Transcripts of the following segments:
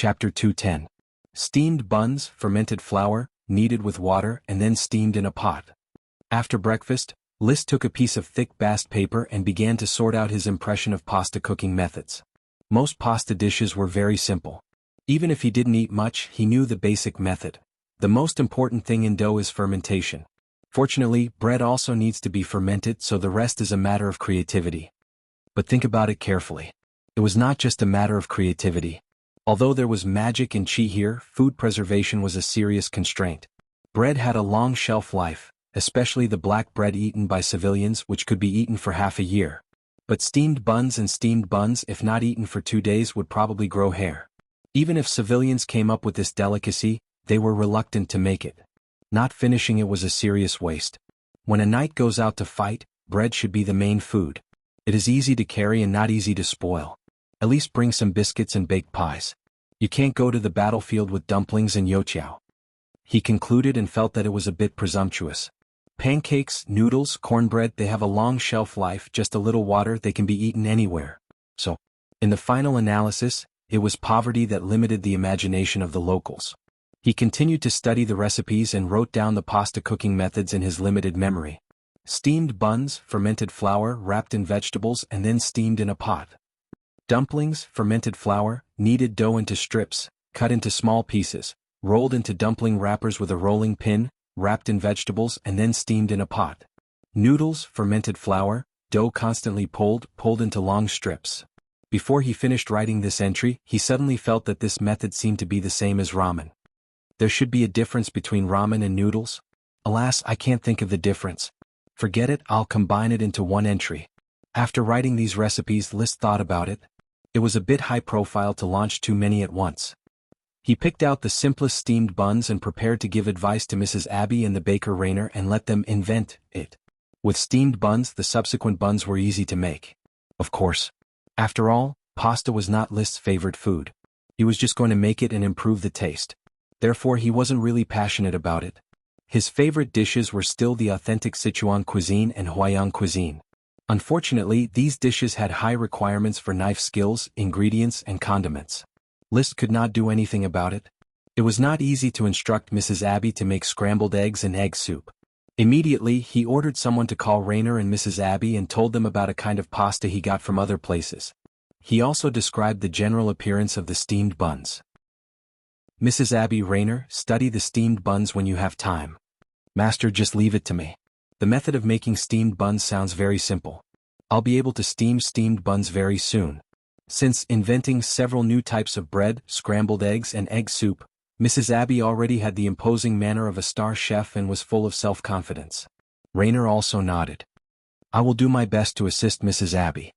Chapter 210. Steamed buns, fermented flour, kneaded with water and then steamed in a pot. After breakfast, List took a piece of thick bast paper and began to sort out his impression of pasta cooking methods. Most pasta dishes were very simple. Even if he didn't eat much, he knew the basic method. The most important thing in dough is fermentation. Fortunately, bread also needs to be fermented, so the rest is a matter of creativity. But think about it carefully. It was not just a matter of creativity. Although there was magic and chi here, food preservation was a serious constraint. Bread had a long shelf life, especially the black bread eaten by civilians, which could be eaten for half a year. But steamed buns, if not eaten for 2 days, would probably grow hair. Even if civilians came up with this delicacy, they were reluctant to make it. Not finishing it was a serious waste. When a knight goes out to fight, bread should be the main food. It is easy to carry and not easy to spoil. At least bring some biscuits and baked pies. You can't go to the battlefield with dumplings and youtiao. He concluded and felt that it was a bit presumptuous. Pancakes, noodles, cornbread, they have a long shelf life, just a little water, they can be eaten anywhere. So, in the final analysis, it was poverty that limited the imagination of the locals. He continued to study the recipes and wrote down the pasta cooking methods in his limited memory. Steamed buns, fermented flour wrapped in vegetables and then steamed in a pot. Dumplings, fermented flour, kneaded dough into strips, cut into small pieces, rolled into dumpling wrappers with a rolling pin, wrapped in vegetables and then steamed in a pot. Noodles, fermented flour, dough constantly pulled into long strips. Before he finished writing this entry, he suddenly felt that this method seemed to be the same as ramen. There should be a difference between ramen and noodles? Alas, I can't think of the difference. Forget it, I'll combine it into one entry. After writing these recipes, List thought about it. It was a bit high profile to launch too many at once. He picked out the simplest steamed buns and prepared to give advice to Mrs. Abby and the baker Rayner and let them invent it. With steamed buns, the subsequent buns were easy to make. Of course. After all, pasta was not List's favorite food. He was just going to make it and improve the taste. Therefore, he wasn't really passionate about it. His favorite dishes were still the authentic Sichuan cuisine and Huaiyang cuisine. Unfortunately, these dishes had high requirements for knife skills, ingredients, and condiments. List could not do anything about it. It was not easy to instruct Mrs. Abby to make scrambled eggs and egg soup. Immediately, he ordered someone to call Rayner and Mrs. Abby and told them about a kind of pasta he got from other places. He also described the general appearance of the steamed buns. Mrs. Abby, Rayner, study the steamed buns when you have time. Master, just leave it to me. The method of making steamed buns sounds very simple. I'll be able to steam steamed buns very soon. Since inventing several new types of bread, scrambled eggs and egg soup, Mrs. Abby already had the imposing manner of a star chef and was full of self-confidence. Rayner also nodded. I will do my best to assist Mrs. Abby.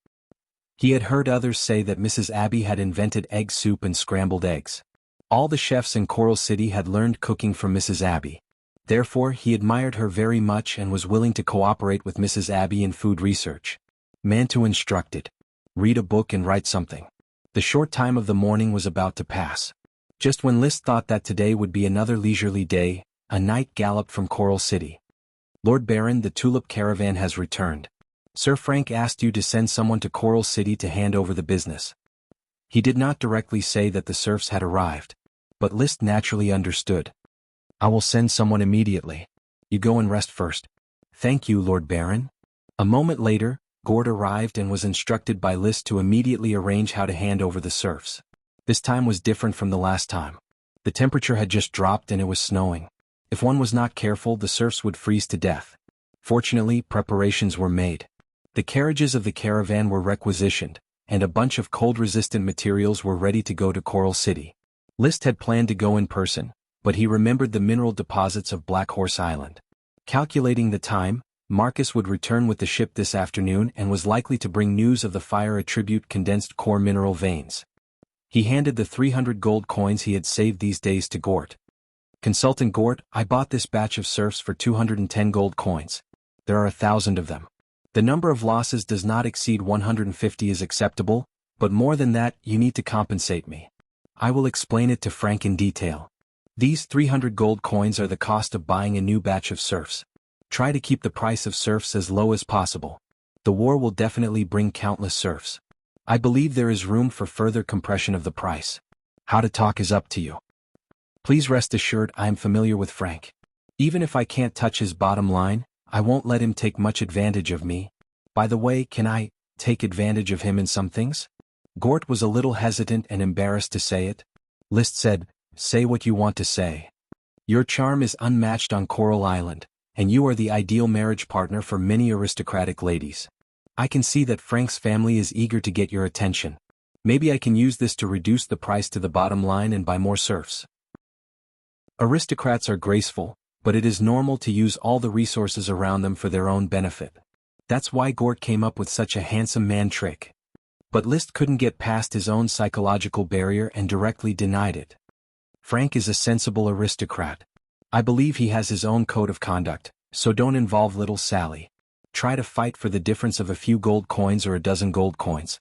He had heard others say that Mrs. Abby had invented egg soup and scrambled eggs. All the chefs in Coral City had learned cooking from Mrs. Abby. Therefore, he admired her very much and was willing to cooperate with Mrs. Abby in food research. Mantu instructed. Read a book and write something. The short time of the morning was about to pass. Just when List thought that today would be another leisurely day, a knight galloped from Coral City. Lord Baron, the tulip caravan has returned. Sir Frank asked you to send someone to Coral City to hand over the business. He did not directly say that the serfs had arrived, but List naturally understood. I will send someone immediately. You go and rest first. Thank you, Lord Baron. A moment later, Gord arrived and was instructed by List to immediately arrange how to hand over the serfs. This time was different from the last time. The temperature had just dropped and it was snowing. If one was not careful, the serfs would freeze to death. Fortunately, preparations were made. The carriages of the caravan were requisitioned, and a bunch of cold-resistant materials were ready to go to Coral City. List had planned to go in person, but he remembered the mineral deposits of Black Horse Island. Calculating the time, Marcus would return with the ship this afternoon and was likely to bring news of the fire attribute condensed core mineral veins. He handed the 300 gold coins he had saved these days to Gort. Consultant Gort, I bought this batch of serfs for 210 gold coins. There are 1,000 of them. The number of losses does not exceed 150 is acceptable, but more than that, you need to compensate me. I will explain it to Frank in detail. These 300 gold coins are the cost of buying a new batch of serfs. Try to keep the price of serfs as low as possible. The war will definitely bring countless serfs. I believe there is room for further compression of the price. How to talk is up to you. Please rest assured I am familiar with Frank. Even if I can't touch his bottom line, I won't let him take much advantage of me. By the way, can I take advantage of him in some things? Gort was a little hesitant and embarrassed to say it. List said, say what you want to say. Your charm is unmatched on Coral Island, and you are the ideal marriage partner for many aristocratic ladies. I can see that Frank's family is eager to get your attention. Maybe I can use this to reduce the price to the bottom line and buy more serfs. Aristocrats are graceful, but it is normal to use all the resources around them for their own benefit. That's why Gort came up with such a handsome man trick. But List couldn't get past his own psychological barrier and directly denied it. Frank is a sensible aristocrat. I believe he has his own code of conduct, so don't involve little Sally. Try to fight for the difference of a few gold coins or a dozen gold coins.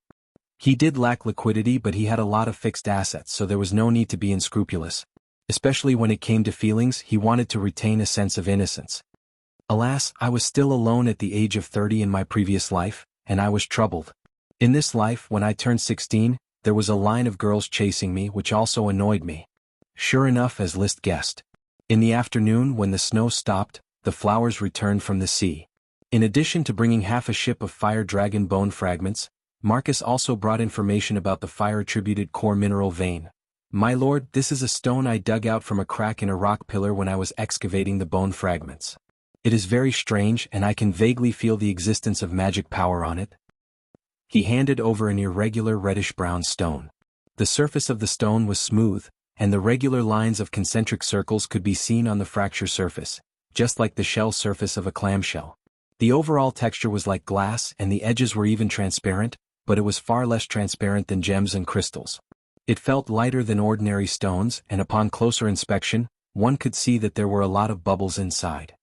He did lack liquidity, but he had a lot of fixed assets, so there was no need to be unscrupulous. Especially when it came to feelings, he wanted to retain a sense of innocence. Alas, I was still alone at the age of 30 in my previous life, and I was troubled. In this life, when I turned 16, there was a line of girls chasing me, which also annoyed me. Sure enough, as List guessed. In the afternoon, when the snow stopped, the flowers returned from the sea. In addition to bringing half a ship of fire dragon bone fragments, Marcus also brought information about the fire-attributed core mineral vein. My lord, this is a stone I dug out from a crack in a rock pillar when I was excavating the bone fragments. It is very strange, and I can vaguely feel the existence of magic power on it. He handed over an irregular reddish-brown stone. The surface of the stone was smooth, and the regular lines of concentric circles could be seen on the fracture surface, just like the shell surface of a clamshell. The overall texture was like glass, and the edges were even transparent, but it was far less transparent than gems and crystals. It felt lighter than ordinary stones, and upon closer inspection, one could see that there were a lot of bubbles inside.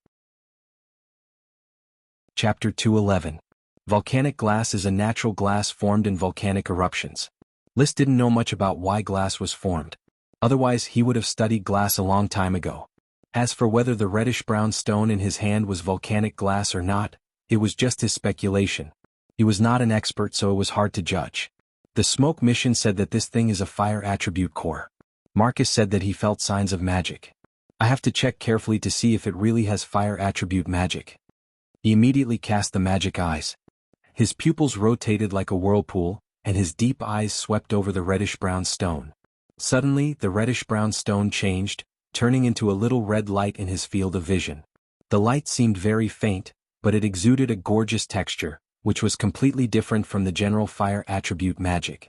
Chapter 211. Volcanic glass is a natural glass formed in volcanic eruptions. List didn't know much about why glass was formed. Otherwise he would have studied glass a long time ago. As for whether the reddish-brown stone in his hand was volcanic glass or not, it was just his speculation. He was not an expert, so it was hard to judge. The smoke mission said that this thing is a fire attribute core. Marcus said that he felt signs of magic. I have to check carefully to see if it really has fire attribute magic. He immediately cast the magic eyes. His pupils rotated like a whirlpool, and his deep eyes swept over the reddish-brown stone. Suddenly, the reddish-brown stone changed, turning into a little red light in his field of vision. The light seemed very faint, but it exuded a gorgeous texture, which was completely different from the general fire attribute magic.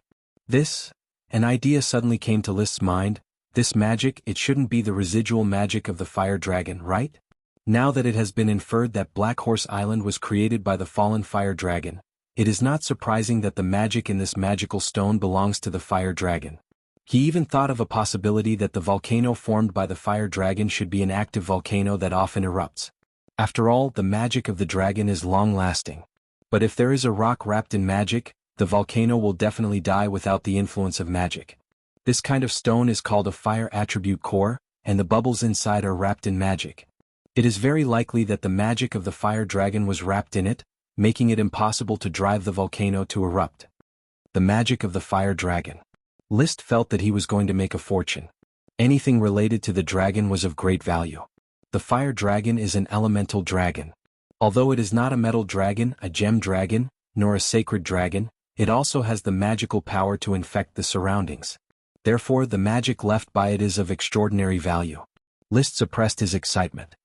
An idea suddenly came to List's mind. This magic, it shouldn't be the residual magic of the fire dragon, right? Now that it has been inferred that Black Horse Island was created by the fallen fire dragon, it is not surprising that the magic in this magical stone belongs to the fire dragon. He even thought of a possibility that the volcano formed by the fire dragon should be an active volcano that often erupts. After all, the magic of the dragon is long-lasting. But if there is a rock wrapped in magic, the volcano will definitely die without the influence of magic. This kind of stone is called a fire attribute core, and the bubbles inside are wrapped in magic. It is very likely that the magic of the fire dragon was wrapped in it, making it impossible to drive the volcano to erupt. The magic of the fire dragon. List felt that he was going to make a fortune. Anything related to the dragon was of great value. The fire dragon is an elemental dragon. Although it is not a metal dragon, a gem dragon, nor a sacred dragon, it also has the magical power to infect the surroundings. Therefore, the magic left by it is of extraordinary value. List suppressed his excitement.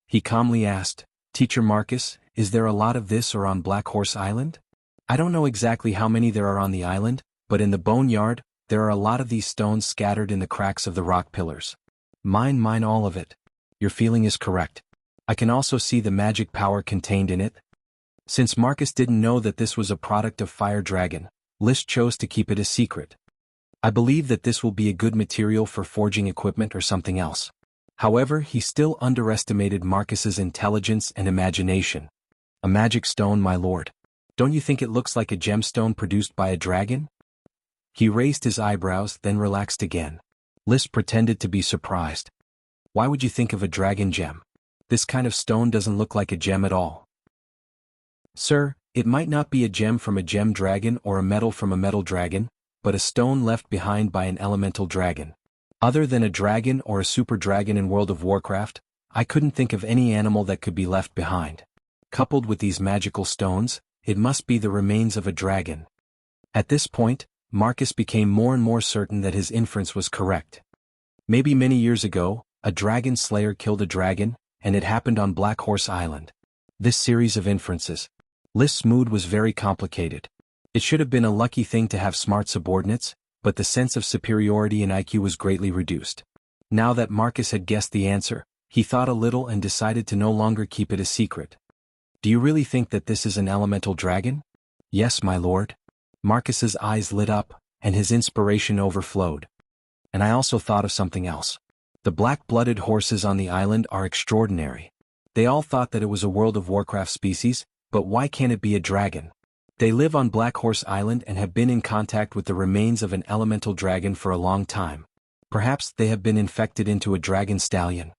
He calmly asked, Teacher Marcus, is there a lot of this or on Black Horse Island? I don't know exactly how many there are on the island, but in the boneyard, there are a lot of these stones scattered in the cracks of the rock pillars. Mine all of it. Your feeling is correct. I can also see the magic power contained in it. Since Marcus didn't know that this was a product of Fire Dragon, List chose to keep it a secret. I believe that this will be a good material for forging equipment or something else. However, he still underestimated Marcus's intelligence and imagination. A magic stone, my lord. Don't you think it looks like a gemstone produced by a dragon? He raised his eyebrows, then relaxed again. List pretended to be surprised. Why would you think of a dragon gem? This kind of stone doesn't look like a gem at all. Sir, it might not be a gem from a gem dragon or a metal from a metal dragon, but a stone left behind by an elemental dragon. Other than a dragon or a super dragon in World of Warcraft, I couldn't think of any animal that could be left behind. Coupled with these magical stones, it must be the remains of a dragon. At this point, Marcus became more and more certain that his inference was correct. Maybe many years ago, a dragon slayer killed a dragon, and it happened on Black Horse Island. This series of inferences. List's mood was very complicated. It should have been a lucky thing to have smart subordinates, but the sense of superiority in IQ was greatly reduced. Now that Marcus had guessed the answer, he thought a little and decided to no longer keep it a secret. "Do you really think that this is an elemental dragon?" "Yes, my lord." Marcus's eyes lit up, and his inspiration overflowed. "And I also thought of something else. The black-blooded horses on the island are extraordinary. They all thought that it was a World of Warcraft species, but why can't it be a dragon? They live on Black Horse Island and have been in contact with the remains of an elemental dragon for a long time. Perhaps they have been infected into a dragon stallion."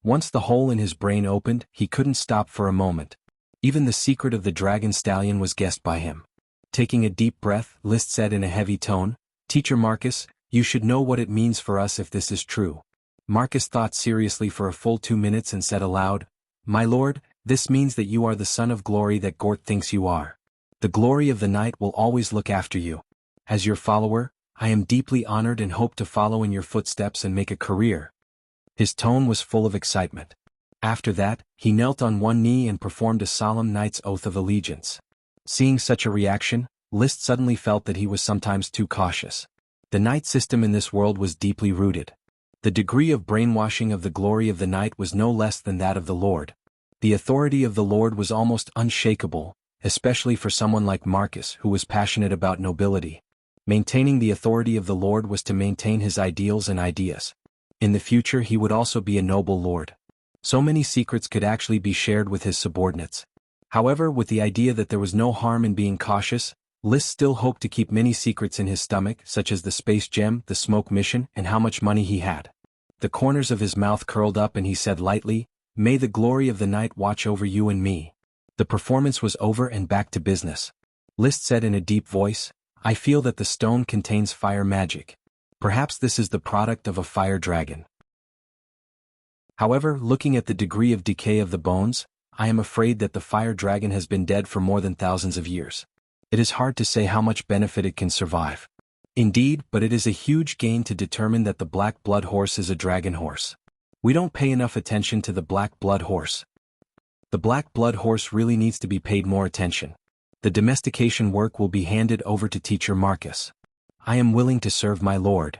Once the hole in his brain opened, he couldn't stop for a moment. Even the secret of the dragon stallion was guessed by him. Taking a deep breath, List said in a heavy tone, "Teacher Marcus, you should know what it means for us if this is true." Marcus thought seriously for a full 2 minutes and said aloud, "My lord, this means that you are the son of glory that Gort thinks you are. The glory of the night will always look after you. As your follower, I am deeply honored and hope to follow in your footsteps and make a career." His tone was full of excitement. After that, he knelt on one knee and performed a solemn knight's oath of allegiance. Seeing such a reaction, List suddenly felt that he was sometimes too cautious. The knight system in this world was deeply rooted. The degree of brainwashing of the glory of the knight was no less than that of the Lord. The authority of the Lord was almost unshakable, especially for someone like Marcus who was passionate about nobility. Maintaining the authority of the Lord was to maintain his ideals and ideas. In the future he would also be a noble lord. So many secrets could actually be shared with his subordinates. However, with the idea that there was no harm in being cautious, List still hoped to keep many secrets in his stomach, such as the space gem, the smoke mission, and how much money he had. The corners of his mouth curled up and he said lightly, "May the glory of the night watch over you and me." The performance was over and back to business. List said in a deep voice, "I feel that the stone contains fire magic. Perhaps this is the product of a fire dragon. However, looking at the degree of decay of the bones, I am afraid that the fire dragon has been dead for more than thousands of years. It is hard to say how much benefit it can survive. Indeed, but it is a huge gain to determine that the black blood horse is a dragon horse. We don't pay enough attention to the black blood horse. The black blood horse really needs to be paid more attention. The domestication work will be handed over to Teacher Marcus. I am willing to serve my lord.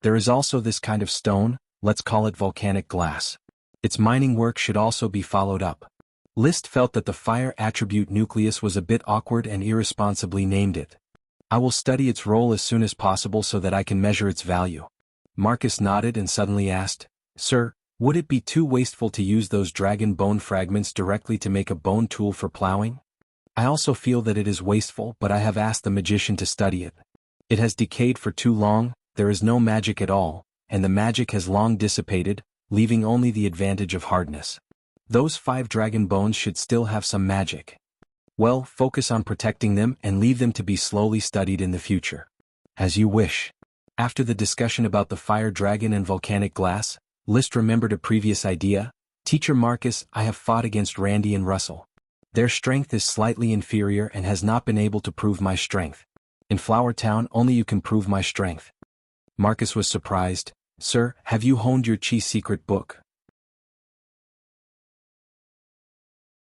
There is also this kind of stone, let's call it volcanic glass. Its mining work should also be followed up." List felt that the fire attribute nucleus was a bit awkward and irresponsibly named it. "I will study its role as soon as possible so that I can measure its value." Marcus nodded and suddenly asked, "Sir, would it be too wasteful to use those dragon bone fragments directly to make a bone tool for plowing?" "I also feel that it is wasteful, but I have asked the magician to study it. It has decayed for too long, there is no magic at all, and the magic has long dissipated, leaving only the advantage of hardness. Those 5 dragon bones should still have some magic. Well, focus on protecting them and leave them to be slowly studied in the future." "As you wish." After the discussion about the fire dragon and volcanic glass, List remembered a previous idea. "Teacher Marcus, I have fought against Randy and Russell. Their strength is slightly inferior and has not been able to prove my strength. In Flower Town only you can prove my strength." Marcus was surprised. "Sir, have you honed your chi secret book?"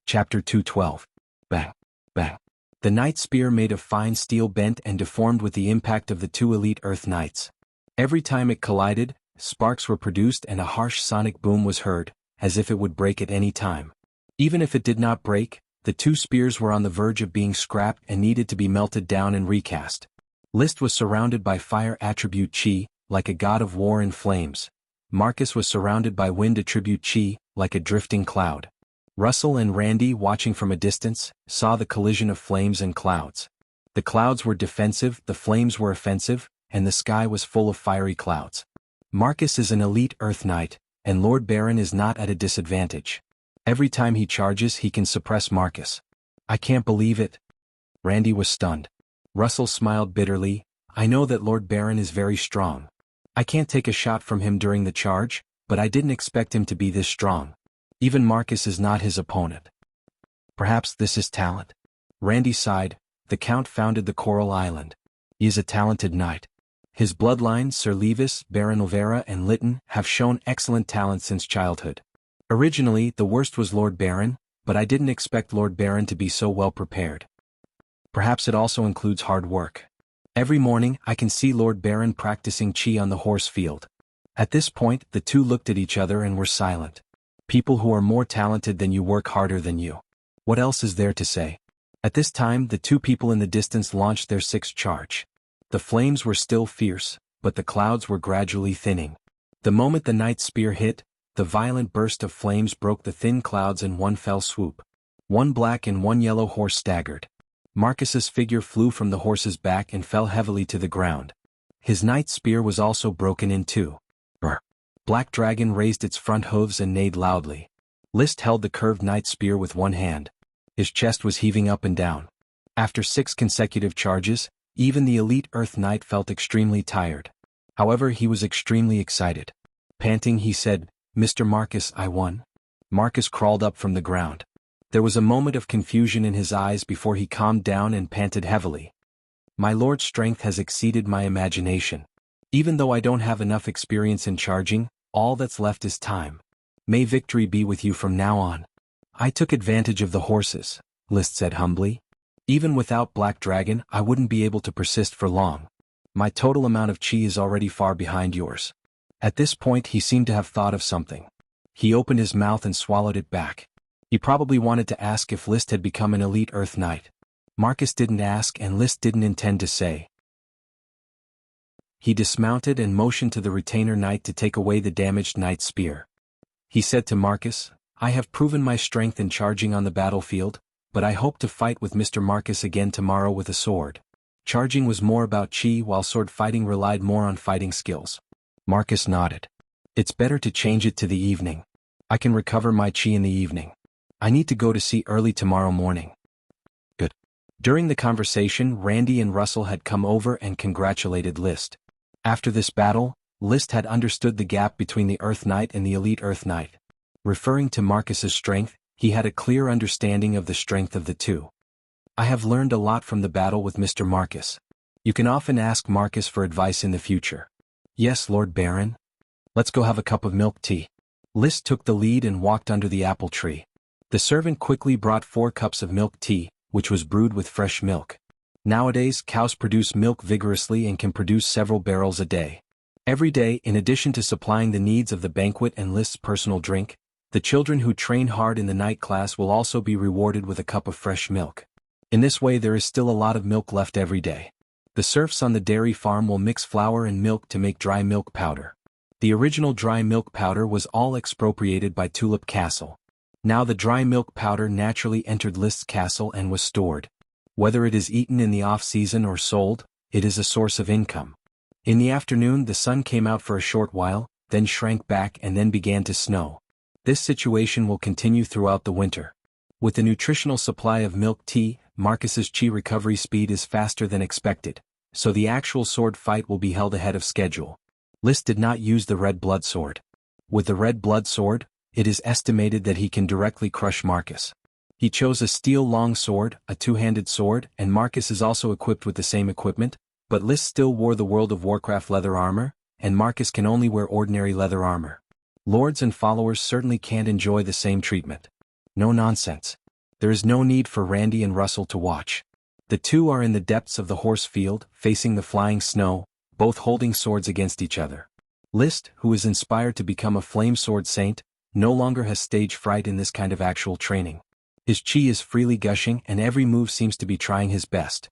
Chapter 212. Bang. Bang. The knight spear made of fine steel bent and deformed with the impact of the 2 elite Earth Knights. Every time it collided, sparks were produced and a harsh sonic boom was heard, as if it would break at any time. Even if it did not break, the 2 spears were on the verge of being scrapped and needed to be melted down and recast. List was surrounded by fire attribute chi, like a god of war in flames. Marcus was surrounded by wind attribute chi, like a drifting cloud. Russell and Randy, watching from a distance, saw the collision of flames and clouds. The clouds were defensive, the flames were offensive, and the sky was full of fiery clouds. Marcus is an elite Earth Knight, and Lord Baron is not at a disadvantage. Every time he charges he can suppress Marcus. "I can't believe it." Randy was stunned. Russell smiled bitterly. I know that Lord Baron is very strong. I can't take a shot from him during the charge, but I didn't expect him to be this strong. Even Marcus is not his opponent. Perhaps this is talent. Randy sighed. The Count founded the Coral Island. He is a talented knight. His bloodlines, Sir Levis, Baron Olvera and Lytton, have shown excellent talent since childhood. Originally, the worst was Lord Baron, but I didn't expect Lord Baron to be so well prepared. Perhaps it also includes hard work. Every morning, I can see Lord Baron practicing Qi on the horse field. At this point, the two looked at each other and were silent. People who are more talented than you work harder than you. What else is there to say? At this time, the two people in the distance launched their sixth charge. The flames were still fierce, but the clouds were gradually thinning. The moment the knight's spear hit, the violent burst of flames broke the thin clouds in one fell swoop. One black and one yellow horse staggered. Marcus's figure flew from the horse's back and fell heavily to the ground. His knight's spear was also broken in two. Brr. Black Dragon raised its front hooves and neighed loudly. List held the curved knight's spear with one hand. His chest was heaving up and down. After 6 consecutive charges, even the elite Earth Knight felt extremely tired. However, he was extremely excited. Panting, he said, "Mr. Marcus, I won." Marcus crawled up from the ground. There was a moment of confusion in his eyes before he calmed down and panted heavily. "My lord's strength has exceeded my imagination. Even though I don't have enough experience in charging, all that's left is time. May victory be with you from now on." "I took advantage of the horses," List said humbly. "Even without Black Dragon, I wouldn't be able to persist for long. My total amount of Qi is already far behind yours." At this point he seemed to have thought of something. He opened his mouth and swallowed it back. He probably wanted to ask if List had become an elite Earth Knight. Marcus didn't ask and List didn't intend to say. He dismounted and motioned to the retainer knight to take away the damaged knight's spear. He said to Marcus, "I have proven my strength in charging on the battlefield, but I hope to fight with Mr. Marcus again tomorrow with a sword." Charging was more about Qi while sword fighting relied more on fighting skills. Marcus nodded. "It's better to change it to the evening. I can recover my Qi in the evening. I need to go to sea early tomorrow morning." Good. During the conversation, Randy and Russell had come over and congratulated List. After this battle, List had understood the gap between the Earth Knight and the elite Earth Knight. Referring to Marcus's strength, he had a clear understanding of the strength of the two. "I have learned a lot from the battle with Mr. Marcus. You can often ask Marcus for advice in the future." "Yes, Lord Baron." "Let's go have a cup of milk tea." List took the lead and walked under the apple tree. The servant quickly brought 4 cups of milk tea, which was brewed with fresh milk. Nowadays, cows produce milk vigorously and can produce several barrels a day. Every day, in addition to supplying the needs of the banquet and List's personal drink, the children who train hard in the night class will also be rewarded with a cup of fresh milk. In this way there is still a lot of milk left every day. The serfs on the dairy farm will mix flour and milk to make dry milk powder. The original dry milk powder was all expropriated by Tulip Castle. Now the dry milk powder naturally entered List's castle and was stored. Whether it is eaten in the off-season or sold, it is a source of income. In the afternoon the sun came out for a short while, then shrank back and then began to snow. This situation will continue throughout the winter. With the nutritional supply of milk tea, Marcus's Qi recovery speed is faster than expected, so the actual sword fight will be held ahead of schedule. List did not use the red blood sword. With the red blood sword, it is estimated that he can directly crush Marcus. He chose a steel long sword, a two-handed sword, and Marcus is also equipped with the same equipment, but List still wore the World of Warcraft leather armor, and Marcus can only wear ordinary leather armor. Lords and followers certainly can't enjoy the same treatment. No nonsense. There is no need for Randy and Russell to watch. The two are in the depths of the horse field, facing the flying snow, both holding swords against each other. List, who is inspired to become a flame sword saint, no longer has stage fright in this kind of actual training. His Qi is freely gushing and every move seems to be trying his best.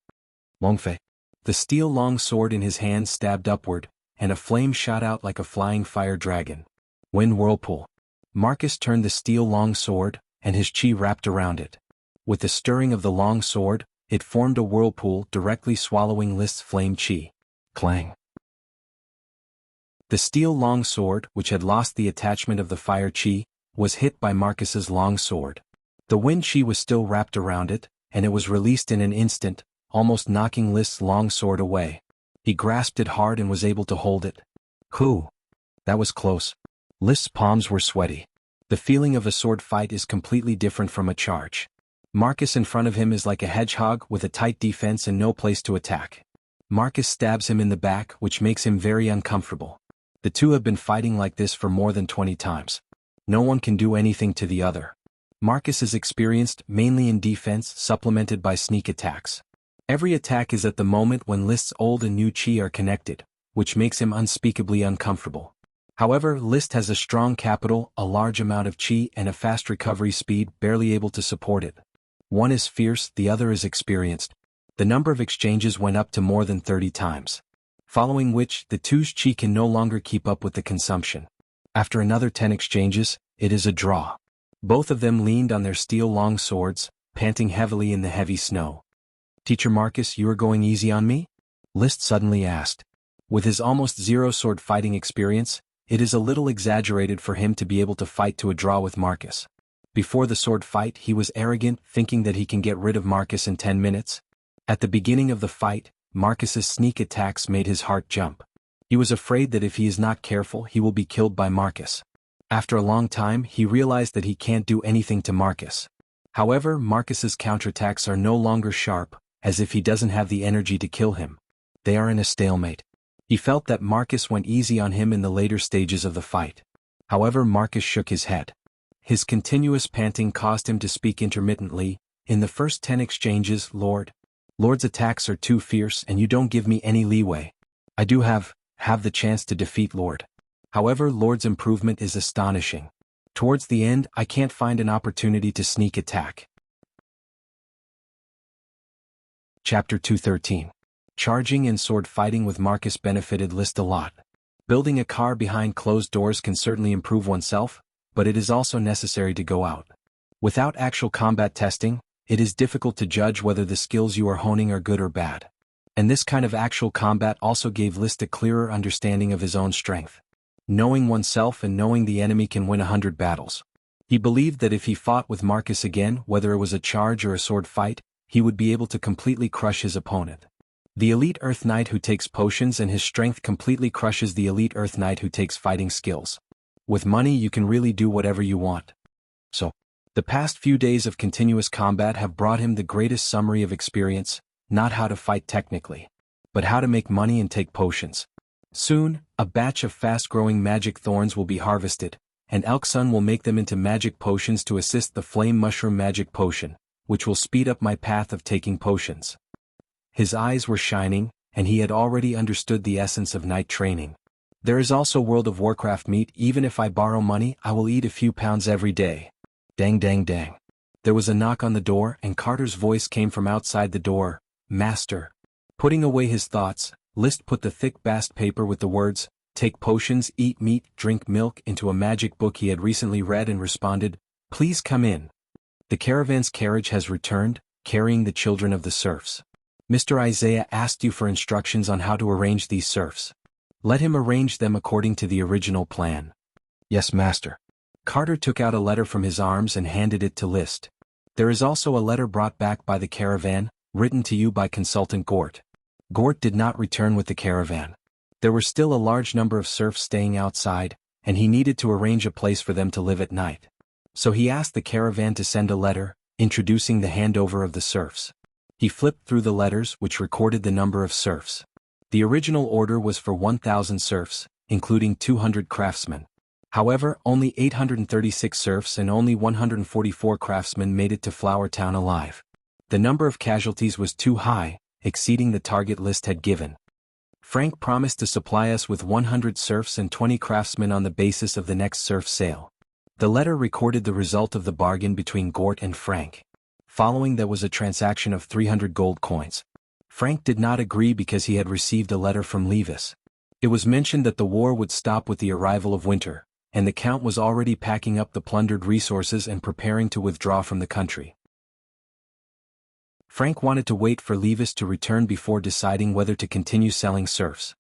Longfei. The steel long sword in his hand stabbed upward, and a flame shot out like a flying fire dragon. Wind whirlpool. Marcus turned the steel long sword, and his Qi wrapped around it. With the stirring of the long sword, it formed a whirlpool directly swallowing List's flame Qi. Clang. The steel long sword, which had lost the attachment of the fire Qi, was hit by Marcus's long sword. The wind Qi was still wrapped around it, and it was released in an instant, almost knocking List's long sword away. He grasped it hard and was able to hold it. Whew! That was close. List's palms were sweaty. The feeling of a sword fight is completely different from a charge. Marcus in front of him is like a hedgehog with a tight defense and no place to attack. Marcus stabs him in the back, which makes him very uncomfortable. The two have been fighting like this for more than 20 times. No one can do anything to the other. Marcus is experienced mainly in defense, supplemented by sneak attacks. Every attack is at the moment when List's old and new chi are connected, which makes him unspeakably uncomfortable. However, List has a strong capital, a large amount of chi and a fast recovery speed, barely able to support it. One is fierce, the other is experienced. The number of exchanges went up to more than 30 times. Following which, the two's chi can no longer keep up with the consumption. After another 10 exchanges, it is a draw. Both of them leaned on their steel long swords, panting heavily in the heavy snow. Teacher Marcus, you are going easy on me? List suddenly asked. With his almost zero sword fighting experience, it is a little exaggerated for him to be able to fight to a draw with Marcus. Before the sword fight, he was arrogant, thinking that he can get rid of Marcus in 10 minutes. At the beginning of the fight, Marcus's sneak attacks made his heart jump. He was afraid that if he is not careful, he will be killed by Marcus. After a long time, he realized that he can't do anything to Marcus. However, Marcus's counterattacks are no longer sharp, as if he doesn't have the energy to kill him. They are in a stalemate. He felt that Marcus went easy on him in the later stages of the fight. However, Marcus shook his head. His continuous panting caused him to speak intermittently. In the first 10 exchanges, Lord's attacks are too fierce and you don't give me any leeway. I do have the chance to defeat Lord. However, Lord's improvement is astonishing. Towards the end, I can't find an opportunity to sneak attack. Chapter 213. Charging and sword fighting with Marcus benefited List a lot. Building a car behind closed doors can certainly improve oneself, but it is also necessary to go out. Without actual combat testing, it is difficult to judge whether the skills you are honing are good or bad. And this kind of actual combat also gave List a clearer understanding of his own strength. Knowing oneself and knowing the enemy can win 100 battles. He believed that if he fought with Marcus again, whether it was a charge or a sword fight, he would be able to completely crush his opponent. The elite Earth Knight who takes potions and his strength completely crushes the elite Earth Knight who takes fighting skills. With money you can really do whatever you want. So, the past few days of continuous combat have brought him the greatest summary of experience, not how to fight technically, but how to make money and take potions. Soon, a batch of fast-growing magic thorns will be harvested, and Elk Sun will make them into magic potions to assist the Flame Mushroom magic potion, which will speed up my path of taking potions. His eyes were shining, and he had already understood the essence of night training. There is also World of Warcraft meat. Even if I borrow money, I will eat a few pounds every day. Dang dang dang. There was a knock on the door and Carter's voice came from outside the door. Master. Putting away his thoughts, List put the thick bast paper with the words, "Take potions, eat meat, drink milk" into a magic book he had recently read and responded, "Please come in. The caravan's carriage has returned, carrying the children of the serfs. Mr. Isaiah asked you for instructions on how to arrange these serfs. Let him arrange them according to the original plan." "Yes, master." Carter took out a letter from his arms and handed it to List. "There is also a letter brought back by the caravan, written to you by Consultant Gort." Gort did not return with the caravan. There were still a large number of serfs staying outside, and he needed to arrange a place for them to live at night. So he asked the caravan to send a letter, introducing the handover of the serfs. He flipped through the letters which recorded the number of serfs. The original order was for 1,000 serfs, including 200 craftsmen. However, only 836 serfs and only 144 craftsmen made it to Flower Town alive. The number of casualties was too high, exceeding the target List had given. Frank promised to supply us with 100 serfs and 20 craftsmen on the basis of the next serf sale. The letter recorded the result of the bargain between Gort and Frank. Following that was a transaction of 300 gold coins. Frank did not agree because he had received a letter from Levis. It was mentioned that the war would stop with the arrival of winter, and the Count was already packing up the plundered resources and preparing to withdraw from the country. Frank wanted to wait for Levis to return before deciding whether to continue selling serfs.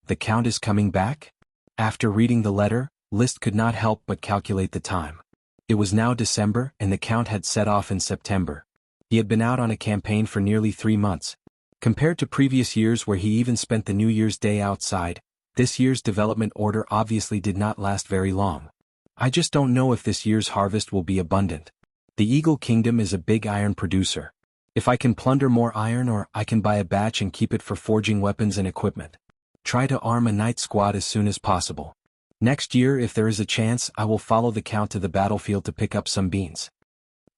The Count is coming back? After reading the letter, List could not help but calculate the time. It was now December and the Count had set off in September. He had been out on a campaign for nearly 3 months. Compared to previous years where he even spent the New Year's Day outside, this year's development order obviously did not last very long. I just don't know if this year's harvest will be abundant. The Eagle Kingdom is a big iron producer. If I can plunder more iron, or I can buy a batch and keep it for forging weapons and equipment. Try to arm a night squad as soon as possible. Next year, if there is a chance, I will follow the count to the battlefield to pick up some beans.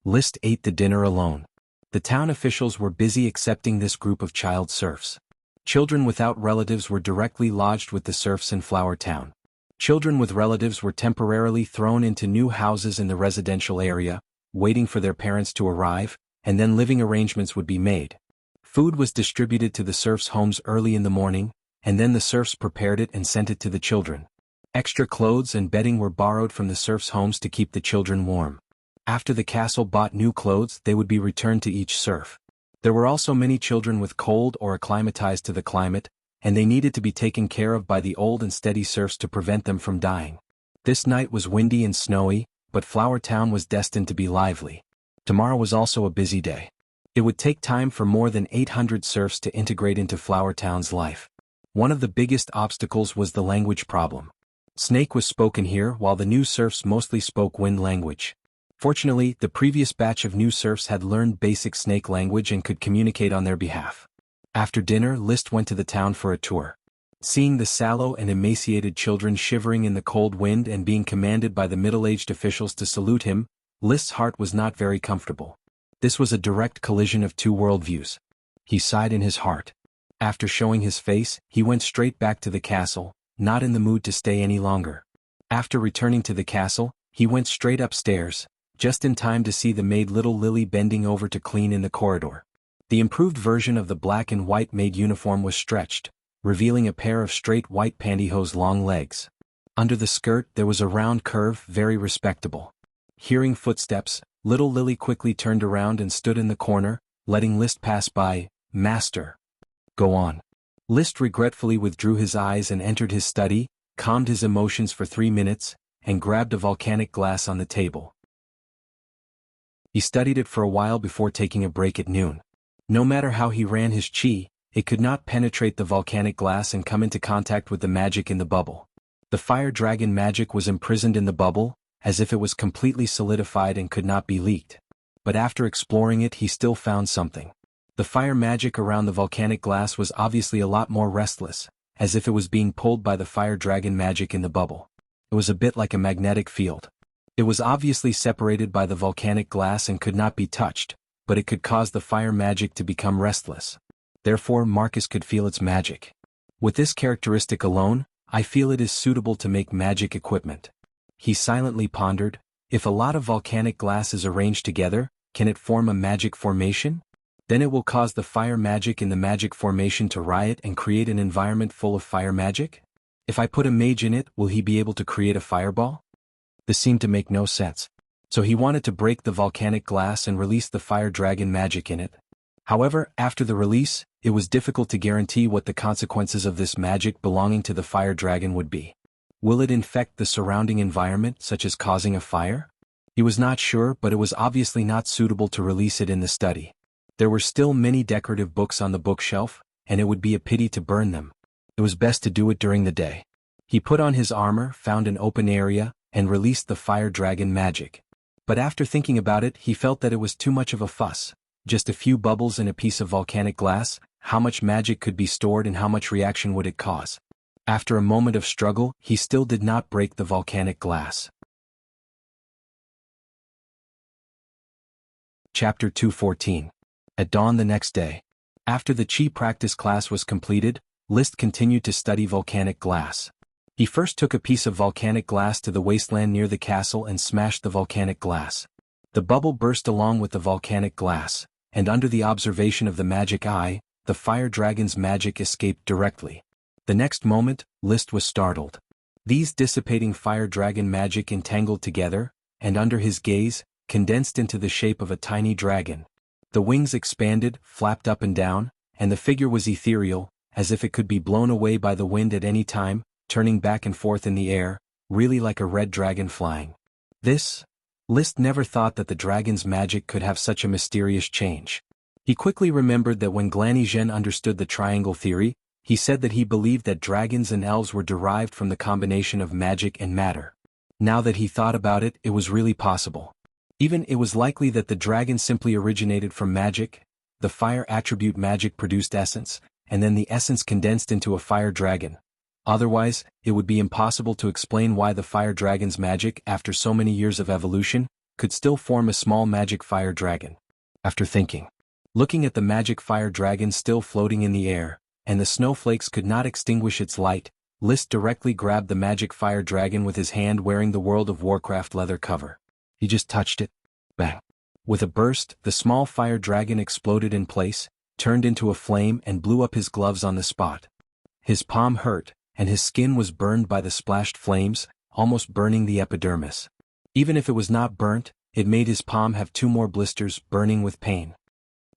List ate the dinner alone. The town officials were busy accepting this group of child serfs. Children without relatives were directly lodged with the serfs in Flower Town. Children with relatives were temporarily thrown into new houses in the residential area, waiting for their parents to arrive, and then living arrangements would be made. Food was distributed to the serfs' homes early in the morning, and then the serfs prepared it and sent it to the children. Extra clothes and bedding were borrowed from the serfs' homes to keep the children warm. After the castle bought new clothes, they would be returned to each serf. There were also many children with cold or acclimatized to the climate, and they needed to be taken care of by the old and steady serfs to prevent them from dying. This night was windy and snowy, but Flower Town was destined to be lively. Tomorrow was also a busy day. It would take time for more than 800 serfs to integrate into Flower Town's life. One of the biggest obstacles was the language problem. Snake was spoken here, while the new serfs mostly spoke Wind language. Fortunately, the previous batch of new serfs had learned basic Snake language and could communicate on their behalf. After dinner, List went to the town for a tour. Seeing the sallow and emaciated children shivering in the cold wind and being commanded by the middle-aged officials to salute him, List's heart was not very comfortable. This was a direct collision of two worldviews. He sighed in his heart. After showing his face, he went straight back to the castle, not in the mood to stay any longer. After returning to the castle, he went straight upstairs, just in time to see the maid Little Lily bending over to clean in the corridor. The improved version of the black and white maid uniform was stretched, revealing a pair of straight white pantyhose long legs. Under the skirt there was a round curve, very respectable. Hearing footsteps, Little Lily quickly turned around and stood in the corner, letting List pass by. "Master." "Go on." List regretfully withdrew his eyes and entered his study, calmed his emotions for 3 minutes, and grabbed a volcanic glass on the table. He studied it for a while before taking a break at noon. No matter how he ran his chi, it could not penetrate the volcanic glass and come into contact with the magic in the bubble. The fire dragon magic was imprisoned in the bubble, as if it was completely solidified and could not be leaked. But after exploring it, he still found something. The fire magic around the volcanic glass was obviously a lot more restless, as if it was being pulled by the fire dragon magic in the bubble. It was a bit like a magnetic field. It was obviously separated by the volcanic glass and could not be touched, but it could cause the fire magic to become restless. Therefore, Marcus could feel its magic. With this characteristic alone, I feel it is suitable to make magic equipment. He silently pondered, if a lot of volcanic glass is arranged together, can it form a magic formation? Then it will cause the fire magic in the magic formation to riot and create an environment full of fire magic? If I put a mage in it, will he be able to create a fireball? This seemed to make no sense. So he wanted to break the volcanic glass and release the fire dragon magic in it. However, after the release, it was difficult to guarantee what the consequences of this magic belonging to the fire dragon would be. Will it infect the surrounding environment, such as causing a fire? He was not sure, but it was obviously not suitable to release it in the study. There were still many decorative books on the bookshelf, and it would be a pity to burn them. It was best to do it during the day. He put on his armor, found an open area, and released the fire dragon magic. But after thinking about it, he felt that it was too much of a fuss. Just a few bubbles in a piece of volcanic glass, how much magic could be stored and how much reaction would it cause? After a moment of struggle, he still did not break the volcanic glass. Chapter 214. At dawn the next day. After the chi practice class was completed, List continued to study volcanic glass. He first took a piece of volcanic glass to the wasteland near the castle and smashed the volcanic glass. The bubble burst along with the volcanic glass, and under the observation of the magic eye, the fire dragon's magic escaped directly. The next moment, List was startled. These dissipating fire dragon magic entangled together, and under his gaze, condensed into the shape of a tiny dragon. The wings expanded, flapped up and down, and the figure was ethereal, as if it could be blown away by the wind at any time, turning back and forth in the air, really like a red dragon flying. List never thought that the dragon's magic could have such a mysterious change. He quickly remembered that when Glanny Zhen understood the triangle theory, he said that he believed that dragons and elves were derived from the combination of magic and matter. Now that he thought about it, it was really possible. Even it was likely that the dragon simply originated from magic, the fire attribute magic produced essence, and then the essence condensed into a fire dragon. Otherwise, it would be impossible to explain why the fire dragon's magic, after so many years of evolution, could still form a small magic fire dragon. After looking at the magic fire dragon still floating in the air, and the snowflakes could not extinguish its light, List directly grabbed the magic fire dragon with his hand wearing the World of Warcraft leather cover. He just touched it. Bang! With a burst, the small fire dragon exploded in place, turned into a flame and blew up his gloves on the spot. His palm hurt, and his skin was burned by the splashed flames, almost burning the epidermis. Even if it was not burnt, it made his palm have 2 more blisters, burning with pain.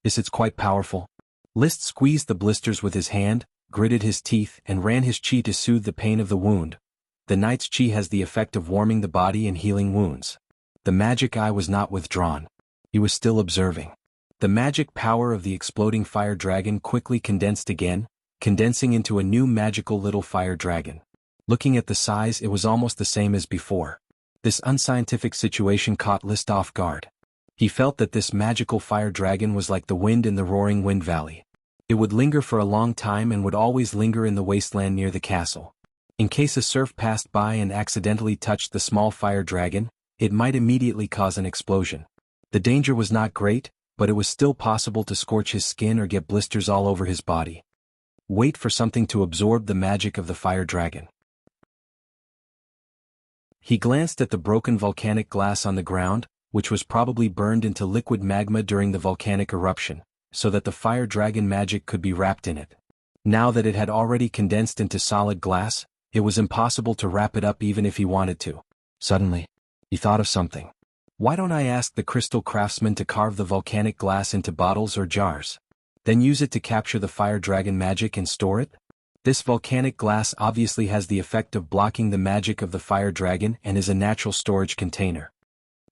It's quite powerful. List squeezed the blisters with his hand, gritted his teeth and ran his chi to soothe the pain of the wound. The knight's chi has the effect of warming the body and healing wounds. The magic eye was not withdrawn. He was still observing. The magic power of the exploding fire dragon quickly condensed again, condensing into a new magical little fire dragon. Looking at the size, it was almost the same as before. This unscientific situation caught List off guard. He felt that this magical fire dragon was like the wind in the roaring wind valley. It would linger for a long time and would always linger in the wasteland near the castle. In case a serf passed by and accidentally touched the small fire dragon, it might immediately cause an explosion. The danger was not great, but it was still possible to scorch his skin or get blisters all over his body. Wait for something to absorb the magic of the fire dragon. He glanced at the broken volcanic glass on the ground, which was probably burned into liquid magma during the volcanic eruption, so that the fire dragon magic could be wrapped in it. Now that it had already condensed into solid glass, it was impossible to wrap it up even if he wanted to. Suddenly, he thought of something. Why don't I ask the crystal craftsman to carve the volcanic glass into bottles or jars? Then use it to capture the fire dragon magic and store it? This volcanic glass obviously has the effect of blocking the magic of the fire dragon and is a natural storage container.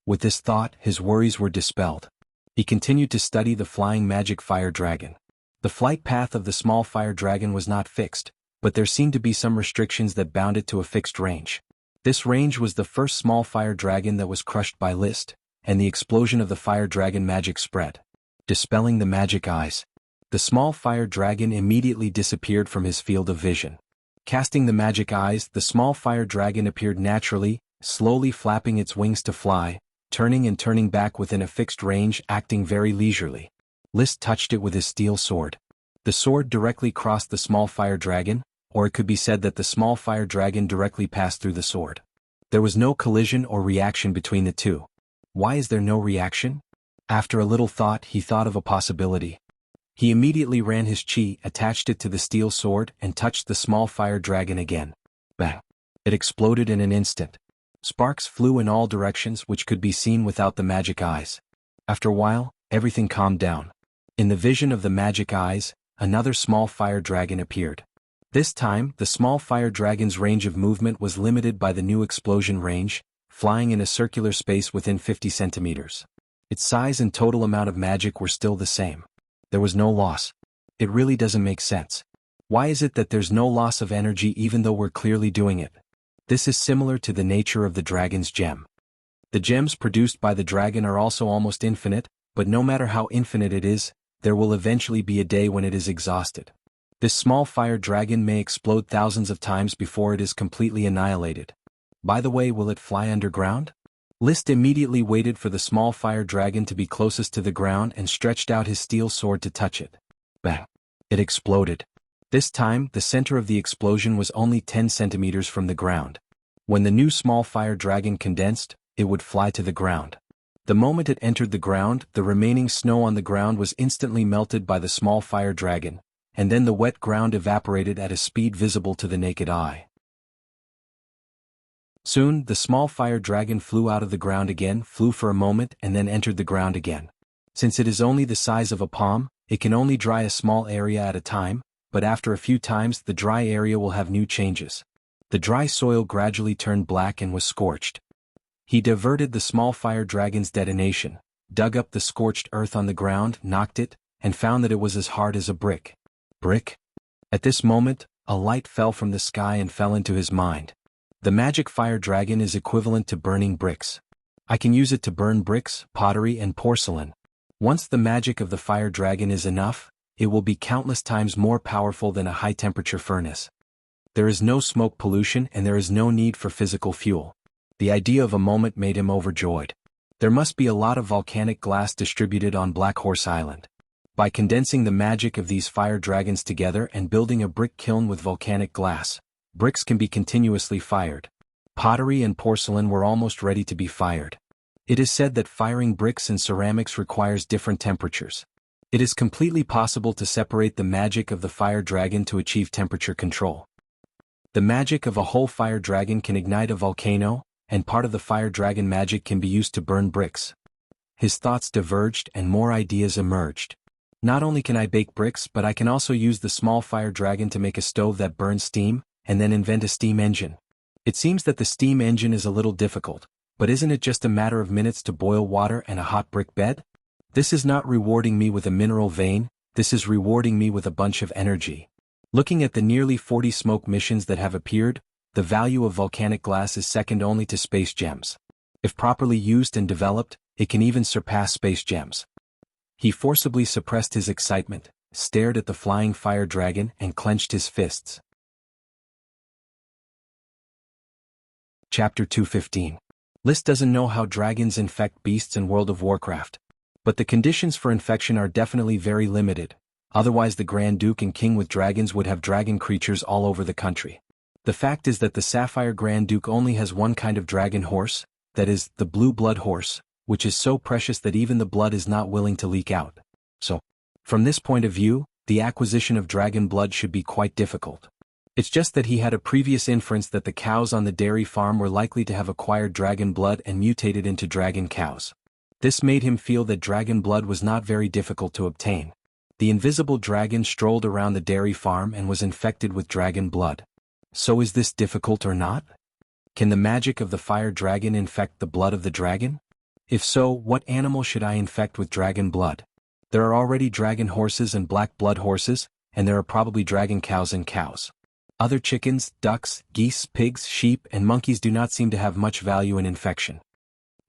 With this thought, his worries were dispelled. He continued to study the flying magic fire dragon. The flight path of the small fire dragon was not fixed, but there seemed to be some restrictions that bound it to a fixed range. This range was the first small fire dragon that was crushed by List, and the explosion of the fire dragon magic spread, dispelling the magic eyes. The small fire dragon immediately disappeared from his field of vision. Casting the magic eyes, the small fire dragon appeared naturally, slowly flapping its wings to fly, turning and turning back within a fixed range, acting very leisurely. List touched it with his steel sword. The sword directly crossed the small fire dragon, or it could be said that the small fire dragon directly passed through the sword. There was no collision or reaction between the two. Why is there no reaction? After a little thought, he thought of a possibility. He immediately ran his chi, attached it to the steel sword, and touched the small fire dragon again. Bang! It exploded in an instant. Sparks flew in all directions which could be seen without the magic eyes. After a while, everything calmed down. In the vision of the magic eyes, another small fire dragon appeared. This time, the small fire dragon's range of movement was limited by the new explosion range, flying in a circular space within 50 centimeters. Its size and total amount of magic were still the same. There was no loss. It really doesn't make sense. Why is it that there's no loss of energy even though we're clearly doing it? This is similar to the nature of the dragon's gem. The gems produced by the dragon are also almost infinite, but no matter how infinite it is, there will eventually be a day when it is exhausted. This small fire dragon may explode thousands of times before it is completely annihilated. By the way, will it fly underground? List immediately waited for the small fire dragon to be closest to the ground and stretched out his steel sword to touch it. Bang! It exploded. This time, the center of the explosion was only 10 centimeters from the ground. When the new small fire dragon condensed, it would fly to the ground. The moment it entered the ground, the remaining snow on the ground was instantly melted by the small fire dragon, and then the wet ground evaporated at a speed visible to the naked eye. Soon, the small fire dragon flew out of the ground again, flew for a moment, and then entered the ground again. Since it is only the size of a palm, it can only dry a small area at a time, but after a few times the dry area will have new changes. The dry soil gradually turned black and was scorched. He diverted the small fire dragon's detonation, dug up the scorched earth on the ground, knocked it, and found that it was as hard as a brick. Brick? At this moment, a light fell from the sky and fell into his mind. The magic fire dragon is equivalent to burning bricks. I can use it to burn bricks, pottery, and porcelain. Once the magic of the fire dragon is enough, it will be countless times more powerful than a high-temperature furnace. There is no smoke pollution and there is no need for physical fuel. The idea of a moment made him overjoyed. There must be a lot of volcanic glass distributed on Black Horse Island. By condensing the magic of these fire dragons together and building a brick kiln with volcanic glass, bricks can be continuously fired. Pottery and porcelain were almost ready to be fired. It is said that firing bricks and ceramics requires different temperatures. It is completely possible to separate the magic of the fire dragon to achieve temperature control. The magic of a whole fire dragon can ignite a volcano, and part of the fire dragon magic can be used to burn bricks. His thoughts diverged and more ideas emerged. Not only can I bake bricks, but I can also use the small fire dragon to make a stove that burns steam, and then invent a steam engine. It seems that the steam engine is a little difficult, but isn't it just a matter of minutes to boil water and a hot brick bed? This is not rewarding me with a mineral vein, this is rewarding me with a bunch of energy. Looking at the nearly 40 smoke missions that have appeared, the value of volcanic glass is second only to space gems. If properly used and developed, it can even surpass space gems. He forcibly suppressed his excitement, stared at the flying fire dragon and clenched his fists. Chapter 215. List doesn't know how dragons infect beasts in World of Warcraft. But the conditions for infection are definitely very limited, otherwise the Grand Duke and King with dragons would have dragon creatures all over the country. The fact is that the Sapphire Grand Duke only has one kind of dragon horse, that is, the blue blood horse, which is so precious that even the blood is not willing to leak out. So, from this point of view, the acquisition of dragon blood should be quite difficult. It's just that he had a previous inference that the cows on the dairy farm were likely to have acquired dragon blood and mutated into dragon cows. This made him feel that dragon blood was not very difficult to obtain. The invisible dragon strolled around the dairy farm and was infected with dragon blood. So is this difficult or not? Can the magic of the fire dragon infect the blood of the dragon? If so, what animal should I infect with dragon blood? There are already dragon horses and black blood horses, and there are probably dragon cows and cows. Other chickens, ducks, geese, pigs, sheep, and monkeys do not seem to have much value in infection.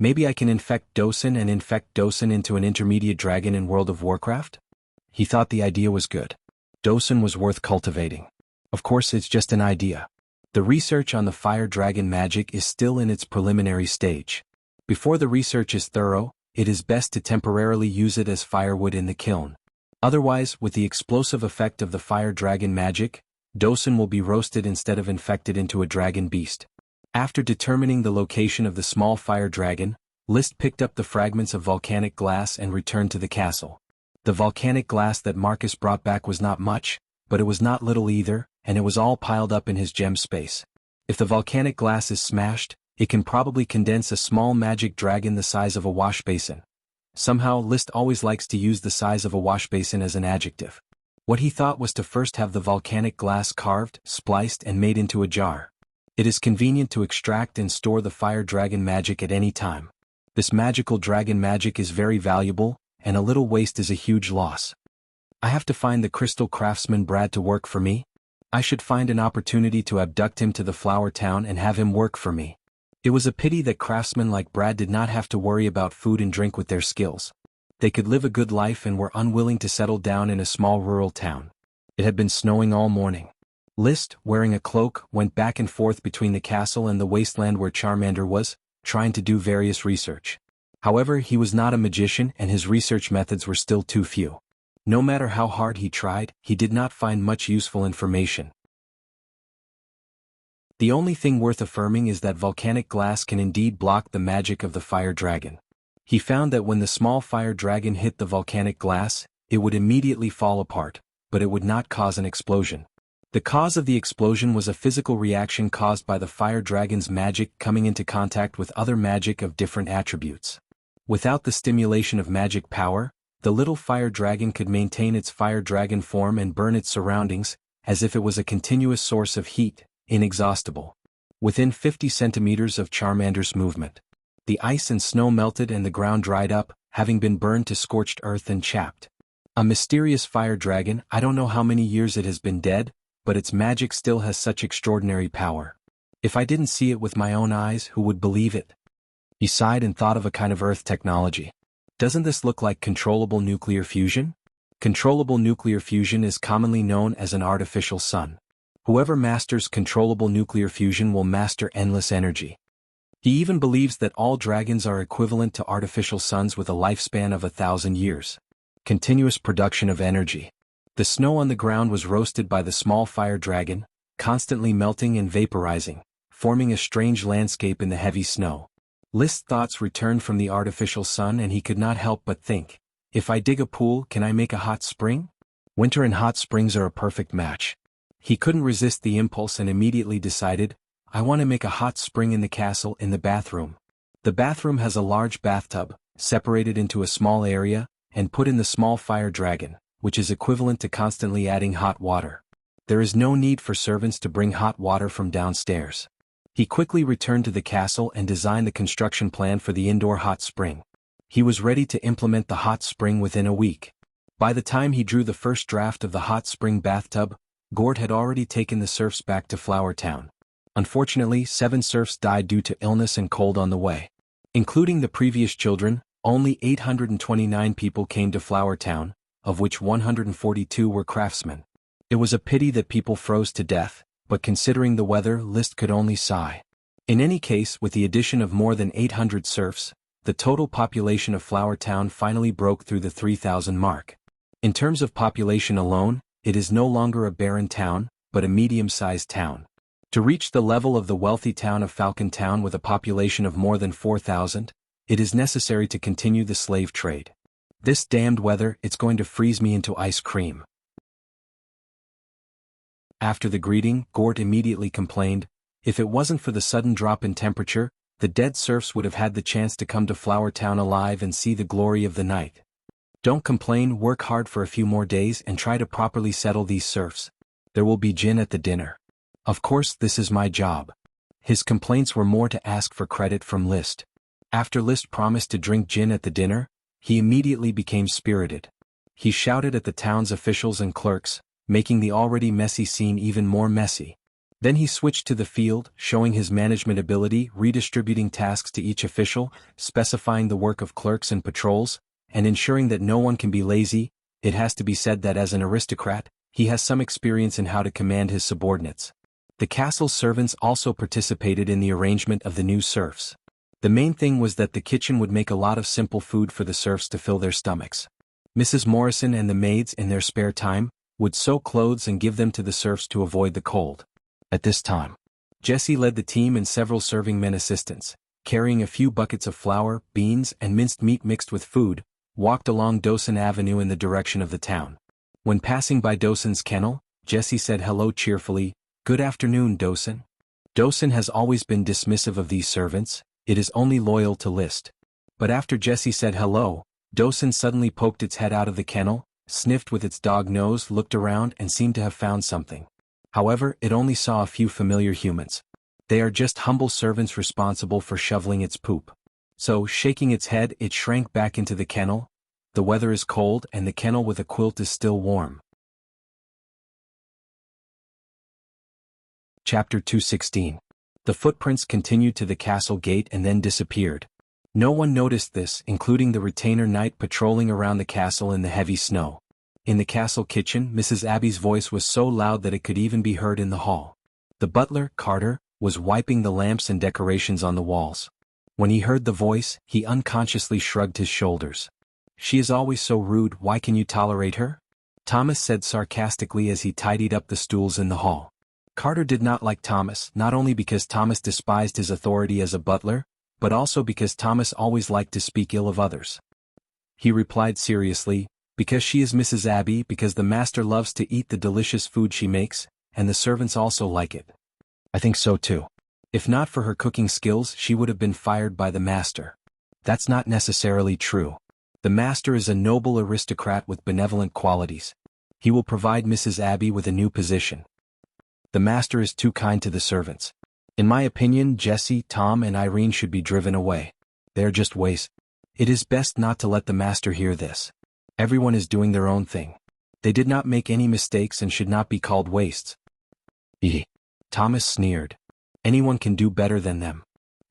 Maybe I can infect Dosen and infect Dosen into an intermediate dragon in World of Warcraft? He thought the idea was good. Dosen was worth cultivating. Of course, it's just an idea. The research on the fire dragon magic is still in its preliminary stage. Before the research is thorough, it is best to temporarily use it as firewood in the kiln. Otherwise, with the explosive effect of the fire dragon magic, Dosen will be roasted instead of infected into a dragon beast. After determining the location of the small fire dragon, List picked up the fragments of volcanic glass and returned to the castle. The volcanic glass that Marcus brought back was not much, but it was not little either, and it was all piled up in his gem space. If the volcanic glass is smashed, it can probably condense a small magic dragon the size of a wash basin. Somehow List always likes to use the size of a wash basin as an adjective. What he thought was to first have the volcanic glass carved, spliced and made into a jar. It is convenient to extract and store the fire dragon magic at any time. This magical dragon magic is very valuable, and a little waste is a huge loss. I have to find the crystal craftsman Brad to work for me. I should find an opportunity to abduct him to the flower town and have him work for me. It was a pity that craftsmen like Brad did not have to worry about food and drink with their skills. They could live a good life and were unwilling to settle down in a small rural town. It had been snowing all morning. List, wearing a cloak, went back and forth between the castle and the wasteland where Charmander was, trying to do various research. However, he was not a magician and his research methods were still too few. No matter how hard he tried, he did not find much useful information. The only thing worth affirming is that volcanic glass can indeed block the magic of the fire dragon. He found that when the small fire dragon hit the volcanic glass, it would immediately fall apart, but it would not cause an explosion. The cause of the explosion was a physical reaction caused by the fire dragon's magic coming into contact with other magic of different attributes. Without the stimulation of magic power, the little fire dragon could maintain its fire dragon form and burn its surroundings, as if it was a continuous source of heat, inexhaustible. Within 50 centimeters of Charmander's movement, the ice and snow melted and the ground dried up, having been burned to scorched earth and chapped. A mysterious fire dragon. I don't know how many years it has been dead, but its magic still has such extraordinary power. If I didn't see it with my own eyes, who would believe it? He sighed and thought of a kind of Earth technology. Doesn't this look like controllable nuclear fusion? Controllable nuclear fusion is commonly known as an artificial sun. Whoever masters controllable nuclear fusion will master endless energy. He even believes that all dragons are equivalent to artificial suns with a lifespan of 1,000 years. Continuous production of energy. The snow on the ground was roasted by the small fire dragon, constantly melting and vaporizing, forming a strange landscape in the heavy snow. List's thoughts returned from the artificial sun and he could not help but think, if I dig a pool, can I make a hot spring? Winter and hot springs are a perfect match. He couldn't resist the impulse and immediately decided, I want to make a hot spring in the castle in the bathroom. The bathroom has a large bathtub, separated into a small area, and put in the small fire dragon, which is equivalent to constantly adding hot water. There is no need for servants to bring hot water from downstairs. He quickly returned to the castle and designed the construction plan for the indoor hot spring. He was ready to implement the hot spring within a week. By the time he drew the first draft of the hot spring bathtub, Gort had already taken the serfs back to Flower Town. Unfortunately, 7 serfs died due to illness and cold on the way. Including the previous children, only 829 people came to Flower Town, of which 142 were craftsmen. It was a pity that people froze to death, but considering the weather, List could only sigh. In any case, with the addition of more than 800 serfs, the total population of Flower Town finally broke through the 3,000 mark. In terms of population alone, it is no longer a barren town, but a medium-sized town. To reach the level of the wealthy town of Falcon Town with a population of more than 4,000, it is necessary to continue the slave trade. This damned weather, it's going to freeze me into ice cream. After the greeting, Gort immediately complained, if it wasn't for the sudden drop in temperature, the dead serfs would have had the chance to come to Flower Town alive and see the glory of the night. Don't complain, work hard for a few more days and try to properly settle these serfs. There will be gin at the dinner. Of course, this is my job. His complaints were more to ask for credit from List. After List promised to drink gin at the dinner, he immediately became spirited. He shouted at the town's officials and clerks, making the already messy scene even more messy. Then he switched to the field, showing his management ability, redistributing tasks to each official, specifying the work of clerks and patrols, and ensuring that no one can be lazy. It has to be said that as an aristocrat, he has some experience in how to command his subordinates. The castle's servants also participated in the arrangement of the new serfs. The main thing was that the kitchen would make a lot of simple food for the serfs to fill their stomachs. Mrs. Morrison and the maids, in their spare time, would sew clothes and give them to the serfs to avoid the cold. At this time, Jesse led the team and several serving men assistants, carrying a few buckets of flour, beans, and minced meat mixed with food, walked along Dawson Avenue in the direction of the town. When passing by Dawson's kennel, Jesse said hello cheerfully, "Good afternoon, Dawson." Dawson has always been dismissive of these servants, it is only loyal to List. But after Jesse said hello, Dawson suddenly poked its head out of the kennel, sniffed with its dog nose, looked around and seemed to have found something. However, it only saw a few familiar humans. They are just humble servants responsible for shoveling its poop. So, shaking its head, it shrank back into the kennel. The weather is cold and the kennel with a quilt is still warm. Chapter 216. The footprints continued to the castle gate and then disappeared. No one noticed this, including the retainer knight patrolling around the castle in the heavy snow. In the castle kitchen, Mrs. Abby's voice was so loud that it could even be heard in the hall. The butler, Carter, was wiping the lamps and decorations on the walls. When he heard the voice, he unconsciously shrugged his shoulders. "She is always so rude, why can you tolerate her?" Thomas said sarcastically as he tidied up the stools in the hall. Carter did not like Thomas, not only because Thomas despised his authority as a butler, but also because Thomas always liked to speak ill of others. He replied seriously, "Because she is Mrs. Abby, because the master loves to eat the delicious food she makes, and the servants also like it." "I think so too. If not for her cooking skills, she would have been fired by the master." "That's not necessarily true. The master is a noble aristocrat with benevolent qualities. He will provide Mrs. Abby with a new position. The master is too kind to the servants. In my opinion, Jesse, Tom, and Irene should be driven away. They are just waste. It is best not to let the master hear this." Everyone is doing their own thing. They did not make any mistakes and should not be called wastes. Eeh. Thomas sneered. Anyone can do better than them.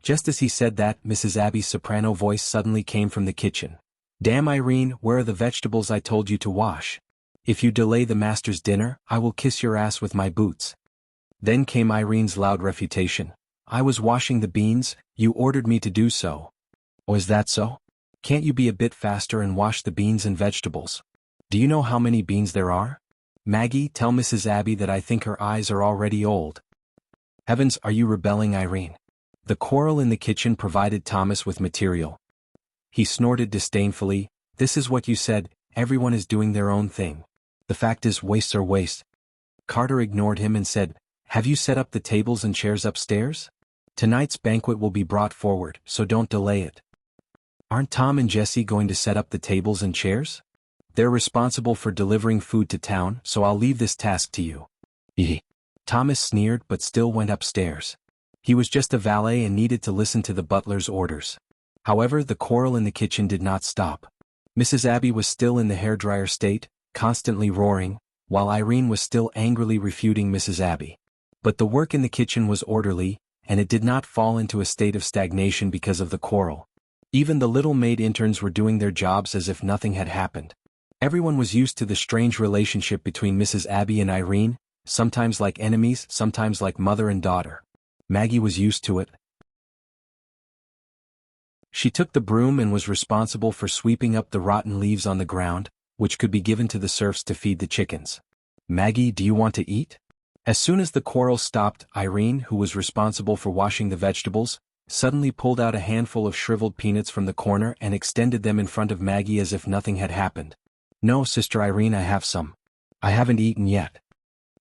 Just as he said that, Mrs. Abby's soprano voice suddenly came from the kitchen. Damn, Irene, where are the vegetables I told you to wash? If you delay the master's dinner, I will kiss your ass with my boots. Then came Irene's loud refutation. I was washing the beans, you ordered me to do so. Oh, is that so? Can't you be a bit faster and wash the beans and vegetables? Do you know how many beans there are? Maggie, tell Mrs. Abby that I think her eyes are already old. Heavens, are you rebelling, Irene? The quarrel in the kitchen provided Thomas with material. He snorted disdainfully, this is what you said, everyone is doing their own thing. The fact is, wastes are waste. Carter ignored him and said, have you set up the tables and chairs upstairs? Tonight's banquet will be brought forward, so don't delay it. Aren't Tom and Jesse going to set up the tables and chairs? They're responsible for delivering food to town, so I'll leave this task to you. Eeh. Thomas sneered but still went upstairs. He was just a valet and needed to listen to the butler's orders. However, the quarrel in the kitchen did not stop. Mrs. Abby was still in the hairdryer state, constantly roaring, while Irene was still angrily refuting Mrs. Abby. But the work in the kitchen was orderly, and it did not fall into a state of stagnation because of the quarrel. Even the little maid interns were doing their jobs as if nothing had happened. Everyone was used to the strange relationship between Mrs. Abby and Irene, sometimes like enemies, sometimes like mother and daughter. Maggie was used to it. She took the broom and was responsible for sweeping up the rotten leaves on the ground, which could be given to the serfs to feed the chickens. Maggie, do you want to eat? As soon as the quarrel stopped, Irene, who was responsible for washing the vegetables, suddenly pulled out a handful of shriveled peanuts from the corner and extended them in front of Maggie as if nothing had happened. No, Sister Irene, I have some. I haven't eaten yet.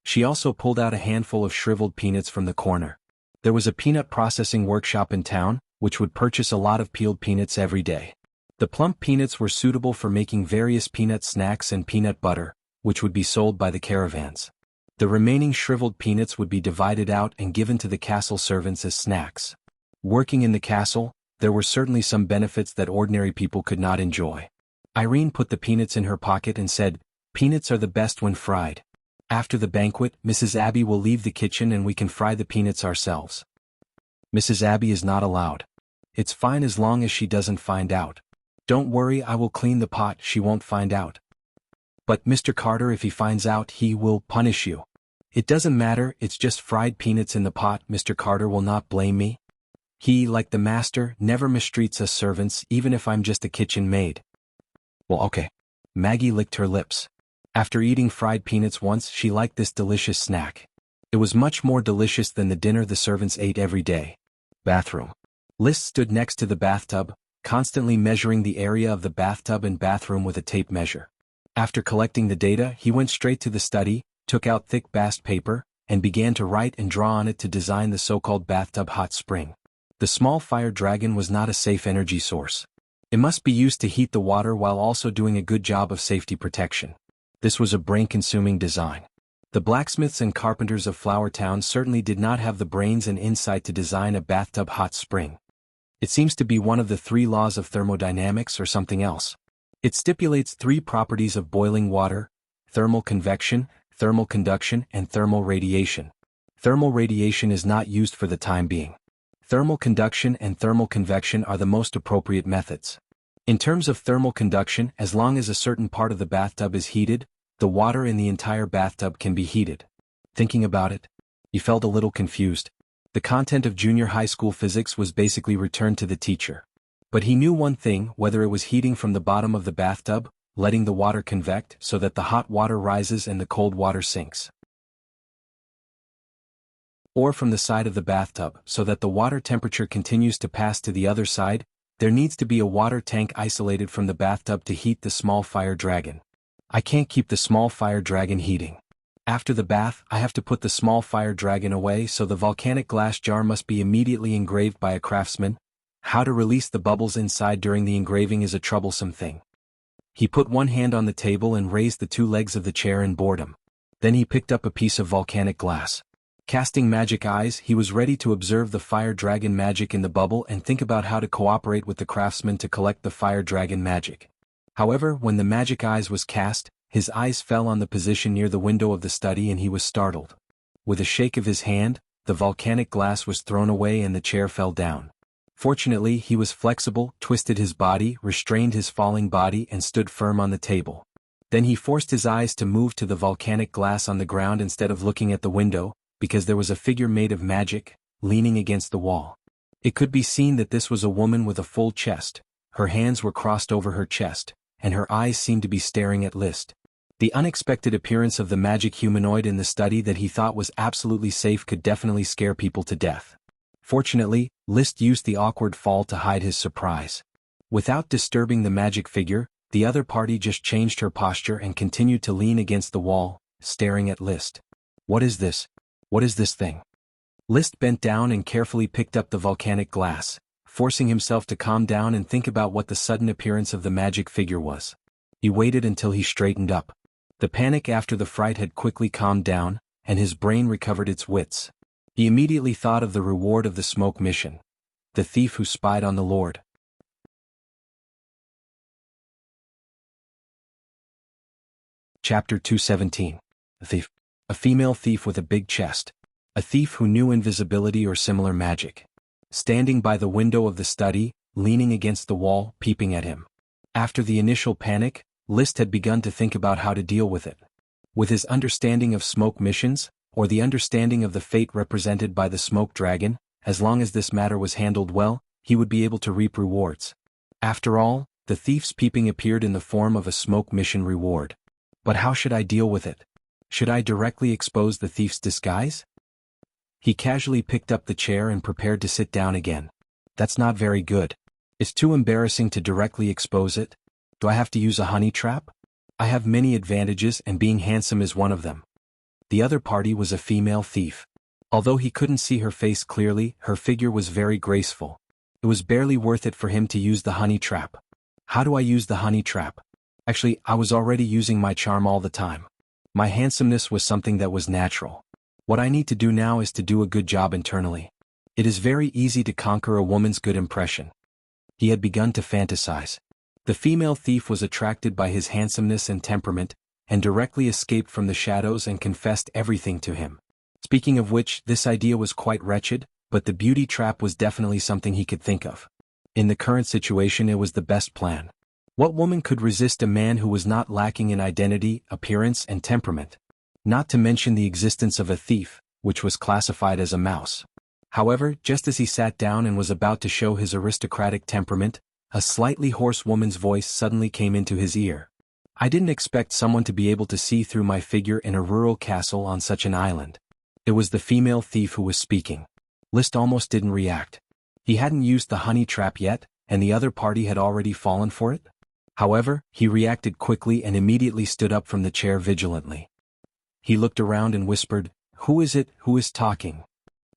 She also pulled out a handful of shriveled peanuts from the corner. There was a peanut processing workshop in town, which would purchase a lot of peeled peanuts every day. The plump peanuts were suitable for making various peanut snacks and peanut butter, which would be sold by the caravans. The remaining shriveled peanuts would be divided out and given to the castle servants as snacks. Working in the castle, there were certainly some benefits that ordinary people could not enjoy. Irene put the peanuts in her pocket and said, peanuts are the best when fried. After the banquet, Mrs. Abby will leave the kitchen and we can fry the peanuts ourselves. Mrs. Abby is not allowed. It's fine as long as she doesn't find out. Don't worry, I will clean the pot, she won't find out. But Mr. Carter, if he finds out, he will punish you. It doesn't matter, it's just fried peanuts in the pot, Mr. Carter will not blame me. He, like the master, never mistreats us servants, even if I'm just a kitchen maid. Well, okay. Maggie licked her lips. After eating fried peanuts once, she liked this delicious snack. It was much more delicious than the dinner the servants ate every day. Bathroom. List stood next to the bathtub, constantly measuring the area of the bathtub and bathroom with a tape measure. After collecting the data, he went straight to the study, took out thick bast paper, and began to write and draw on it to design the so-called bathtub hot spring. The small fire dragon was not a safe energy source. It must be used to heat the water while also doing a good job of safety protection. This was a brain-consuming design. The blacksmiths and carpenters of Flower Town certainly did not have the brains and insight to design a bathtub hot spring. It seems to be one of the 3 laws of thermodynamics or something else. It stipulates 3 properties of boiling water: thermal convection, thermal conduction, and thermal radiation. Thermal radiation is not used for the time being. Thermal conduction and thermal convection are the most appropriate methods. In terms of thermal conduction, as long as a certain part of the bathtub is heated, the water in the entire bathtub can be heated. Thinking about it, he felt a little confused. The content of junior high school physics was basically returned to the teacher. But he knew one thing, whether it was heating from the bottom of the bathtub, letting the water convect so that the hot water rises and the cold water sinks, or from the side of the bathtub so that the water temperature continues to pass to the other side, there needs to be a water tank isolated from the bathtub to heat the small fire dragon. I can't keep the small fire dragon heating. After the bath, I have to put the small fire dragon away, so the volcanic glass jar must be immediately engraved by a craftsman. How to release the bubbles inside during the engraving is a troublesome thing. He put one hand on the table and raised the 2 legs of the chair in boredom. Then he picked up a piece of volcanic glass. Casting magic eyes, he was ready to observe the fire dragon magic in the bubble and think about how to cooperate with the craftsman to collect the fire dragon magic. However, when the magic eyes was cast, his eyes fell on the position near the window of the study and he was startled. With a shake of his hand, the volcanic glass was thrown away and the chair fell down. Fortunately, he was flexible, twisted his body, restrained his falling body and stood firm on the table. Then he forced his eyes to move to the volcanic glass on the ground instead of looking at the window, because there was a figure made of magic, leaning against the wall. It could be seen that this was a woman with a full chest. Her hands were crossed over her chest, and her eyes seemed to be staring at Liszt. The unexpected appearance of the magic humanoid in the study that he thought was absolutely safe could definitely scare people to death. Fortunately, Liszt used the awkward fall to hide his surprise. Without disturbing the magic figure, the other party just changed her posture and continued to lean against the wall, staring at Liszt. "What is this? What is this thing?" Liszt bent down and carefully picked up the volcanic glass, forcing himself to calm down and think about what the sudden appearance of the magic figure was. He waited until he straightened up. The panic after the fright had quickly calmed down, and his brain recovered its wits. He immediately thought of the reward of the smoke mission. The thief who spied on the Lord. Chapter 217. A thief. A female thief with a big chest. A thief who knew invisibility or similar magic. Standing by the window of the study, leaning against the wall, peeping at him. After the initial panic, Liszt had begun to think about how to deal with it. With his understanding of smoke missions, or the understanding of the fate represented by the smoke dragon, as long as this matter was handled well, he would be able to reap rewards. After all, the thief's peeping appeared in the form of a smoke mission reward. But how should I deal with it? Should I directly expose the thief's disguise? He casually picked up the chair and prepared to sit down again. That's not very good. It's too embarrassing to directly expose it. Do I have to use a honey trap? I have many advantages and being handsome is one of them. The other party was a female thief. Although he couldn't see her face clearly, her figure was very graceful. It was barely worth it for him to use the honey trap. How do I use the honey trap? Actually, I was already using my charm all the time. My handsomeness was something that was natural. What I need to do now is to do a good job internally. It is very easy to conquer a woman's good impression. He had begun to fantasize. The female thief was attracted by his handsomeness and temperament, and directly escaped from the shadows and confessed everything to him. Speaking of which, this idea was quite wretched, but the beauty trap was definitely something he could think of. In the current situation, it was the best plan. What woman could resist a man who was not lacking in identity, appearance, and temperament? Not to mention the existence of a thief, which was classified as a mouse. However, just as he sat down and was about to show his aristocratic temperament, a slightly hoarse woman's voice suddenly came into his ear. I didn't expect someone to be able to see through my figure in a rural castle on such an island. It was the female thief who was speaking. Liszt almost didn't react. He hadn't used the honey trap yet, and the other party had already fallen for it. However, he reacted quickly and immediately stood up from the chair vigilantly. He looked around and whispered, "Who is it who is talking?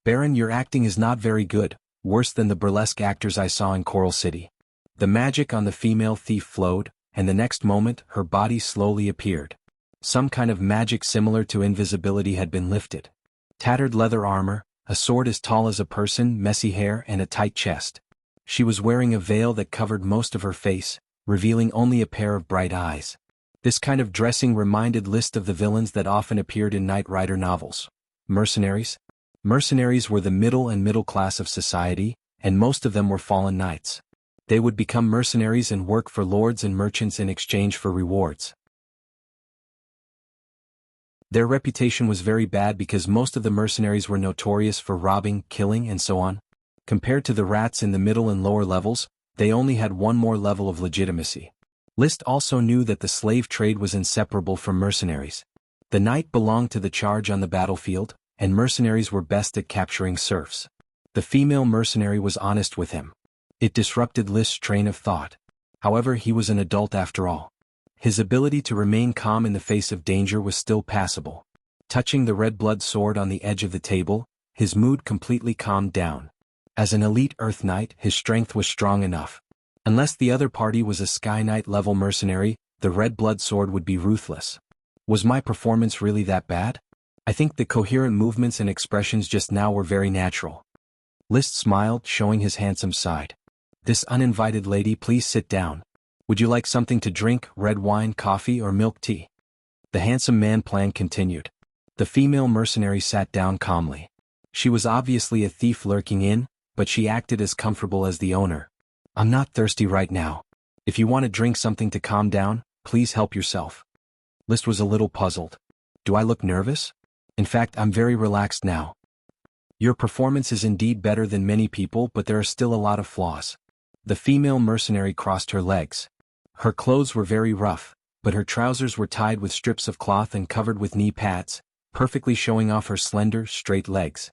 Baron, your acting is not very good, worse than the burlesque actors I saw in Coral City." The magic on the female thief flowed, and the next moment her body slowly appeared. Some kind of magic similar to invisibility had been lifted. Tattered leather armor, a sword as tall as a person, messy hair, and a tight chest. She was wearing a veil that covered most of her face, revealing only a pair of bright eyes. This kind of dressing reminded Liszt of the villains that often appeared in Knight Rider novels. Mercenaries? Mercenaries were the middle and middle class of society, and most of them were fallen knights. They would become mercenaries and work for lords and merchants in exchange for rewards. Their reputation was very bad because most of the mercenaries were notorious for robbing, killing, and so on. Compared to the rats in the middle and lower levels, they only had one more level of legitimacy. Liszt also knew that the slave trade was inseparable from mercenaries. The knight belonged to the charge on the battlefield, and mercenaries were best at capturing serfs. The female mercenary was honest with him. It disrupted Liszt's train of thought. However, he was an adult after all. His ability to remain calm in the face of danger was still passable. Touching the red blood sword on the edge of the table, his mood completely calmed down. As an elite Earth Knight, his strength was strong enough. Unless the other party was a Sky Knight-level mercenary, the red blood sword would be ruthless. Was my performance really that bad? I think the coherent movements and expressions just now were very natural. Liszt smiled, showing his handsome side. "This uninvited lady, please sit down. Would you like something to drink, red wine, coffee, or milk tea? The handsome man plan continued. The female mercenary sat down calmly. She was obviously a thief lurking in, but she acted as comfortable as the owner. I'm not thirsty right now. If you want to drink something to calm down, please help yourself. List was a little puzzled. Do I look nervous? In fact, I'm very relaxed now. Your performance is indeed better than many people, but there are still a lot of flaws. The female mercenary crossed her legs. Her clothes were very rough, but her trousers were tied with strips of cloth and covered with knee pads, perfectly showing off her slender, straight legs.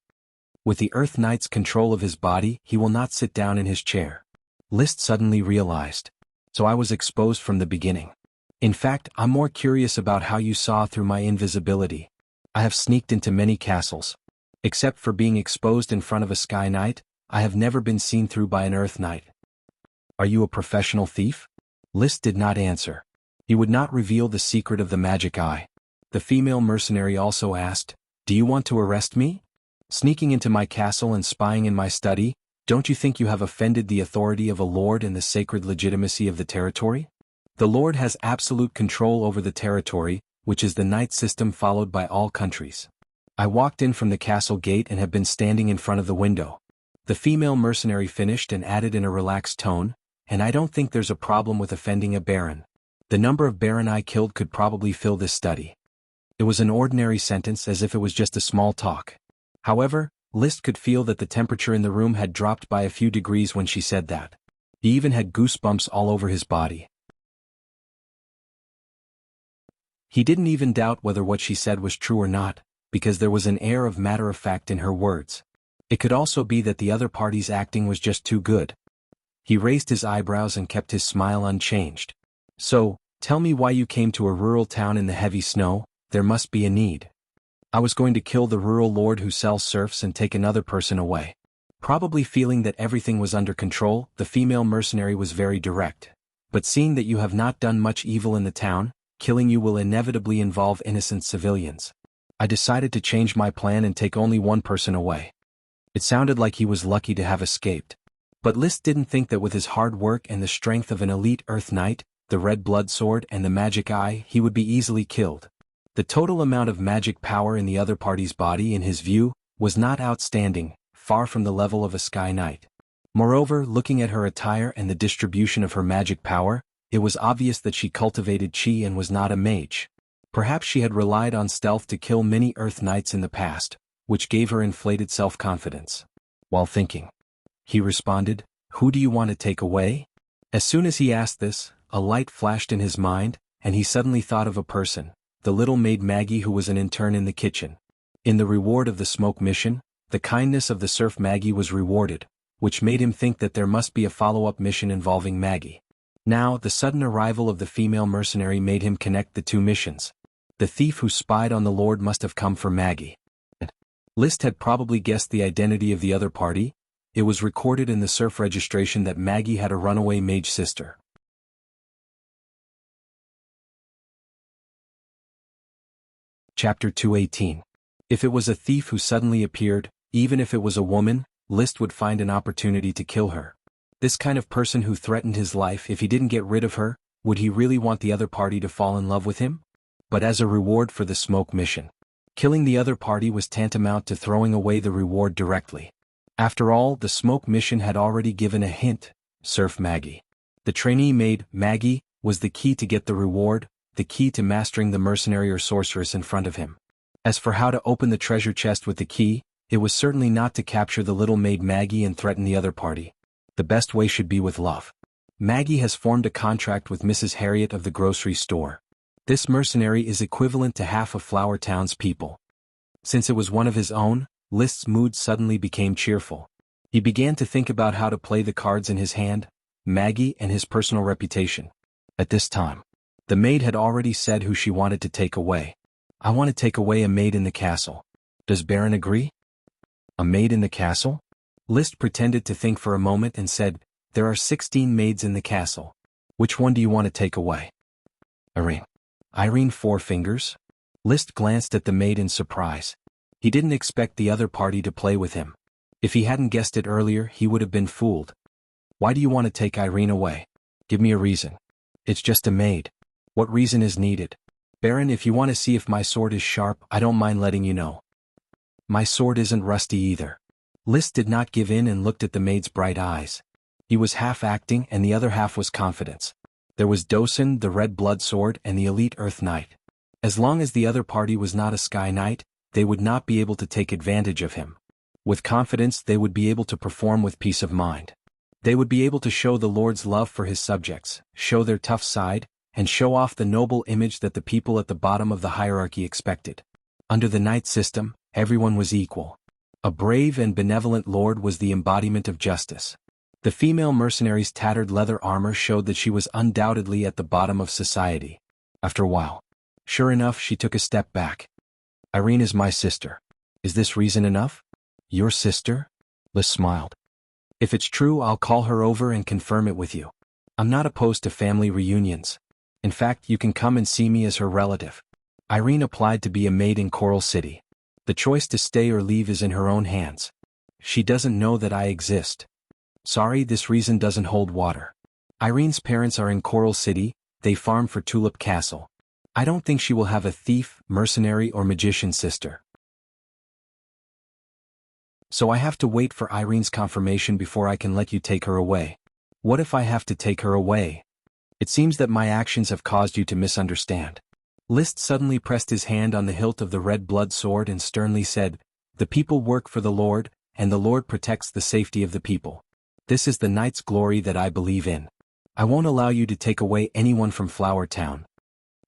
With the Earth Knight's control of his body, he will not sit down in his chair. List suddenly realized. So I was exposed from the beginning. In fact, I'm more curious about how you saw through my invisibility. I have sneaked into many castles. Except for being exposed in front of a Sky Knight, I have never been seen through by an Earth Knight. Are you a professional thief? List did not answer. He would not reveal the secret of the magic eye. The female mercenary also asked, Do you want to arrest me? Sneaking into my castle and spying in my study, don't you think you have offended the authority of a lord and the sacred legitimacy of the territory? The lord has absolute control over the territory, which is the knight system followed by all countries. I walked in from the castle gate and have been standing in front of the window. The female mercenary finished and added in a relaxed tone, and I don't think there's a problem with offending a baron. The number of baron I killed could probably fill this study. It was an ordinary sentence, as if it was just a small talk. However, List could feel that the temperature in the room had dropped by a few degrees when she said that. He even had goosebumps all over his body. He didn't even doubt whether what she said was true or not, because there was an air of matter-of-fact in her words. It could also be that the other party's acting was just too good. He raised his eyebrows and kept his smile unchanged. So, tell me why you came to a rural town in the heavy snow. There must be a need. I was going to kill the rural lord who sells serfs and take another person away. Probably feeling that everything was under control, the female mercenary was very direct. But seeing that you have not done much evil in the town, killing you will inevitably involve innocent civilians. I decided to change my plan and take only one person away. It sounded like he was lucky to have escaped. But List didn't think that with his hard work and the strength of an elite Earth Knight, the red blood sword and the magic eye, he would be easily killed. The total amount of magic power in the other party's body, in his view, was not outstanding, far from the level of a Sky Knight. Moreover, looking at her attire and the distribution of her magic power, it was obvious that she cultivated chi and was not a mage. Perhaps she had relied on stealth to kill many Earth Knights in the past, which gave her inflated self-confidence. While thinking, he responded, Who do you want to take away? As soon as he asked this, a light flashed in his mind, and he suddenly thought of a person, the little maid Maggie who was an intern in the kitchen. In the reward of the smoke mission, the kindness of the serf Maggie was rewarded, which made him think that there must be a follow-up mission involving Maggie. Now, the sudden arrival of the female mercenary made him connect the two missions. The thief who spied on the lord must have come for Maggie. List had probably guessed the identity of the other party. It was recorded in the serf registration that Maggie had a runaway mage sister. Chapter 218. If it was a thief who suddenly appeared, even if it was a woman, List would find an opportunity to kill her. This kind of person who threatened his life, if he didn't get rid of her, would he really want the other party to fall in love with him? But as a reward for the smoke mission, killing the other party was tantamount to throwing away the reward directly. After all, the smoke mission had already given a hint, serf Maggie. The trainee maid, Maggie, was the key to get the reward, the key to mastering the mercenary or sorceress in front of him. As for how to open the treasure chest with the key, it was certainly not to capture the little maid Maggie and threaten the other party. The best way should be with love. Maggie has formed a contract with Mrs. Harriet of the grocery store. This mercenary is equivalent to half of Flower Town's people. Since it was one of his own, List's mood suddenly became cheerful. He began to think about how to play the cards in his hand, Maggie and his personal reputation. At this time, the maid had already said who she wanted to take away. I want to take away a maid in the castle. Does Baron agree? A maid in the castle? List pretended to think for a moment and said, There are 16 maids in the castle. Which one do you want to take away? Irene. Irene Four Fingers? List glanced at the maid in surprise. He didn't expect the other party to play with him. If he hadn't guessed it earlier, he would have been fooled. Why do you want to take Irene away? Give me a reason. It's just a maid. What reason is needed? Baron, if you want to see if my sword is sharp, I don't mind letting you know. My sword isn't rusty either. List did not give in and looked at the maid's bright eyes. He was half acting and the other half was confidence. There was Dosen, the red blood sword, and the elite Earth Knight. As long as the other party was not a Sky Knight, they would not be able to take advantage of him. With confidence they would be able to perform with peace of mind. They would be able to show the Lord's love for his subjects, show their tough side, and show off the noble image that the people at the bottom of the hierarchy expected. Under the Knight system, everyone was equal. A brave and benevolent lord was the embodiment of justice. The female mercenary's tattered leather armor showed that she was undoubtedly at the bottom of society. After a while, sure enough, she took a step back. Irene is my sister. Is this reason enough? Your sister? Liz smiled. If it's true, I'll call her over and confirm it with you. I'm not opposed to family reunions. In fact, you can come and see me as her relative. Irene applied to be a maid in Coral City. The choice to stay or leave is in her own hands. She doesn't know that I exist. Sorry, this reason doesn't hold water. Irene's parents are in Coral City, they farm for Tulip Castle. I don't think she will have a thief, mercenary, or magician sister. So I have to wait for Irene's confirmation before I can let you take her away. What if I have to take her away? It seems that my actions have caused you to misunderstand. List suddenly pressed his hand on the hilt of the red blood sword and sternly said, "The people work for the Lord, and the Lord protects the safety of the people. This is the knight's glory that I believe in. I won't allow you to take away anyone from Flower Town."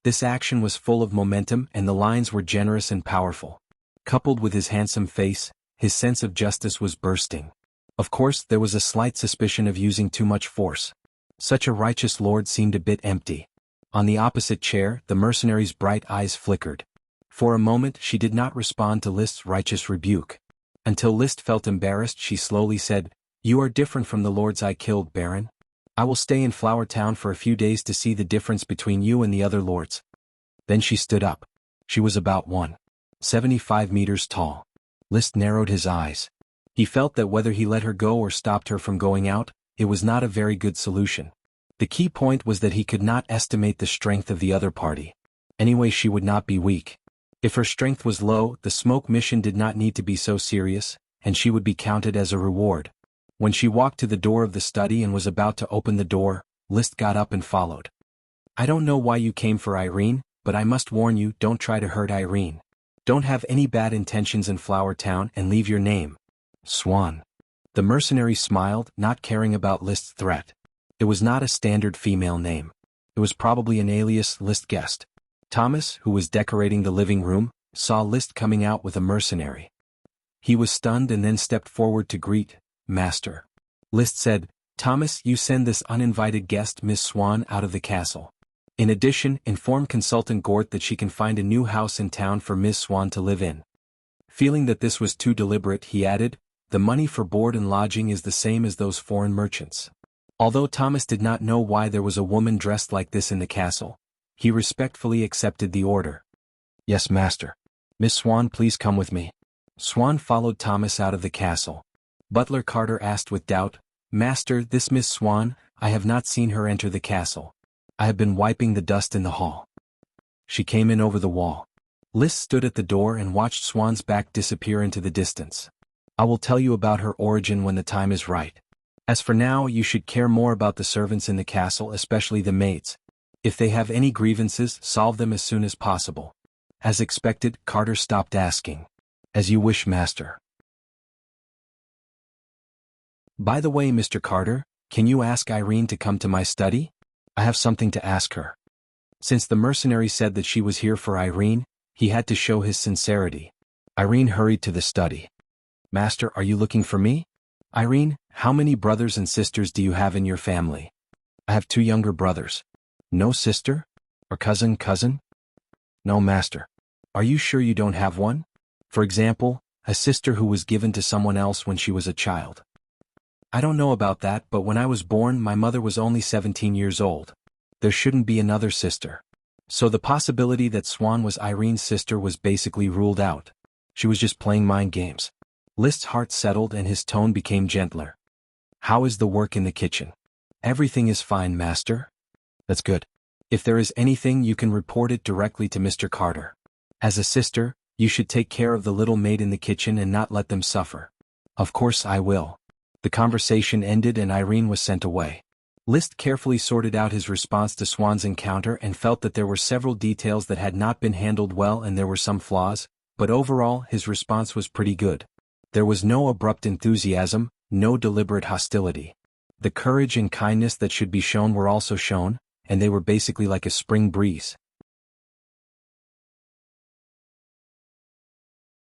This action was full of momentum and the lines were generous and powerful. Coupled with his handsome face, his sense of justice was bursting. Of course, there was a slight suspicion of using too much force. Such a righteous lord seemed a bit empty. On the opposite chair, the mercenary's bright eyes flickered. For a moment she did not respond to List's righteous rebuke. Until List felt embarrassed, she slowly said, "You are different from the lords I killed, Baron. I will stay in Flower Town for a few days to see the difference between you and the other lords." Then she stood up. She was about 1.75 meters tall. List narrowed his eyes. He felt that whether he let her go or stopped her from going out, it was not a very good solution. The key point was that he could not estimate the strength of the other party. Anyway, she would not be weak. If her strength was low, the smoke mission did not need to be so serious, and she would be counted as a reward. When she walked to the door of the study and was about to open the door, List got up and followed. "I don't know why you came for Irene, but I must warn you, don't try to hurt Irene. Don't have any bad intentions in Flower Town and leave your name. Swan." The mercenary smiled, not caring about List's threat. It was not a standard female name. It was probably an alias List guessed. Thomas, who was decorating the living room, saw List coming out with a mercenary. He was stunned and then stepped forward to greet, "Master." List said, "Thomas, you send this uninvited guest Miss Swan out of the castle. In addition, inform Consultant Gort that she can find a new house in town for Miss Swan to live in." Feeling that this was too deliberate, he added, "The money for board and lodging is the same as those foreign merchants." Although Thomas did not know why there was a woman dressed like this in the castle, he respectfully accepted the order. "Yes, master. Miss Swan, please come with me." Swan followed Thomas out of the castle. Butler Carter asked with doubt, "Master, this Miss Swan, I have not seen her enter the castle. I have been wiping the dust in the hall. She came in over the wall." List stood at the door and watched Swan's back disappear into the distance. "I will tell you about her origin when the time is right. As for now, you should care more about the servants in the castle, especially the maids. If they have any grievances, solve them as soon as possible." As expected, Carter stopped asking. "As you wish, master." "By the way, Mr. Carter, can you ask Irene to come to my study? I have something to ask her." Since the mercenary said that she was here for Irene, he had to show his sincerity. Irene hurried to the study. "Master, are you looking for me?" "Irene, how many brothers and sisters do you have in your family?" "I have 2 younger brothers." "No sister? Or cousin?" "No, master." "Are you sure you don't have one? For example, a sister who was given to someone else when she was a child?" "I don't know about that, but when I was born my mother was only 17 years old. There shouldn't be another sister." So the possibility that Swan was Irene's sister was basically ruled out. She was just playing mind games. List's heart settled and his tone became gentler. "How is the work in the kitchen?" "Everything is fine, master." That's good. If there is anything you can report it directly to Mr. Carter. As a sister, you should take care of the little maid in the kitchen and not let them suffer. Of course I will. The conversation ended and Irene was sent away. List carefully sorted out his response to Swan's encounter and felt that there were several details that had not been handled well and there were some flaws, but overall his response was pretty good. There was no abrupt enthusiasm, no deliberate hostility. The courage and kindness that should be shown were also shown, and they were basically like a spring breeze.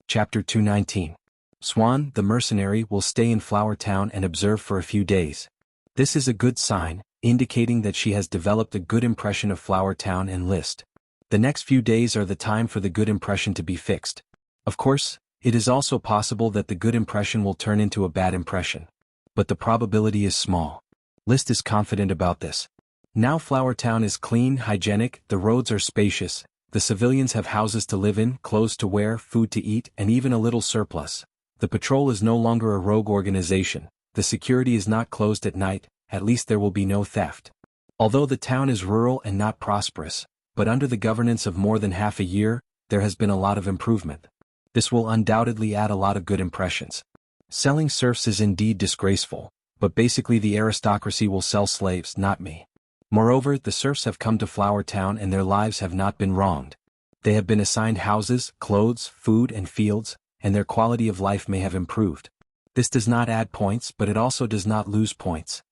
Chapter 219. Swan, the mercenary, will stay in Flower Town and observe for a few days. This is a good sign, indicating that she has developed a good impression of Flower Town and List. The next few days are the time for the good impression to be fixed. Of course, it is also possible that the good impression will turn into a bad impression. But the probability is small. List is confident about this. Now Flower Town is clean, hygienic, the roads are spacious, the civilians have houses to live in, clothes to wear, food to eat, and even a little surplus. The patrol is no longer a rogue organization, the security is not closed at night, at least there will be no theft. Although the town is rural and not prosperous, but under the governance of more than half a year, there has been a lot of improvement. This will undoubtedly add a lot of good impressions. Selling serfs is indeed disgraceful, but basically the aristocracy will sell slaves, not me. Moreover, the serfs have come to Flower Town and their lives have not been wronged. They have been assigned houses, clothes, food and fields, and their quality of life may have improved. This does not add points, but it also does not lose points.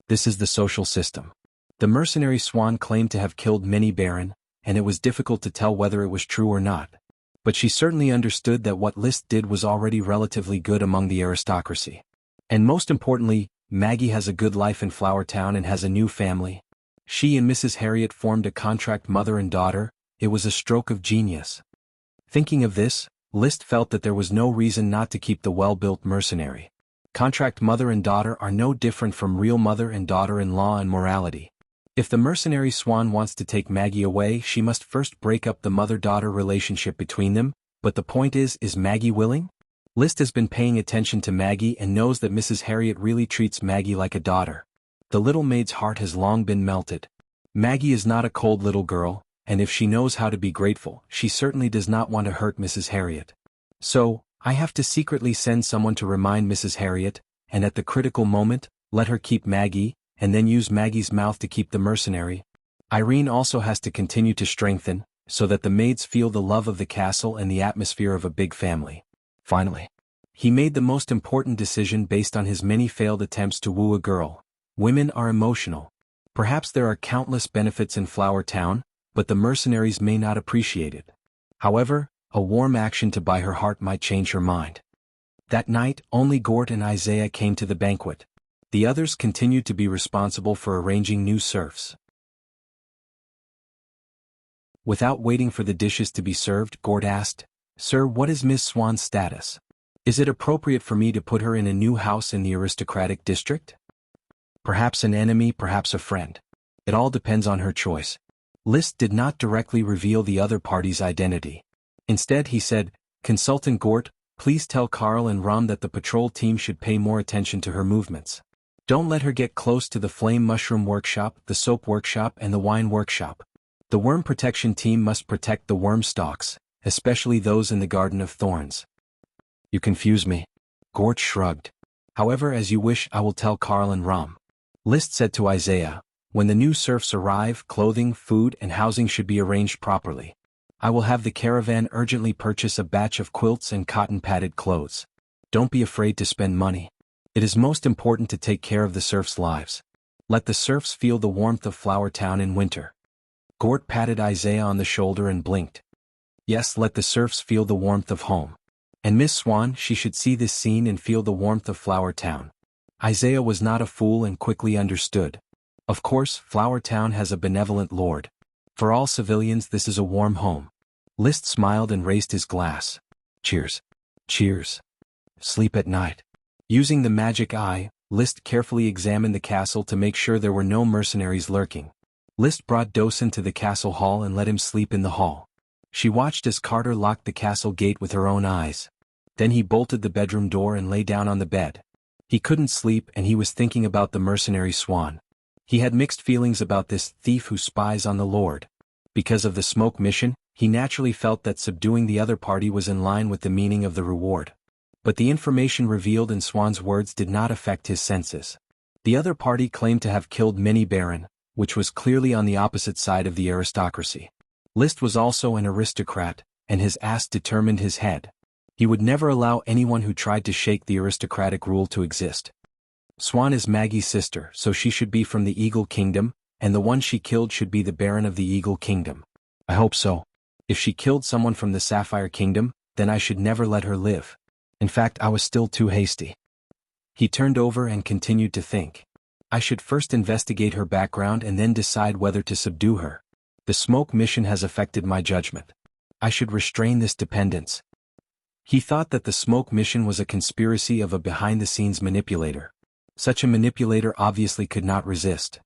This is the social system. The mercenary Swan claimed to have killed many baron, and it was difficult to tell whether it was true or not. But she certainly understood that what List did was already relatively good among the aristocracy. And most importantly, Maggie has a good life in Flower Town and has a new family. She and Mrs. Harriet formed a contract mother and daughter. It was a stroke of genius. Thinking of this, List felt that there was no reason not to keep the well-built mercenary. Contract mother and daughter are no different from real mother and daughter in law and morality. If the mercenary Swan wants to take Maggie away, she must first break up the mother-daughter relationship between them, but the point is Maggie willing? List has been paying attention to Maggie and knows that Mrs. Harriet really treats Maggie like a daughter. The little maid's heart has long been melted. Maggie is not a cold little girl, and if she knows how to be grateful, she certainly does not want to hurt Mrs. Harriet. So, I have to secretly send someone to remind Mrs. Harriet, and at the critical moment, let her keep Maggie, and then use Maggie's mouth to keep the mercenary. Irene also has to continue to strengthen, so that the maids feel the love of the castle and the atmosphere of a big family. Finally, he made the most important decision based on his many failed attempts to woo a girl. Women are emotional. Perhaps there are countless benefits in Flower Town, but the mercenaries may not appreciate it. However, a warm action to buy her heart might change her mind. That night, only Gort and Isaiah came to the banquet. The others continued to be responsible for arranging new serfs. Without waiting for the dishes to be served, Gort asked, "Sir, what is Miss Swan's status? Is it appropriate for me to put her in a new house in the aristocratic district? Perhaps an enemy, perhaps a friend. It all depends on her choice." List did not directly reveal the other party's identity. Instead he said, "Consultant Gort, please tell Carl and Ram that the patrol team should pay more attention to her movements. Don't let her get close to the flame mushroom workshop, the soap workshop and the wine workshop. The worm protection team must protect the worm stalks, especially those in the Garden of Thorns." "You confuse me." Gort shrugged. "However, as you wish, I will tell Carl and Ram." List said to Isaiah, "When the new serfs arrive, clothing, food and housing should be arranged properly. I will have the caravan urgently purchase a batch of quilts and cotton-padded clothes. Don't be afraid to spend money. It is most important to take care of the serfs' lives. Let the serfs feel the warmth of Flower Town in winter." Gort patted Isaiah on the shoulder and blinked. "Yes, let the serfs feel the warmth of home. And Miss Swan, she should see this scene and feel the warmth of Flower Town." Isaiah was not a fool and quickly understood. Of course, Flower Town has a benevolent lord. For all civilians this is a warm home. List smiled and raised his glass. "Cheers. Cheers. Sleep at night." Using the magic eye, List carefully examined the castle to make sure there were no mercenaries lurking. List brought Dosen to the castle hall and let him sleep in the hall. She watched as Carter locked the castle gate with her own eyes. Then he bolted the bedroom door and lay down on the bed. He couldn't sleep and he was thinking about the mercenary Swan. He had mixed feelings about this thief who spies on the Lord. Because of the smoke mission, he naturally felt that subduing the other party was in line with the meaning of the reward. But the information revealed in Swan's words did not affect his senses. The other party claimed to have killed many Baron, which was clearly on the opposite side of the aristocracy. List was also an aristocrat, and his ass determined his head. He would never allow anyone who tried to shake the aristocratic rule to exist. Swan is Maggie's sister, so she should be from the Eagle Kingdom, and the one she killed should be the Baron of the Eagle Kingdom. I hope so. If she killed someone from the Sapphire Kingdom, then I should never let her live. In fact, I was still too hasty. He turned over and continued to think. I should first investigate her background and then decide whether to subdue her. The smoke mission has affected my judgment. I should restrain this dependence. He thought that the smoke mission was a conspiracy of a behind-the-scenes manipulator. Such a manipulator obviously could not resist.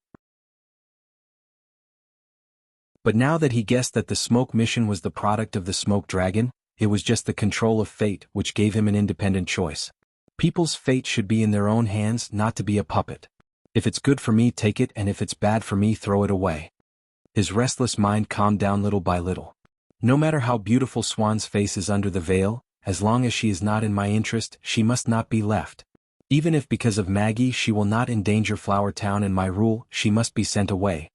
But now that he guessed that the smoke mission was the product of the smoke dragon, it was just the control of fate which gave him an independent choice. People's fate should be in their own hands, not to be a puppet. If it's good for me, take it, and if it's bad for me, throw it away. His restless mind calmed down little by little. No matter how beautiful Swan's face is under the veil, as long as she is not in my interest, she must not be left. Even if because of Maggie she will not endanger Flower Town and my rule, she must be sent away.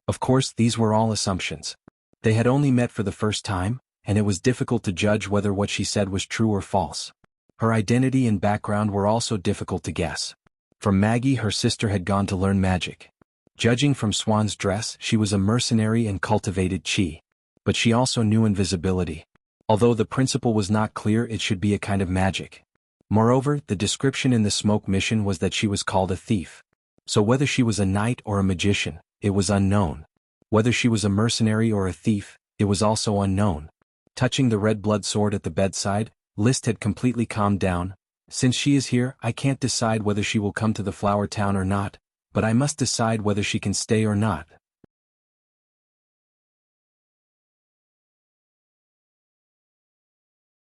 Of course, these were all assumptions. They had only met for the first time, and it was difficult to judge whether what she said was true or false. Her identity and background were also difficult to guess. From Maggie, her sister had gone to learn magic. Judging from Swan's dress, she was a mercenary and cultivated chi. But she also knew invisibility. Although the principle was not clear, it should be a kind of magic. Moreover, the description in the smoke mission was that she was called a thief. So whether she was a knight or a magician, it was unknown. Whether she was a mercenary or a thief, it was also unknown. Touching the red blood sword at the bedside, List had completely calmed down. Since she is here, I can't decide whether she will come to the Flower Town or not, but I must decide whether she can stay or not.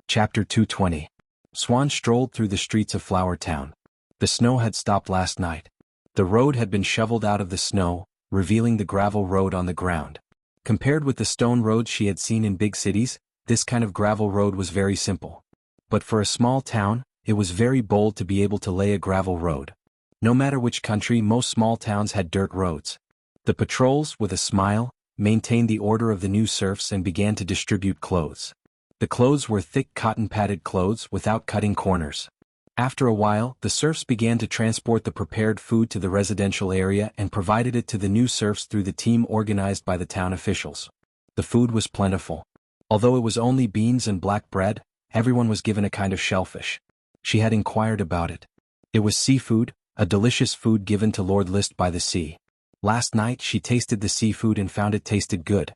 Chapter 220. Swan strolled through the streets of Flower Town. The snow had stopped last night. The road had been shoveled out of the snow, revealing the gravel road on the ground. Compared with the stone roads she had seen in big cities, this kind of gravel road was very simple. But for a small town, it was very bold to be able to lay a gravel road. No matter which country, most small towns had dirt roads. The patrols, with a smile, maintained the order of the new serfs and began to distribute clothes. The clothes were thick cotton-padded clothes without cutting corners. After a while, the serfs began to transport the prepared food to the residential area and provided it to the new serfs through the team organized by the town officials. The food was plentiful. Although it was only beans and black bread, everyone was given a kind of shellfish. She had inquired about it. It was seafood, a delicious food given to Lord List by the sea. Last night she tasted the seafood and found it tasted good.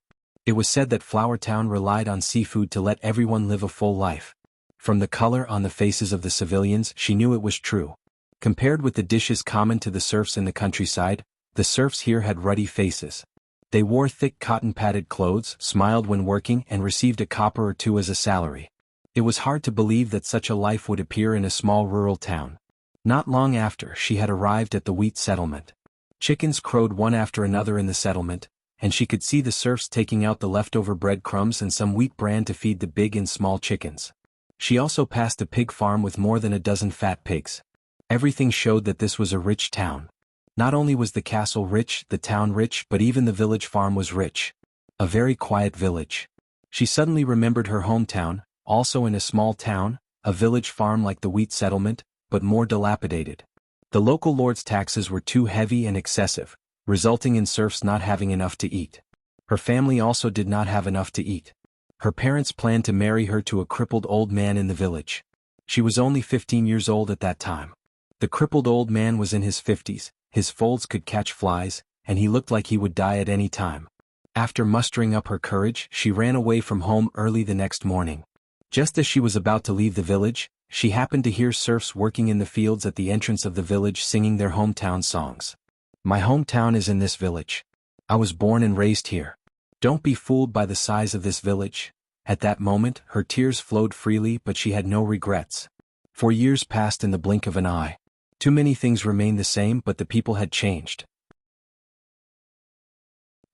It was said that Flower Town relied on seafood to let everyone live a full life. From the color on the faces of the civilians, she knew it was true. Compared with the dishes common to the serfs in the countryside, the serfs here had ruddy faces. They wore thick cotton-padded clothes, smiled when working, and received a copper or two as a salary. It was hard to believe that such a life would appear in a small rural town. Not long after, she had arrived at the wheat settlement. Chickens crowed one after another in the settlement, and she could see the serfs taking out the leftover breadcrumbs and some wheat bran to feed the big and small chickens. She also passed a pig farm with more than a dozen fat pigs. Everything showed that this was a rich town. Not only was the castle rich, the town rich, but even the village farm was rich. A very quiet village. She suddenly remembered her hometown, also in a small town, a village farm like the wheat settlement, but more dilapidated. The local lord's taxes were too heavy and excessive, resulting in serfs not having enough to eat. Her family also did not have enough to eat. Her parents planned to marry her to a crippled old man in the village. She was only 15 years old at that time. The crippled old man was in his 50s, his folds could catch flies, and he looked like he would die at any time. After mustering up her courage, she ran away from home early the next morning. Just as she was about to leave the village, she happened to hear serfs working in the fields at the entrance of the village singing their hometown songs. My hometown is in this village. I was born and raised here. Don't be fooled by the size of this village. At that moment, her tears flowed freely, but she had no regrets. 4 years passed in the blink of an eye. Too many things remained the same, but the people had changed.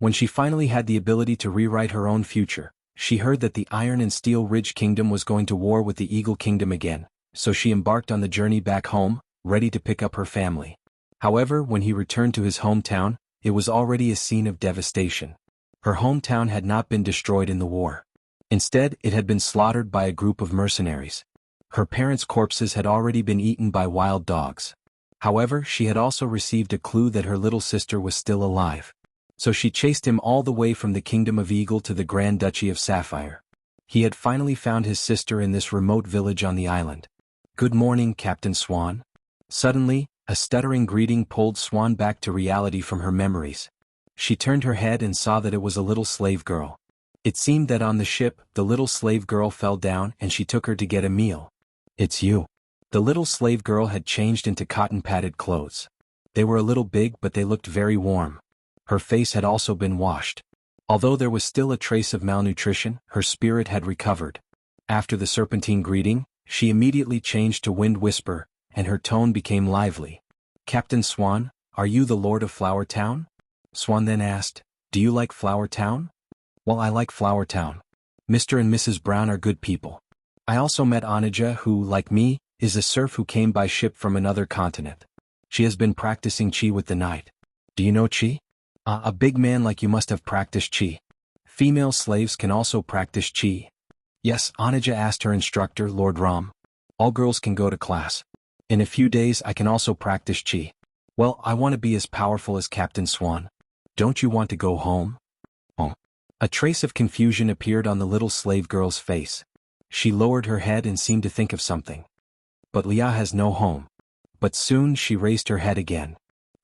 When she finally had the ability to rewrite her own future, she heard that the Iron and Steel Ridge Kingdom was going to war with the Eagle Kingdom again, so she embarked on the journey back home, ready to pick up her family. However, when he returned to his hometown, it was already a scene of devastation. Her hometown had not been destroyed in the war. Instead, it had been slaughtered by a group of mercenaries. Her parents' corpses had already been eaten by wild dogs. However, she had also received a clue that her little sister was still alive. So she chased him all the way from the Kingdom of Eagle to the Grand Duchy of Sapphire. He had finally found his sister in this remote village on the island. "Good morning, Captain Swan." Suddenly, a stuttering greeting pulled Swan back to reality from her memories. She turned her head and saw that it was a little slave girl. It seemed that on the ship, the little slave girl fell down and she took her to get a meal. "It's you." The little slave girl had changed into cotton-padded clothes. They were a little big but they looked very warm. Her face had also been washed. Although there was still a trace of malnutrition, her spirit had recovered. After the serpentine greeting, she immediately changed to Wind Whisper, and her tone became lively. "Captain Swan, are you the Lord of Flower Town?" Swan then asked, "Do you like Flower Town?" "Well, I like Flower Town. Mr. and Mrs. Brown are good people. I also met Anija who, like me, is a serf who came by ship from another continent. She has been practicing Qi with the knight. Do you know Qi?" A big man like you must have practiced Qi. Female slaves can also practice Qi." "Yes," Anija asked her instructor, Lord Ram. "All girls can go to class. In a few days I can also practice Qi." "Well, I want to be as powerful as Captain Swan. Don't you want to go home?" "Oh." A trace of confusion appeared on the little slave girl's face. She lowered her head and seemed to think of something. "But Leah has no home." But soon she raised her head again.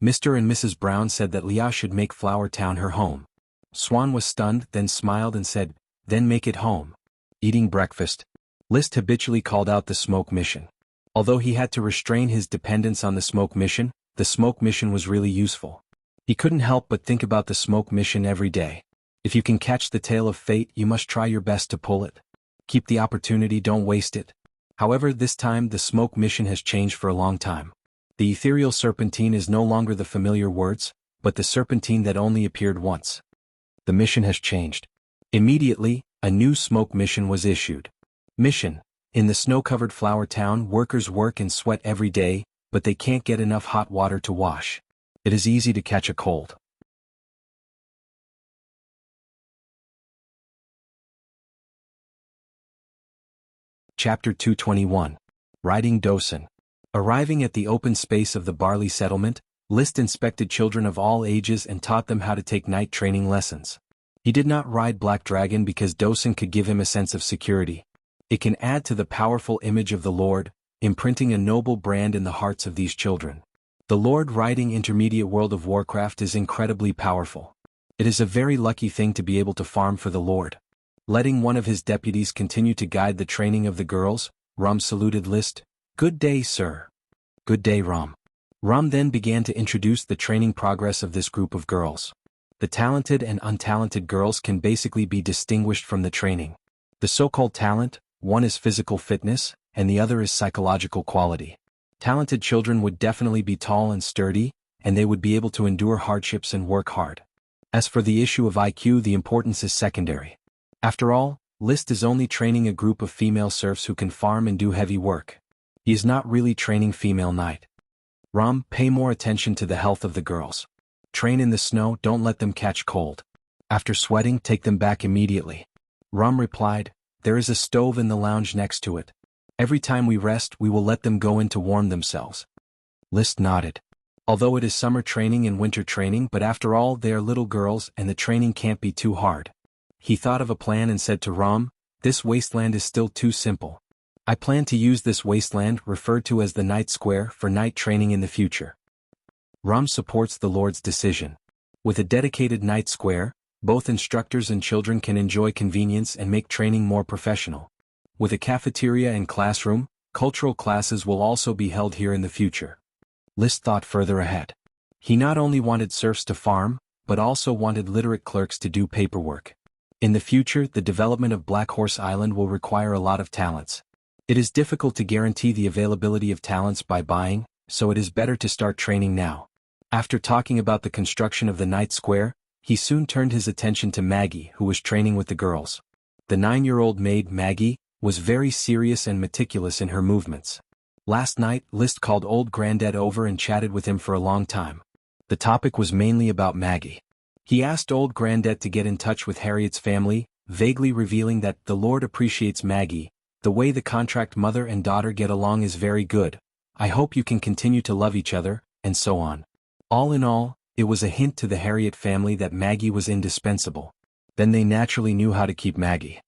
Mr. and Mrs. Brown said that Leah should make Flower Town her home. Swan was stunned, then smiled and said, "Then make it home." Eating breakfast, List habitually called out the smoke mission. Although he had to restrain his dependence on the smoke mission was really useful. He couldn't help but think about the smoke mission every day. If you can catch the tail of fate, you must try your best to pull it. Keep the opportunity, don't waste it. However, this time the smoke mission has changed for a long time. The ethereal serpentine is no longer the familiar words, but the serpentine that only appeared once. The mission has changed. Immediately, a new smoke mission was issued. Mission: in the snow-covered Flower Town, workers work and sweat every day, but they can't get enough hot water to wash. It is easy to catch a cold. Chapter 221. Riding Dosen. Arriving at the open space of the barley settlement, List inspected children of all ages and taught them how to take night training lessons. He did not ride Black Dragon because Dosen could give him a sense of security. It can add to the powerful image of the Lord, imprinting a noble brand in the hearts of these children. The Lord riding intermediate World of Warcraft is incredibly powerful. It is a very lucky thing to be able to farm for the Lord. Letting one of his deputies continue to guide the training of the girls, Ram saluted List. "Good day, sir." "Good day, Ram." Ram then began to introduce the training progress of this group of girls. The talented and untalented girls can basically be distinguished from the training. The so-called talent, one is physical fitness, and the other is psychological quality. Talented children would definitely be tall and sturdy, and they would be able to endure hardships and work hard. As for the issue of IQ, the importance is secondary. After all, List is only training a group of female serfs who can farm and do heavy work. He is not really training female knight. Ram, pay more attention to the health of the girls. Train in the snow, don't let them catch cold. After sweating, take them back immediately. Ram replied, "There is a stove in the lounge next to it. Every time we rest, we will let them go in to warm themselves." List nodded. Although it is summer training and winter training, but after all, they are little girls and the training can't be too hard. He thought of a plan and said to Ram, "This wasteland is still too simple. I plan to use this wasteland, referred to as the Night Square, for night training in the future." Ram supports the Lord's decision. With a dedicated Night Square, both instructors and children can enjoy convenience and make training more professional. With a cafeteria and classroom, cultural classes will also be held here in the future. List thought further ahead. He not only wanted serfs to farm, but also wanted literate clerks to do paperwork. In the future, the development of Black Horse Island will require a lot of talents. It is difficult to guarantee the availability of talents by buying, so it is better to start training now. After talking about the construction of the Night Square, he soon turned his attention to Maggie, who was training with the girls. The 9-year-old maid, Maggie, was very serious and meticulous in her movements. Last night, Liszt called old Granddad over and chatted with him for a long time. The topic was mainly about Maggie. He asked old Granddad to get in touch with Harriet's family, vaguely revealing that the Lord appreciates Maggie. The way the contract mother and daughter get along is very good. I hope you can continue to love each other, and so on. All in all, it was a hint to the Harriet family that Maggie was indispensable. Then they naturally knew how to keep Maggie.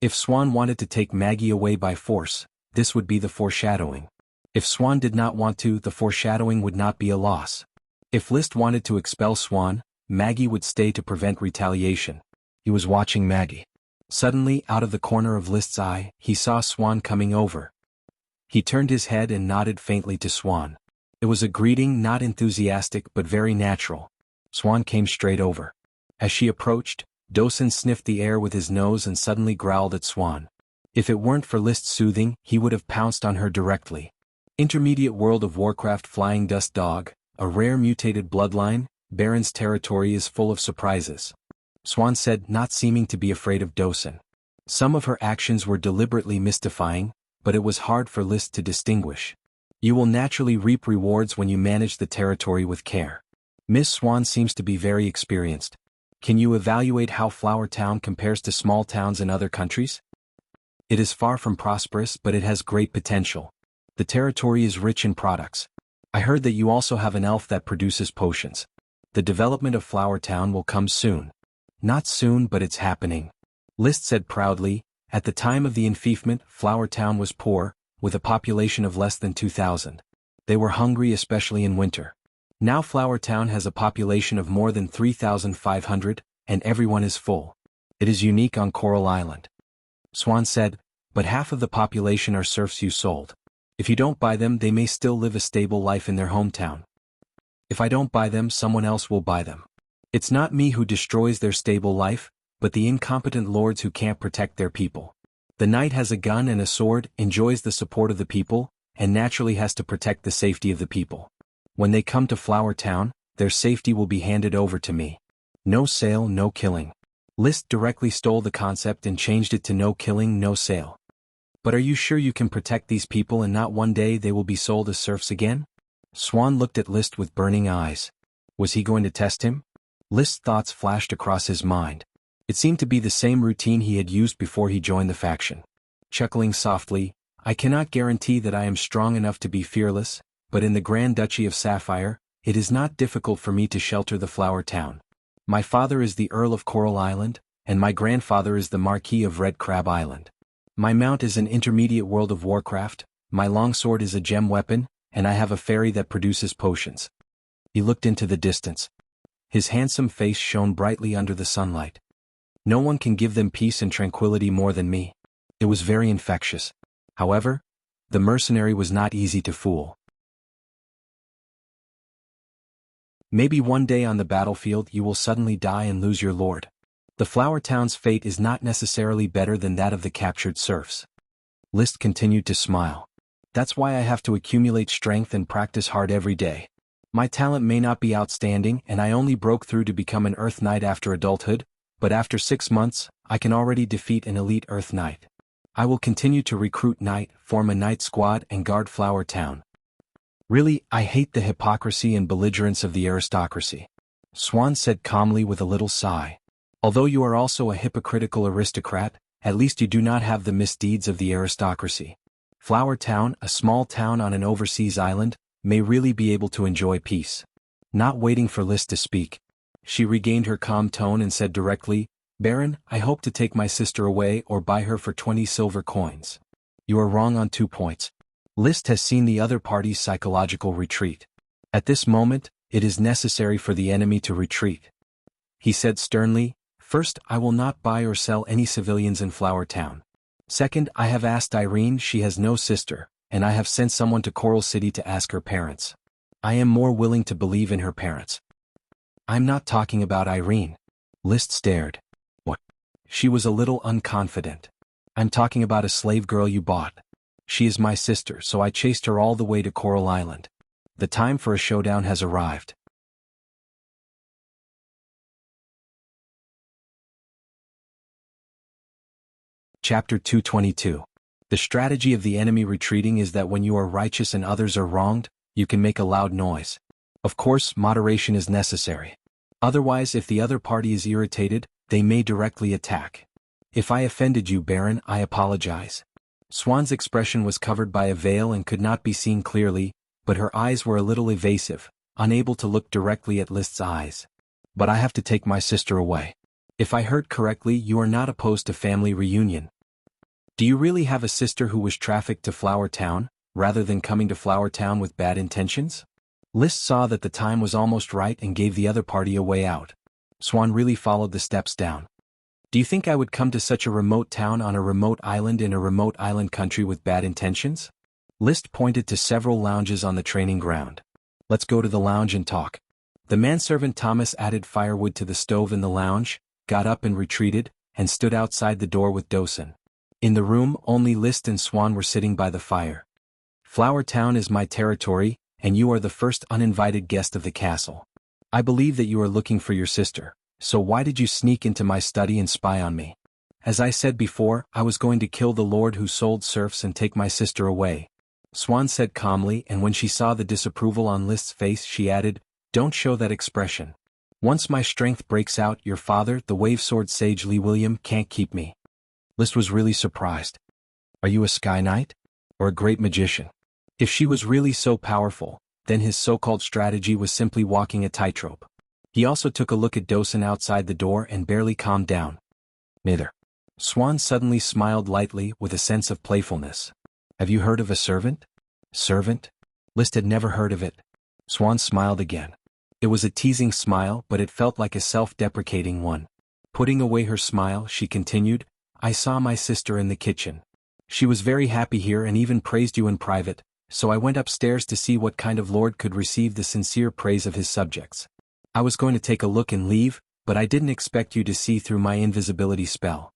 If Swan wanted to take Maggie away by force, this would be the foreshadowing. If Swan did not want to, the foreshadowing would not be a loss. If Liszt wanted to expel Swan, Maggie would stay to prevent retaliation. He was watching Maggie. Suddenly, out of the corner of Liszt's eye, he saw Swan coming over. He turned his head and nodded faintly to Swan. It was a greeting not enthusiastic but very natural. Swan came straight over. As she approached, Dosen sniffed the air with his nose and suddenly growled at Swan. If it weren't for Liszt's soothing, he would have pounced on her directly. Intermediate World of Warcraft Flying Dust Dog, a rare mutated bloodline, Baron's territory is full of surprises. Swan said, not seeming to be afraid of Dosen. Some of her actions were deliberately mystifying, but it was hard for Liszt to distinguish. You will naturally reap rewards when you manage the territory with care. Miss Swan seems to be very experienced. Can you evaluate how Flower Town compares to small towns in other countries? It is far from prosperous, but it has great potential. The territory is rich in products. I heard that you also have an elf that produces potions. The development of Flower Town will come soon. Not soon, but it's happening. Liszt said proudly. At the time of the enfeoffment, Flower Town was poor, with a population of less than 2,000. They were hungry, especially in winter. Now Flower Town has a population of more than 3,500, and everyone is full. It is unique on Coral Island. Swan said, but half of the population are serfs you sold. If you don't buy them, they may still live a stable life in their hometown. If I don't buy them, someone else will buy them. It's not me who destroys their stable life, but the incompetent lords who can't protect their people. The knight has a gun and a sword, enjoys the support of the people, and naturally has to protect the safety of the people. When they come to Flower Town, their safety will be handed over to me. No sale, no killing. Liszt directly stole the concept and changed it to no killing, no sale. But are you sure you can protect these people and not one day they will be sold as serfs again? Swan looked at Liszt with burning eyes. Was he going to test him? Liszt's thoughts flashed across his mind. It seemed to be the same routine he had used before he joined the faction. Chuckling softly, I cannot guarantee that I am strong enough to be fearless, but in the Grand Duchy of Sapphire, it is not difficult for me to shelter the Flower Town. My father is the Earl of Coral Island, and my grandfather is the Marquis of Red Crab Island. My mount is an intermediate World of Warcraft, my longsword is a gem weapon, and I have a fairy that produces potions. He looked into the distance. His handsome face shone brightly under the sunlight. No one can give them peace and tranquility more than me. It was very infectious. However, the mercenary was not easy to fool. Maybe one day on the battlefield you will suddenly die and lose your lord. The Flower Town's fate is not necessarily better than that of the captured serfs. Liszt continued to smile. That's why I have to accumulate strength and practice hard every day. My talent may not be outstanding, and I only broke through to become an Earth Knight after adulthood, but after 6 months, I can already defeat an elite Earth Knight. I will continue to recruit Knight, form a Knight squad and guard Flower Town. Really, I hate the hypocrisy and belligerence of the aristocracy. Swan said calmly with a little sigh. Although you are also a hypocritical aristocrat, at least you do not have the misdeeds of the aristocracy. Flower Town, a small town on an overseas island, may really be able to enjoy peace. Not waiting for Liszt to speak, she regained her calm tone and said directly, Baron, I hope to take my sister away or buy her for 20 silver coins. You are wrong on 2 points. Liszt has seen the other party's psychological retreat. At this moment, it is necessary for the enemy to retreat. He said sternly, First, I will not buy or sell any civilians in Flower Town. Second, I have asked Irene, she has no sister, and I have sent someone to Coral City to ask her parents. I am more willing to believe in her parents. I'm not talking about Irene. Liszt stared. What? She was a little unconfident. I'm talking about a slave girl you bought. She is my sister, so I chased her all the way to Coral Island. The time for a showdown has arrived. Chapter 222. The strategy of the enemy retreating is that when you are righteous and others are wronged, you can make a loud noise. Of course, moderation is necessary. Otherwise, if the other party is irritated, they may directly attack. If I offended you, Baron, I apologize. Swan's expression was covered by a veil and could not be seen clearly, but her eyes were a little evasive, unable to look directly at List's eyes. But I have to take my sister away. If I heard correctly, you are not opposed to family reunion. Do you really have a sister who was trafficked to Flower Town, rather than coming to Flower Town with bad intentions? List saw that the time was almost right and gave the other party a way out. Swan really followed the steps down. Do you think I would come to such a remote town on a remote island in a remote island country with bad intentions? List pointed to several lounges on the training ground. Let's go to the lounge and talk. The manservant Thomas added firewood to the stove in the lounge, got up and retreated, and stood outside the door with Dosen. In the room, only List and Swan were sitting by the fire. Flower Town is my territory, and you are the first uninvited guest of the castle. I believe that you are looking for your sister, so why did you sneak into my study and spy on me? As I said before, I was going to kill the lord who sold serfs and take my sister away. Swan said calmly, and when she saw the disapproval on List's face she added, don't show that expression. Once my strength breaks out, your father, the wave-sword sage Lee William, can't keep me. List was really surprised. Are you a sky knight? Or a great magician? If she was really so powerful, then his so-called strategy was simply walking a tightrope. He also took a look at Dosen outside the door and barely calmed down. Neither. Swan suddenly smiled lightly with a sense of playfulness. Have you heard of a servant? Servant? List had never heard of it. Swan smiled again. It was a teasing smile, but it felt like a self-deprecating one. Putting away her smile, she continued, I saw my sister in the kitchen. She was very happy here and even praised you in private, so I went upstairs to see what kind of lord could receive the sincere praise of his subjects. I was going to take a look and leave, but I didn't expect you to see through my invisibility spell.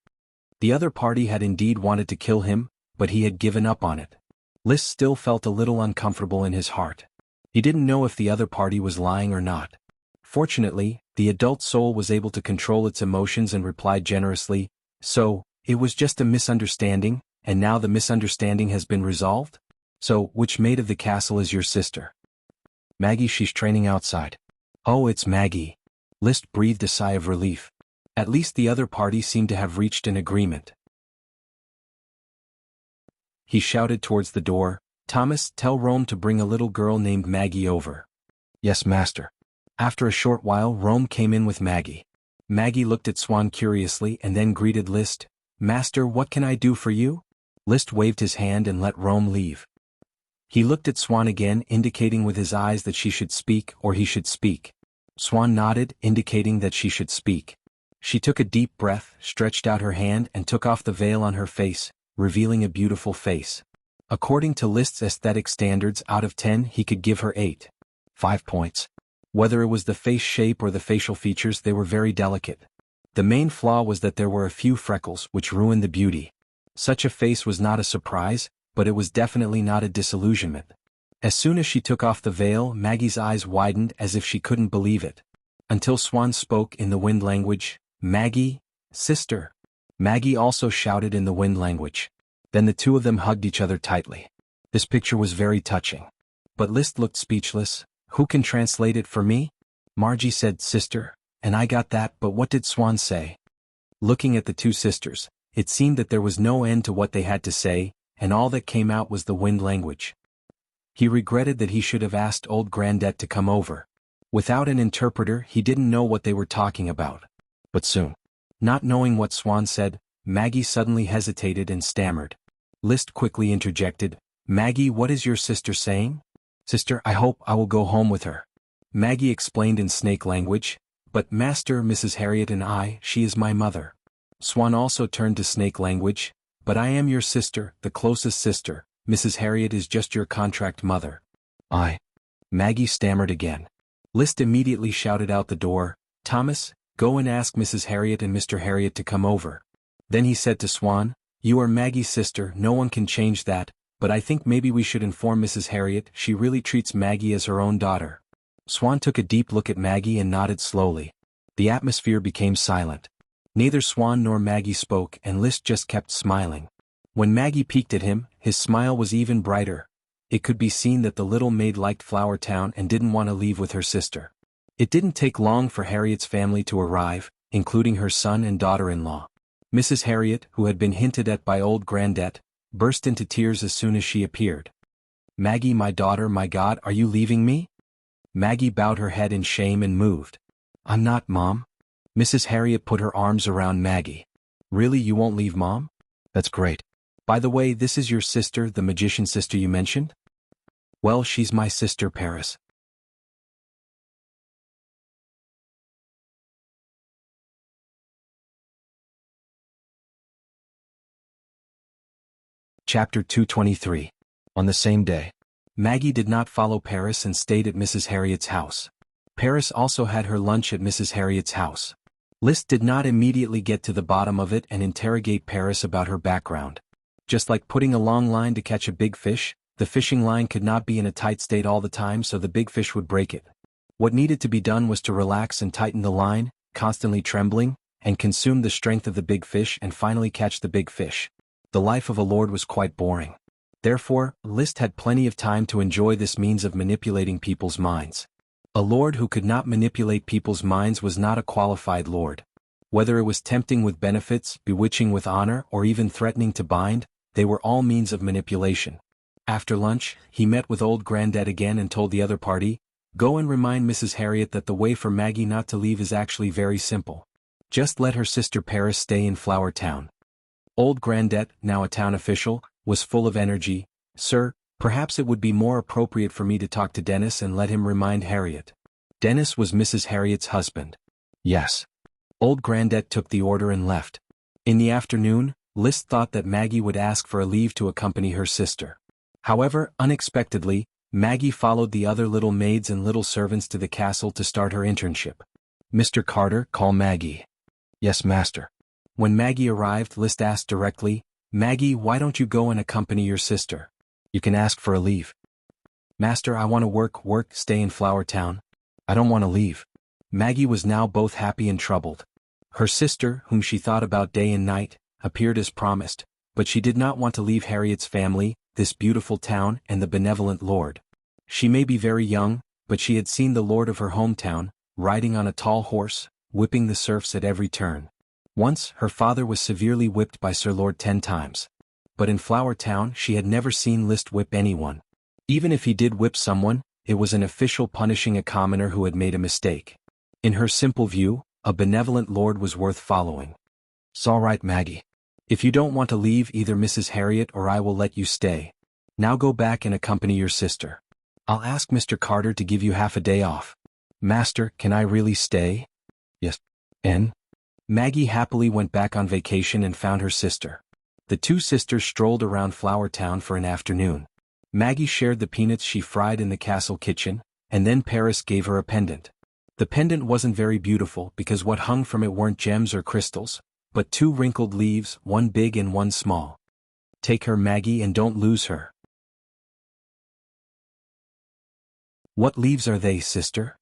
The other party had indeed wanted to kill him, but he had given up on it. List still felt a little uncomfortable in his heart. He didn't know if the other party was lying or not. Fortunately, the adult soul was able to control its emotions and replied generously, so, it was just a misunderstanding, and now the misunderstanding has been resolved? So, which maid of the castle is your sister? Maggie, she's training outside. Oh, it's Maggie. List breathed a sigh of relief. At least the other party seemed to have reached an agreement. He shouted towards the door, Thomas, tell Rome to bring a little girl named Maggie over. Yes, master. After a short while Rome came in with Maggie. Maggie looked at Swan curiously and then greeted List. Master, what can I do for you? List waved his hand and let Rome leave. He looked at Swan again, indicating with his eyes that she should speak or he should speak. Swan nodded, indicating that she should speak. She took a deep breath, stretched out her hand and took off the veil on her face, revealing a beautiful face. According to List's aesthetic standards, out of 10 he could give her 5 points. Whether it was the face shape or the facial features, they were very delicate. The main flaw was that there were a few freckles which ruined the beauty. Such a face was not a surprise, but it was definitely not a disillusionment. As soon as she took off the veil, Maggie's eyes widened as if she couldn't believe it. Until Swan spoke in the wind language, Maggie, sister. Maggie also shouted in the wind language. Then the two of them hugged each other tightly. This picture was very touching. But List looked speechless. Who can translate it for me? Margie said sister, and I got that, but what did Swan say? Looking at the two sisters, it seemed that there was no end to what they had to say, and all that came out was the wind language. He regretted that he should have asked old Grandette to come over. Without an interpreter, he didn't know what they were talking about. But soon, not knowing what Swan said, Maggie suddenly hesitated and stammered. List quickly interjected, Maggie, what is your sister saying? Sister, I hope I will go home with her. Maggie explained in snake language, but Master, Mrs. Harriet and I, she is my mother. Swan also turned to snake language, but I am your sister, the closest sister, Mrs. Harriet is just your contract mother. Maggie stammered again. List immediately shouted out the door, Thomas, go and ask Mrs. Harriet and Mr. Harriet to come over. Then he said to Swan, you are Maggie's sister, no one can change that, but I think maybe we should inform Mrs. Harriet, she really treats Maggie as her own daughter. Swan took a deep look at Maggie and nodded slowly. The atmosphere became silent. Neither Swan nor Maggie spoke and List just kept smiling. When Maggie peeked at him, his smile was even brighter. It could be seen that the little maid liked Flower Town and didn't want to leave with her sister. It didn't take long for Harriet's family to arrive, including her son and daughter-in-law. Mrs. Harriet, who had been hinted at by old Grandette, burst into tears as soon as she appeared. "Maggie, my daughter, my God, are you leaving me?" Maggie bowed her head in shame and moved. "I'm not, Mom." Mrs. Harriet put her arms around Maggie. "Really, you won't leave Mom? That's great. By the way, this is your sister, the magician sister you mentioned?" "Well, she's my sister, Paris." Chapter 223. On the same day. Maggie did not follow Paris and stayed at Mrs. Harriet's house. Paris also had her lunch at Mrs. Harriet's house. List did not immediately get to the bottom of it and interrogate Paris about her background. Just like putting a long line to catch a big fish, the fishing line could not be in a tight state all the time so the big fish would break it. What needed to be done was to relax and tighten the line, constantly trembling, and consume the strength of the big fish and finally catch the big fish. The life of a lord was quite boring. Therefore, List had plenty of time to enjoy this means of manipulating people's minds. A lord who could not manipulate people's minds was not a qualified lord. Whether it was tempting with benefits, bewitching with honor, or even threatening to bind, they were all means of manipulation. After lunch, he met with old Grandad again and told the other party, "Go and remind Mrs. Harriet that the way for Maggie not to leave is actually very simple. Just let her sister Paris stay in Flower Town." Old Grandad, now a town official, was full of energy. "Sir, perhaps it would be more appropriate for me to talk to Dennis and let him remind Harriet." Dennis was Mrs. Harriet's husband. "Yes." Old Grandad took the order and left. In the afternoon, List thought that Maggie would ask for a leave to accompany her sister. However, unexpectedly, Maggie followed the other little maids and little servants to the castle to start her internship. "Mr. Carter, call Maggie." "Yes, master." When Maggie arrived, List asked directly, "Maggie, why don't you go and accompany your sister? You can ask for a leave." "Master, I want to work, stay in Flower Town. I don't want to leave." Maggie was now both happy and troubled. Her sister, whom she thought about day and night, appeared as promised, but she did not want to leave Harriet's family, this beautiful town, and the benevolent lord. She may be very young, but she had seen the lord of her hometown, riding on a tall horse, whipping the serfs at every turn. Once, her father was severely whipped by Sir Lord 10 times. But in Flower Town she had never seen List whip anyone. Even if he did whip someone, it was an official punishing a commoner who had made a mistake. In her simple view, a benevolent lord was worth following. "It's all right, Maggie. If you don't want to leave, either Mrs. Harriet or I will let you stay. Now go back and accompany your sister. I'll ask Mr. Carter to give you half a day off." "Master, can I really stay?" "Yes." "And?" Maggie happily went back on vacation and found her sister. The two sisters strolled around Flower Town for an afternoon. Maggie shared the peanuts she fried in the castle kitchen, and then Paris gave her a pendant. The pendant wasn't very beautiful because what hung from it weren't gems or crystals, but 2 wrinkled leaves, one big and one small. "Take her, Maggie, and don't lose her." "What leaves are they, sister?"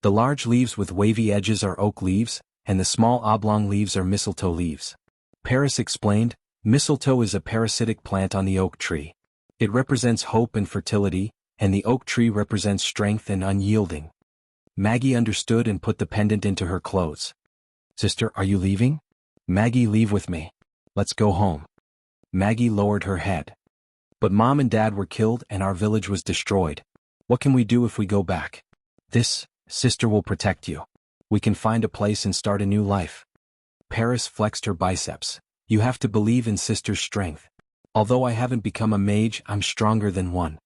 "The large leaves with wavy edges are oak leaves, and the small oblong leaves are mistletoe leaves." Paris explained, "Mistletoe is a parasitic plant on the oak tree. It represents hope and fertility, and the oak tree represents strength and unyielding." Maggie understood and put the pendant into her clothes. "Sister, are you leaving?" "Maggie, leave with me. Let's go home." Maggie lowered her head. "But Mom and Dad were killed and our village was destroyed. What can we do if we go back?" "This, sister, will protect you. We can find a place and start a new life." Paris flexed her biceps. "You have to believe in sister's strength. Although I haven't become a mage, I'm stronger than one.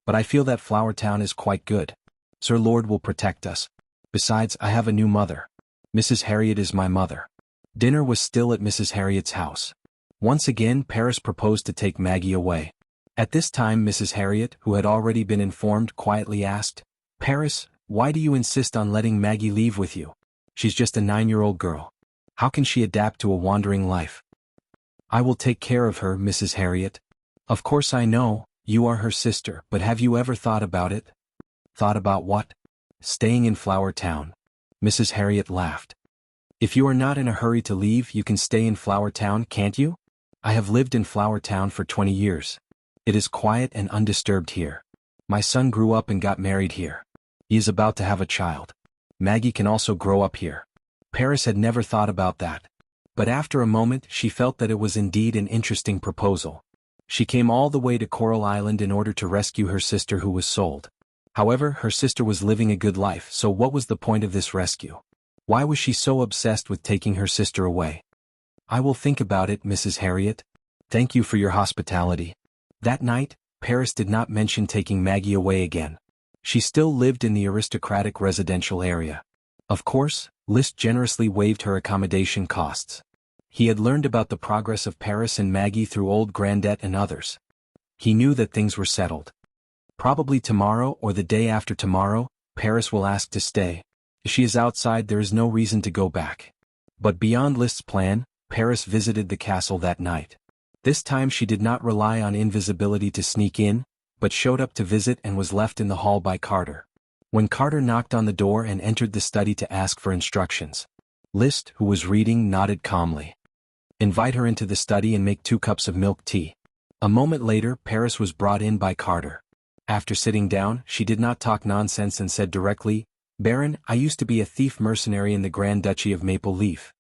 But I feel that Flower Town is quite good. Sir Lord will protect us. Besides, I have a new mother. Mrs. Harriet is my mother." Dinner was still at Mrs. Harriet's house. Once again Paris proposed to take Maggie away. At this time Mrs. Harriet, who had already been informed, quietly asked, "Paris, why do you insist on letting Maggie leave with you? She's just a 9-year-old girl. How can she adapt to a wandering life?" "I will take care of her, Mrs. Harriet. Of course I know, you are her sister, but have you ever thought about it?" "Thought about what?" "Staying in Flower Town." Mrs. Harriet laughed. If you are not in a hurry to leave, you can stay in Flower Town, can't you? I have lived in Flower Town for 20 years. It is quiet and undisturbed here. My son grew up and got married here. He is about to have a child. Maggie can also grow up here. Paris had never thought about that. But after a moment she felt that it was indeed an interesting proposal. She came all the way to Coral Island in order to rescue her sister who was sold. However, her sister was living a good life, so what was the point of this rescue? Why was she so obsessed with taking her sister away? I will think about it, Mrs. Harriet. Thank you for your hospitality. That night, Paris did not mention taking Maggie away again. She still lived in the aristocratic residential area. Of course, Liszt generously waived her accommodation costs. He had learned about the progress of Paris and Maggie through old Grandette and others. He knew that things were settled. Probably tomorrow or the day after tomorrow, Paris will ask to stay. If she is outside, there is no reason to go back. But beyond Liszt's plan, Paris visited the castle that night. This time she did not rely on invisibility to sneak in, but showed up to visit and was left in the hall by Carter. When Carter knocked on the door and entered the study to ask for instructions, Liszt, who was reading, nodded calmly. Invite her into the study and make 2 cups of milk tea. A moment later, Paris was brought in by Carter. After sitting down, she did not talk nonsense and said directly, Baron, I used to be a thief mercenary in the Grand Duchy of Maple Leaf.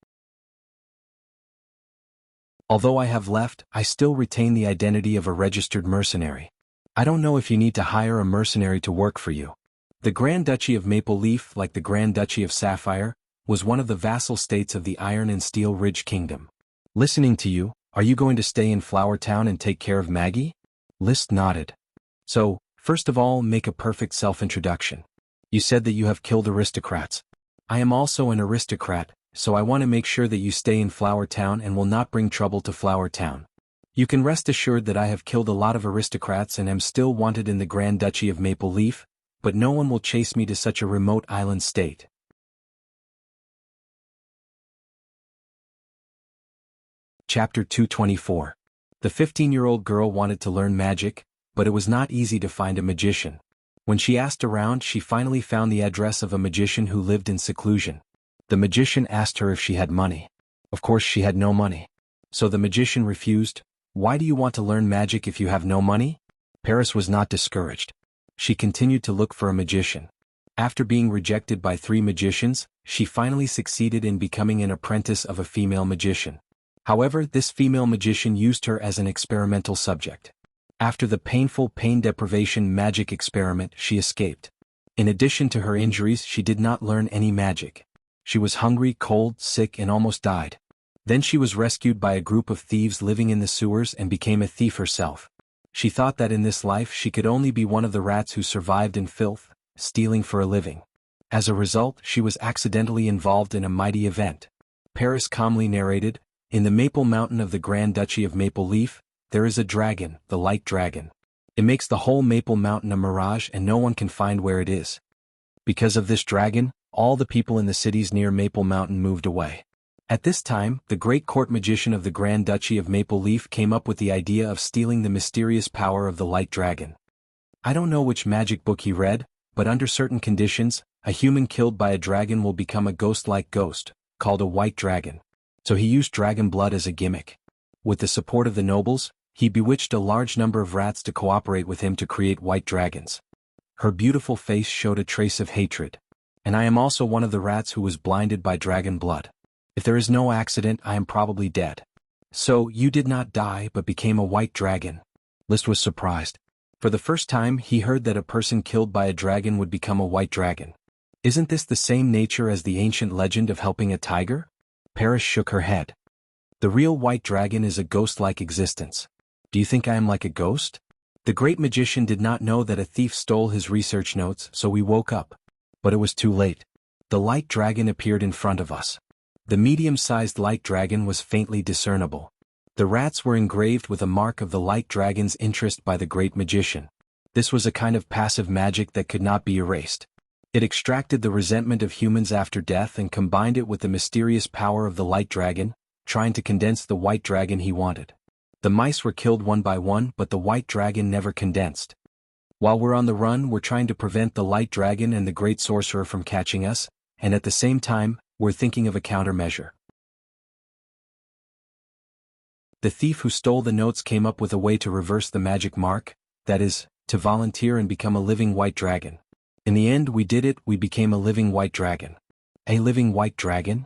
Although I have left, I still retain the identity of a registered mercenary. I don't know if you need to hire a mercenary to work for you. The Grand Duchy of Maple Leaf, like the Grand Duchy of Sapphire, was one of the vassal states of the Iron and Steel Ridge Kingdom. Listening to you, are you going to stay in Flower Town and take care of Maggie? Liszt nodded. So, first of all, make a perfect self-introduction. You said that you have killed aristocrats. I am also an aristocrat, so I want to make sure that you stay in Flower Town and will not bring trouble to Flower Town. You can rest assured that I have killed a lot of aristocrats and am still wanted in the Grand Duchy of Maple Leaf, but no one will chase me to such a remote island state. Chapter 224. The 15-year-old girl wanted to learn magic, but it was not easy to find a magician. When she asked around, she finally found the address of a magician who lived in seclusion. The magician asked her if she had money. Of course she had no money. So the magician refused. Why do you want to learn magic if you have no money? Paris was not discouraged. She continued to look for a magician. After being rejected by 3 magicians, she finally succeeded in becoming an apprentice of a female magician. However, this female magician used her as an experimental subject. After the painful pain deprivation magic experiment, she escaped. In addition to her injuries, she did not learn any magic. She was hungry, cold, sick, and almost died. Then she was rescued by a group of thieves living in the sewers and became a thief herself. She thought that in this life she could only be one of the rats who survived in filth, stealing for a living. As a result, she was accidentally involved in a mighty event. Paris calmly narrated, in the Maple Mountain of the Grand Duchy of Maple Leaf, there is a dragon, the Light Dragon. It makes the whole Maple Mountain a mirage and no one can find where it is. Because of this dragon, all the people in the cities near Maple Mountain moved away. At this time, the great court magician of the Grand Duchy of Maple Leaf came up with the idea of stealing the mysterious power of the Light Dragon. I don't know which magic book he read, but under certain conditions, a human killed by a dragon will become a ghost-like ghost, called a white dragon. So he used dragon blood as a gimmick. With the support of the nobles, he bewitched a large number of rats to cooperate with him to create white dragons. Her beautiful face showed a trace of hatred. And I am also one of the rats who was blinded by dragon blood. If there is no accident, I am probably dead. So, you did not die but became a white dragon. Liszt was surprised. For the first time, he heard that a person killed by a dragon would become a white dragon. Isn't this the same nature as the ancient legend of helping a tiger? Paris shook her head. The real white dragon is a ghost-like existence. Do you think I am like a ghost? The great magician did not know that a thief stole his research notes, so we woke up. But it was too late. The light dragon appeared in front of us. The medium-sized light dragon was faintly discernible. The rats were engraved with a mark of the light dragon's interest by the great magician. This was a kind of passive magic that could not be erased. It extracted the resentment of humans after death and combined it with the mysterious power of the light dragon, trying to condense the white dragon he wanted. The mice were killed one by one, but the white dragon never condensed. While we're on the run, we're trying to prevent the light dragon and the great sorcerer from catching us, and at the same time, we're thinking of a countermeasure. The thief who stole the notes came up with a way to reverse the magic mark, that is, to volunteer and become a living white dragon. In the end we did it, we became a living white dragon. A living white dragon?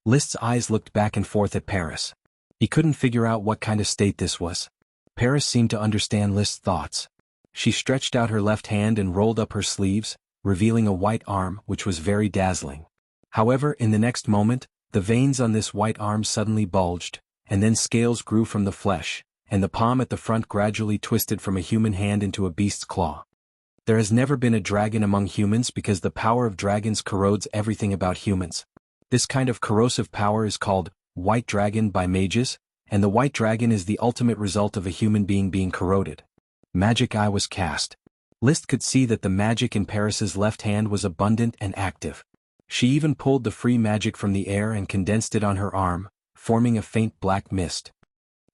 List's eyes looked back and forth at Paris. He couldn't figure out what kind of state this was. Paris seemed to understand List's thoughts. She stretched out her left hand and rolled up her sleeves, revealing a white arm which was very dazzling. However, in the next moment, the veins on this white arm suddenly bulged, and then scales grew from the flesh, and the palm at the front gradually twisted from a human hand into a beast's claw. There has never been a dragon among humans because the power of dragons corrodes everything about humans. This kind of corrosive power is called white dragon by mages, and the white dragon is the ultimate result of a human being corroded. Magic eye was cast. List could see that the magic in Paris's left hand was abundant and active. She even pulled the free magic from the air and condensed it on her arm, forming a faint black mist.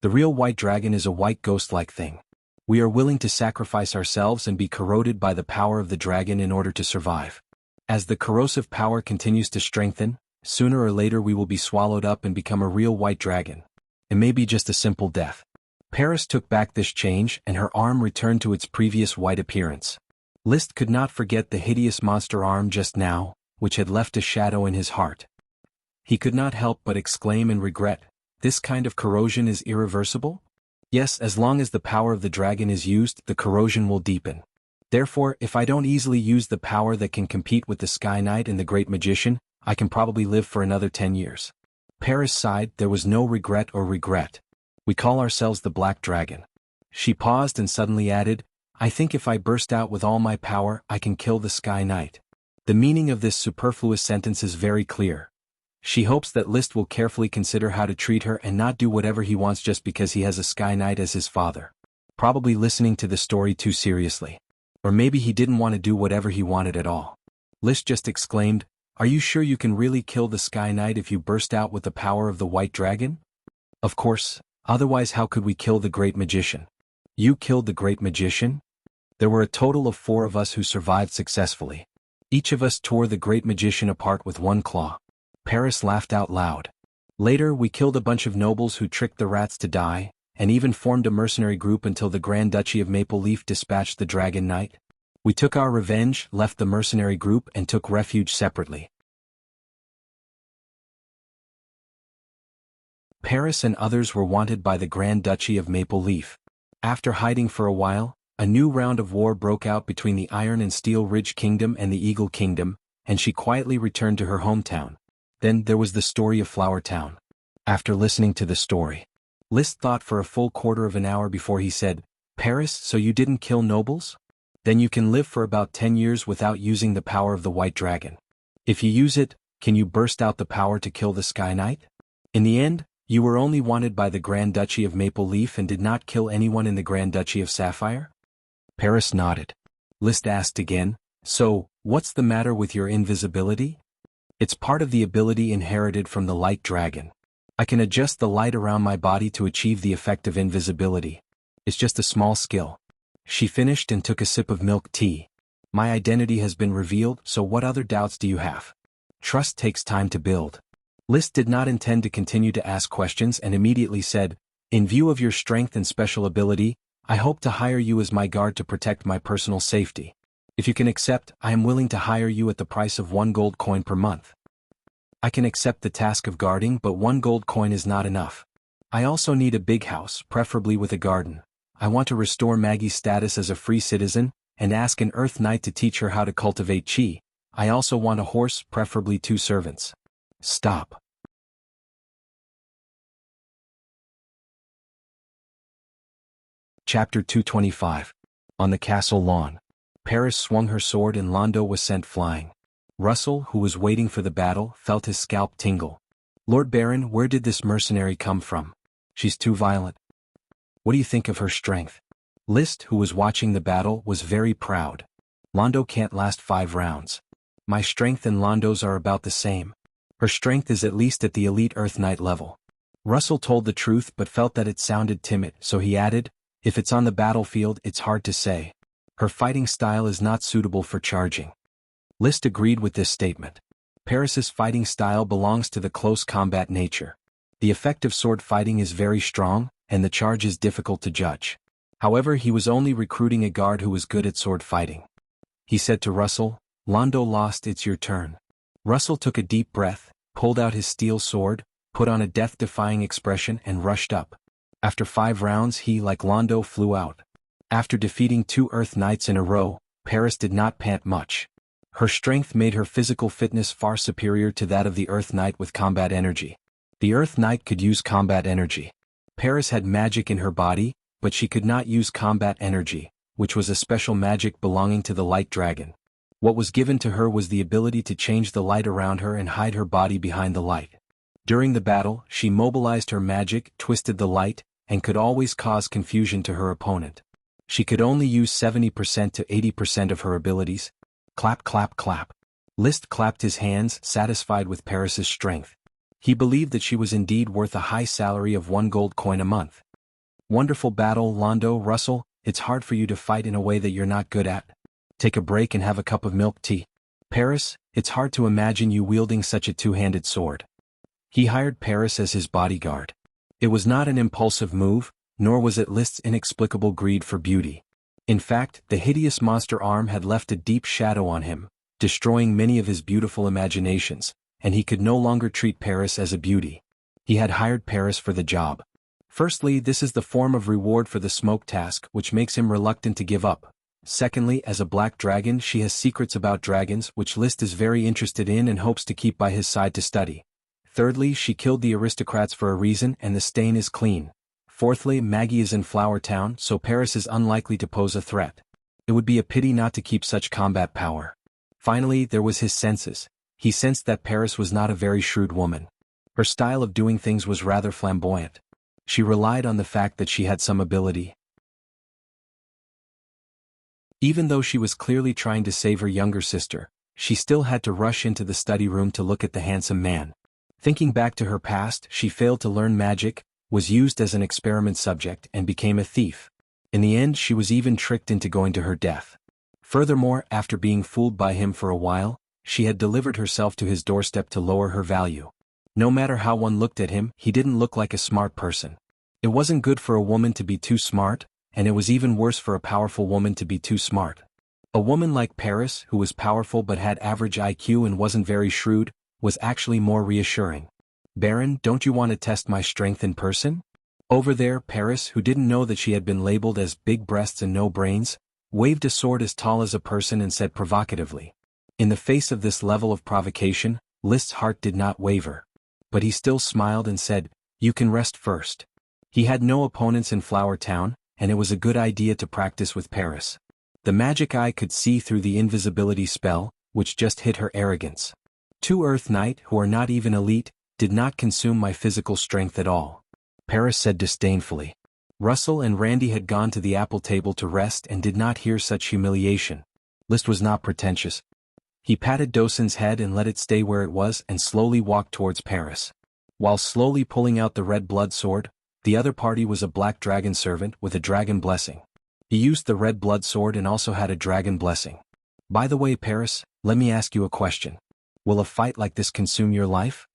The real white dragon is a white ghost-like thing. We are willing to sacrifice ourselves and be corroded by the power of the dragon in order to survive. As the corrosive power continues to strengthen, sooner or later we will be swallowed up and become a real white dragon. It may be just a simple death. Paris took back this change and her arm returned to its previous white appearance. List could not forget the hideous monster arm just now, which had left a shadow in his heart. He could not help but exclaim in regret, "This kind of corrosion is irreversible?" Yes, as long as the power of the dragon is used, the corrosion will deepen. Therefore, if I don't easily use the power that can compete with the Sky Knight and the Great Magician, I can probably live for another 10 years. Paris sighed. There was no regret. We call ourselves the Black Dragon. She paused and suddenly added, "I think if I burst out with all my power, I can kill the Sky Knight." The meaning of this superfluous sentence is very clear. She hopes that List will carefully consider how to treat her and not do whatever he wants just because he has a Sky Knight as his father. Probably listening to the story too seriously. Or maybe he didn't want to do whatever he wanted at all. List just exclaimed, "Are you sure you can really kill the Sky Knight if you burst out with the power of the White Dragon?" "Of course, otherwise how could we kill the Great Magician?" "You killed the Great Magician?" "There were a total of 4 of us who survived successfully. Each of us tore the Great Magician apart with one claw." Paris laughed out loud. "Later we killed a bunch of nobles who tricked the rats to die, and even formed a mercenary group until the Grand Duchy of Maple Leaf dispatched the Dragon Knight. We took our revenge, left the mercenary group and took refuge separately." Paris and others were wanted by the Grand Duchy of Maple Leaf. After hiding for a while, a new round of war broke out between the Iron and Steel Ridge Kingdom and the Eagle Kingdom, and she quietly returned to her hometown. Then there was the story of Flower Town. After listening to the story, List thought for a full quarter of an hour before he said, "Paris, so you didn't kill nobles? Then you can live for about 10 years without using the power of the White Dragon. If you use it, can you burst out the power to kill the Sky Knight? In the end, you were only wanted by the Grand Duchy of Maple Leaf and did not kill anyone in the Grand Duchy of Sapphire?" Paris nodded. List asked again, "So, what's the matter with your invisibility?" "It's part of the ability inherited from the Light Dragon. I can adjust the light around my body to achieve the effect of invisibility. It's just a small skill." She finished and took a sip of milk tea. "My identity has been revealed, so what other doubts do you have? Trust takes time to build." List did not intend to continue to ask questions and immediately said, "In view of your strength and special ability, I hope to hire you as my guard to protect my personal safety. If you can accept, I am willing to hire you at the price of 1 gold coin per month." "I can accept the task of guarding, but 1 gold coin is not enough. I also need a big house, preferably with a garden. I want to restore Maggie's status as a free citizen, and ask an Earth Knight to teach her how to cultivate chi. I also want a horse, preferably 2 servants." Stop. Chapter 225. On the castle lawn. Paris swung her sword and Londo was sent flying. Russell, who was waiting for the battle, felt his scalp tingle. "Lord Baron, where did this mercenary come from? She's too violent. What do you think of her strength?" List, who was watching the battle, was very proud. "Londo can't last 5 rounds. My strength and Londo's are about the same. Her strength is at least at the elite Earth Knight level." Russell told the truth but felt that it sounded timid, so he added, "If it's on the battlefield, it's hard to say. Her fighting style is not suitable for charging." List agreed with this statement. Paris's fighting style belongs to the close combat nature. The effect of sword fighting is very strong, and the charge is difficult to judge. However, he was only recruiting a guard who was good at sword fighting. He said to Russell, "Londo lost, it's your turn." Russell took a deep breath, pulled out his steel sword, put on a death-defying expression and rushed up. After 5 rounds he, like Londo, flew out. After defeating 2 Earth Knights in a row, Paris did not pant much. Her strength made her physical fitness far superior to that of the Earth Knight with combat energy. The Earth Knight could use combat energy. Paris had magic in her body, but she could not use combat energy, which was a special magic belonging to the Light Dragon. What was given to her was the ability to change the light around her and hide her body behind the light. During the battle, she mobilized her magic, twisted the light, and could always cause confusion to her opponent. She could only use 70% to 80% of her abilities. Clap, clap, clap. Liszt clapped his hands, satisfied with Paris's strength. He believed that she was indeed worth a high salary of 1 gold coin a month. Wonderful battle, Londo. Russell, it's hard for you to fight in a way that you're not good at. Take a break and have a cup of milk tea. Paris, it's hard to imagine you wielding such a 2-handed sword. He hired Paris as his bodyguard. It was not an impulsive move, nor was it Liszt's inexplicable greed for beauty. In fact, the hideous monster arm had left a deep shadow on him, destroying many of his beautiful imaginations, and he could no longer treat Paris as a beauty. He had hired Paris for the job. Firstly, this is the form of reward for the smoke task, which makes him reluctant to give up. Secondly, as a black dragon, she has secrets about dragons which Liszt is very interested in and hopes to keep by his side to study. Thirdly, she killed the aristocrats for a reason and the stain is clean. Fourthly, Maggie is in Flower Town, so Paris is unlikely to pose a threat. It would be a pity not to keep such combat power. Finally, there was his senses. He sensed that Paris was not a very shrewd woman. Her style of doing things was rather flamboyant. She relied on the fact that she had some ability. Even though she was clearly trying to save her younger sister, she still had to rush into the study room to look at the handsome man. Thinking back to her past, she failed to learn magic, was used as an experiment subject and became a thief. In the end, she was even tricked into going to her death. Furthermore, after being fooled by him for a while, she had delivered herself to his doorstep to lower her value. No matter how one looked at him, he didn't look like a smart person. It wasn't good for a woman to be too smart, and it was even worse for a powerful woman to be too smart. A woman like Paris, who was powerful but had average IQ and wasn't very shrewd, was actually more reassuring. "Baron, don't you want to test my strength in person?" Over there, Paris, who didn't know that she had been labeled as big breasts and no brains, waved a sword as tall as a person and said provocatively. In the face of this level of provocation, Liszt's heart did not waver. But he still smiled and said, "You can rest first." He had no opponents in Flower Town, and it was a good idea to practice with Paris. The magic eye could see through the invisibility spell, which just hid her arrogance. 2 Earth Knight, who are not even elite, did not consume my physical strength at all, Paris said disdainfully. Russell and Randy had gone to the apple table to rest and did not hear such humiliation. Liszt was not pretentious. He patted Dosen's head and let it stay where it was and slowly walked towards Paris. While slowly pulling out the red blood sword, the other party was a black dragon servant with a dragon blessing. He used the red blood sword and also had a dragon blessing. "By the way, Paris, let me ask you a question. Will a fight like this consume your life?"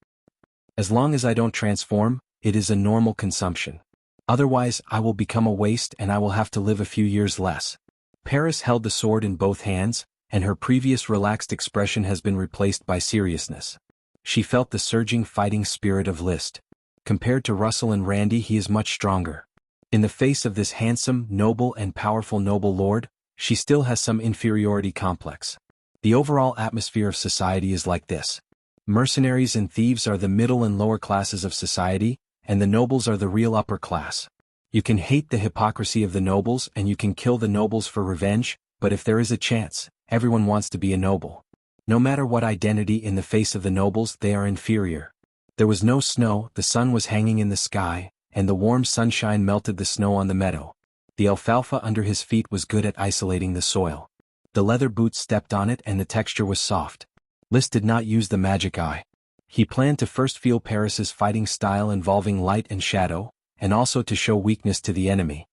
"As long as I don't transform, it is a normal consumption. Otherwise, I will become a waste and I will have to live a few years less." Paris held the sword in both hands, and her previous relaxed expression has been replaced by seriousness. She felt the surging fighting spirit of Liszt. Compared to Russell and Randy, he is much stronger. In the face of this handsome, noble and powerful noble lord, she still has some inferiority complex. The overall atmosphere of society is like this. Mercenaries and thieves are the middle and lower classes of society, and the nobles are the real upper class. You can hate the hypocrisy of the nobles and you can kill the nobles for revenge, but if there is a chance, everyone wants to be a noble. No matter what identity in the face of the nobles, they are inferior. There was no snow, the sun was hanging in the sky, and the warm sunshine melted the snow on the meadow. The alfalfa under his feet was good at isolating the soil. The leather boots stepped on it and the texture was soft. Liszt did not use the magic eye. He planned to first feel Paris's fighting style involving light and shadow, and also to show weakness to the enemy.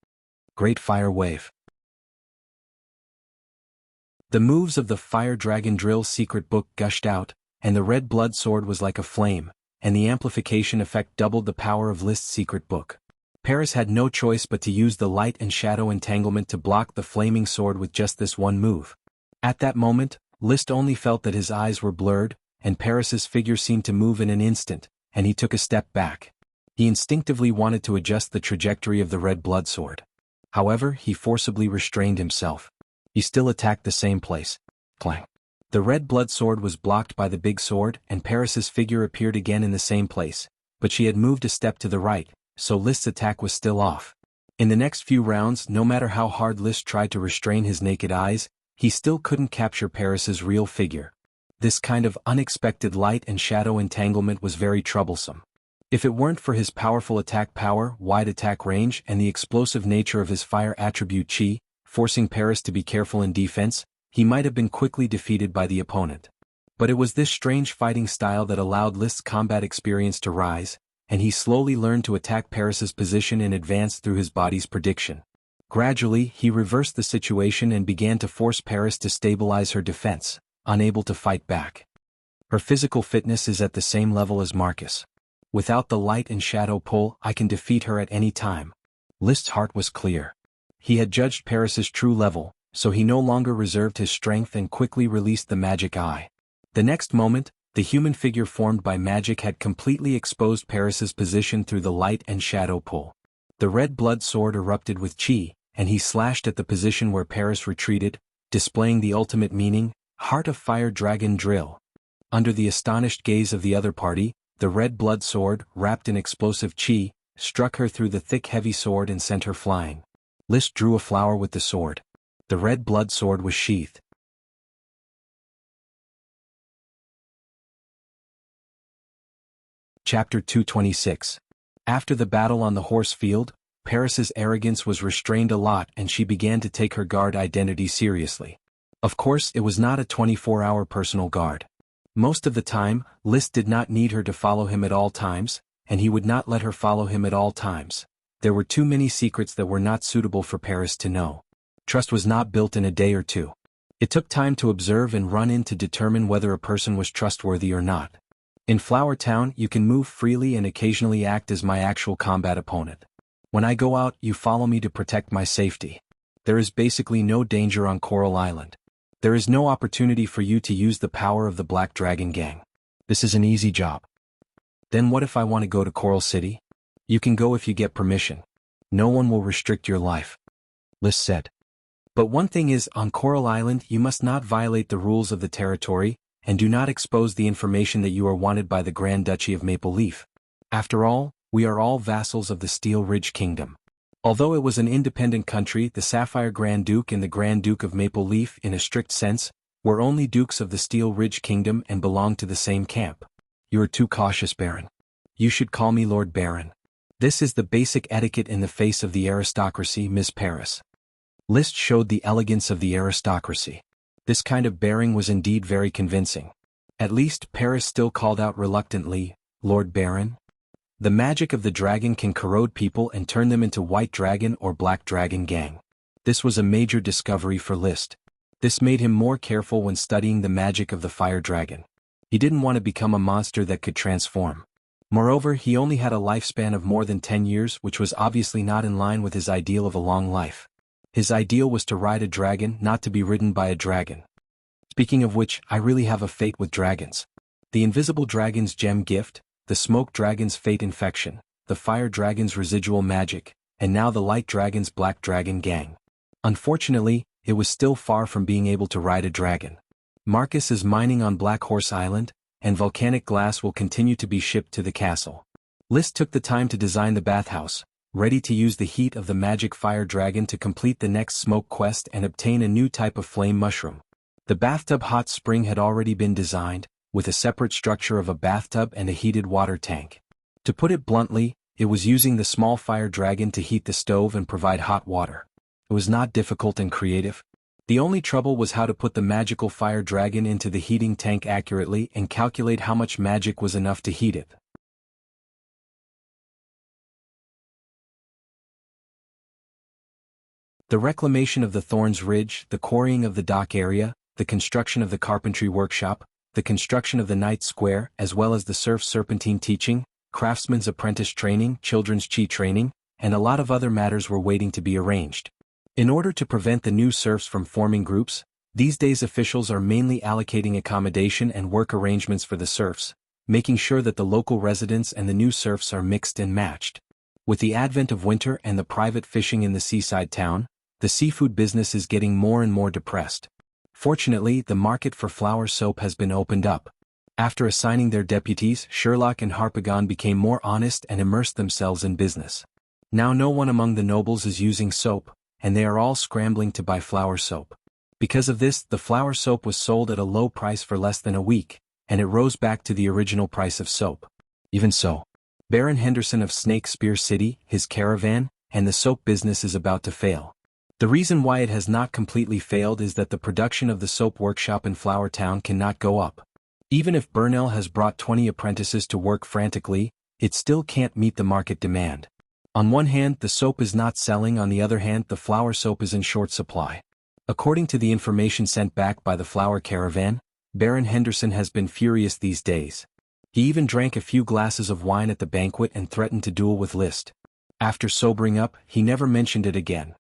Great Fire Wave. The moves of the Fire Dragon Drill secret book gushed out, and the red blood sword was like a flame, and the amplification effect doubled the power of List's secret book. Paris had no choice but to use the light and shadow entanglement to block the flaming sword with just this one move. At that moment, List only felt that his eyes were blurred, and Paris's figure seemed to move in an instant, and he took a step back. He instinctively wanted to adjust the trajectory of the red blood sword. However, he forcibly restrained himself. He still attacked the same place. Clang. The red blood sword was blocked by the big sword, and Paris's figure appeared again in the same place, but she had moved a step to the right, so List's attack was still off. In the next few rounds, no matter how hard List tried to restrain his naked eyes, he still couldn't capture Paris's real figure. This kind of unexpected light and shadow entanglement was very troublesome. If it weren't for his powerful attack power, wide attack range, and the explosive nature of his fire attribute Qi, forcing Paris to be careful in defense, he might have been quickly defeated by the opponent. But it was this strange fighting style that allowed List's combat experience to rise, and he slowly learned to attack Paris's position in advance through his body's prediction. Gradually, he reversed the situation and began to force Paris to stabilize her defense, unable to fight back. Her physical fitness is at the same level as Marcus. Without the light and shadow pull, I can defeat her at any time. List's heart was clear. He had judged Paris's true level, so he no longer reserved his strength and quickly released the magic eye. The next moment, the human figure formed by magic had completely exposed Paris's position through the light and shadow pull. The red blood sword erupted with Qi, and he slashed at the position where Paris retreated, displaying the ultimate meaning, Heart of Fire Dragon Drill. Under the astonished gaze of the other party, the red blood sword, wrapped in explosive Qi, struck her through the thick heavy sword and sent her flying. List drew a flower with the sword. The red blood sword was sheathed. Chapter 226. After the battle on the horse field, Paris's arrogance was restrained a lot and she began to take her guard identity seriously. Of course, it was not a 24-hour personal guard. Most of the time, List did not need her to follow him at all times, and he would not let her follow him at all times. There were too many secrets that were not suitable for Paris to know. Trust was not built in a day or two. It took time to observe and run in to determine whether a person was trustworthy or not. In Flower Town, you can move freely and occasionally act as my actual combat opponent. When I go out, you follow me to protect my safety. There is basically no danger on Coral Island. There is no opportunity for you to use the power of the Black Dragon Gang. This is an easy job. Then what if I want to go to Coral City? You can go if you get permission. No one will restrict your life. List said. But one thing is, on Coral Island you must not violate the rules of the territory, and do not expose the information that you are wanted by the Grand Duchy of Maple Leaf. After all, we are all vassals of the Steel Ridge Kingdom. Although it was an independent country, the Sapphire Grand Duke and the Grand Duke of Maple Leaf, in a strict sense, were only dukes of the Steel Ridge Kingdom and belonged to the same camp. You are too cautious, Baron. You should call me Lord Baron. This is the basic etiquette in the face of the aristocracy, Miss Paris. List showed the elegance of the aristocracy. This kind of bearing was indeed very convincing. At least, Paris still called out reluctantly, Lord Baron. The magic of the dragon can corrode people and turn them into White Dragon or Black Dragon Gang. This was a major discovery for List. This made him more careful when studying the magic of the fire dragon. He didn't want to become a monster that could transform. Moreover, he only had a lifespan of more than 10 years, which was obviously not in line with his ideal of a long life. His ideal was to ride a dragon, not to be ridden by a dragon. Speaking of which, I really have a fate with dragons. The invisible dragon's gem gift, the smoke dragon's fate infection, the fire dragon's residual magic, and now the light dragon's Black Dragon Gang. Unfortunately, it was still far from being able to ride a dragon. Marcus is mining on Black Horse Island, and volcanic glass will continue to be shipped to the castle. List took the time to design the bathhouse, ready to use the heat of the magic fire dragon to complete the next smoke quest and obtain a new type of flame mushroom. The bathtub hot spring had already been designed, with a separate structure of a bathtub and a heated water tank. To put it bluntly, it was using the small fire dragon to heat the stove and provide hot water. It was not difficult and creative. The only trouble was how to put the magical fire dragon into the heating tank accurately and calculate how much magic was enough to heat it. The reclamation of the Thorns Ridge, the quarrying of the dock area, the construction of the carpentry workshop, the construction of the Knight Square as well as the Surf Serpentine teaching, craftsman's apprentice training, children's chi training, and a lot of other matters were waiting to be arranged. In order to prevent the new serfs from forming groups, these days officials are mainly allocating accommodation and work arrangements for the serfs, making sure that the local residents and the new serfs are mixed and matched. With the advent of winter and the private fishing in the seaside town, the seafood business is getting more and more depressed. Fortunately, the market for flour soap has been opened up. After assigning their deputies, Sherlock and Harpagon became more honest and immersed themselves in business. Now no one among the nobles is using soap, and they are all scrambling to buy flour soap. Because of this, the flour soap was sold at a low price for less than a week, and it rose back to the original price of soap. Even so, Baron Henderson of Snake Spear City, his caravan, and the soap business is about to fail. The reason why it has not completely failed is that the production of the soap workshop in Flower Town cannot go up. Even if Burnell has brought 20 apprentices to work frantically, it still can't meet the market demand. On one hand, the soap is not selling, on the other hand, the flour soap is in short supply. According to the information sent back by the flour caravan, Baron Henderson has been furious these days. He even drank a few glasses of wine at the banquet and threatened to duel with Liszt. After sobering up, he never mentioned it again.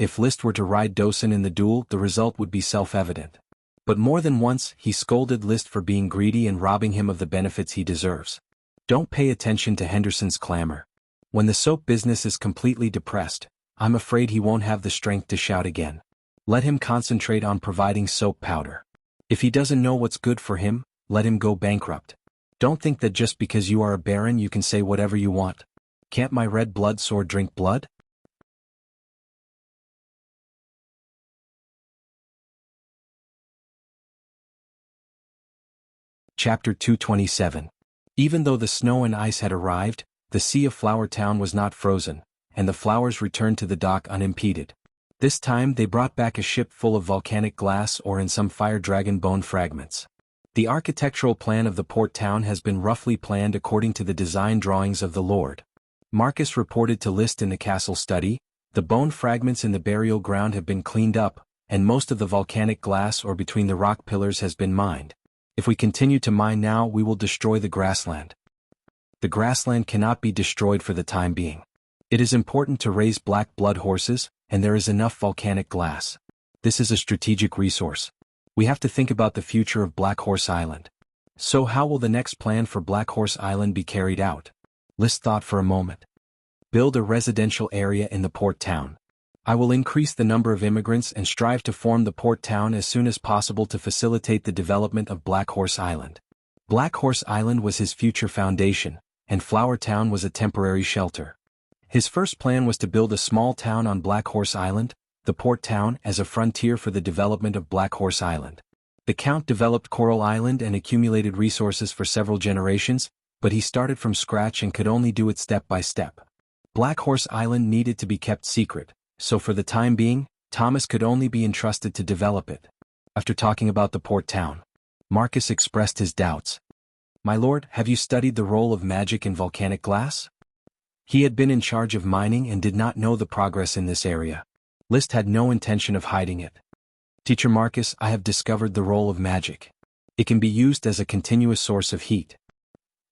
If Liszt were to ride Dosen in the duel, the result would be self-evident. But more than once, he scolded Liszt for being greedy and robbing him of the benefits he deserves. Don't pay attention to Henderson's clamor. When the soap business is completely depressed, I'm afraid he won't have the strength to shout again. Let him concentrate on providing soap powder. If he doesn't know what's good for him, let him go bankrupt. Don't think that just because you are a baron you can say whatever you want. Can't my red blood sword drink blood? Chapter 227. Even though the snow and ice had arrived, the Sea of Flower Town was not frozen, and the flowers returned to the dock unimpeded. This time they brought back a ship full of volcanic glass or in some fire dragon bone fragments. The architectural plan of the port town has been roughly planned according to the design drawings of the Lord. Marcus reported to Liszt in the castle study, the bone fragments in the burial ground have been cleaned up, and most of the volcanic glass or between the rock pillars has been mined. If we continue to mine now, we will destroy the grassland. The grassland cannot be destroyed for the time being. It is important to raise black blood horses, and there is enough volcanic glass. This is a strategic resource. We have to think about the future of Black Horse Island. So how will the next plan for Black Horse Island be carried out? Liszt thought for a moment. Build a residential area in the port town. I will increase the number of immigrants and strive to form the port town as soon as possible to facilitate the development of Black Horse Island. Black Horse Island was his future foundation, and Flower Town was a temporary shelter. His first plan was to build a small town on Black Horse Island, the port town, as a frontier for the development of Black Horse Island. The Count developed Coral Island and accumulated resources for several generations, but he started from scratch and could only do it step by step. Black Horse Island needed to be kept secret, so for the time being, Thomas could only be entrusted to develop it. After talking about the port town, Marcus expressed his doubts. My lord, have you studied the role of magic in volcanic glass? He had been in charge of mining and did not know the progress in this area. Liszt had no intention of hiding it. Teacher Marcus, I have discovered the role of magic. It can be used as a continuous source of heat.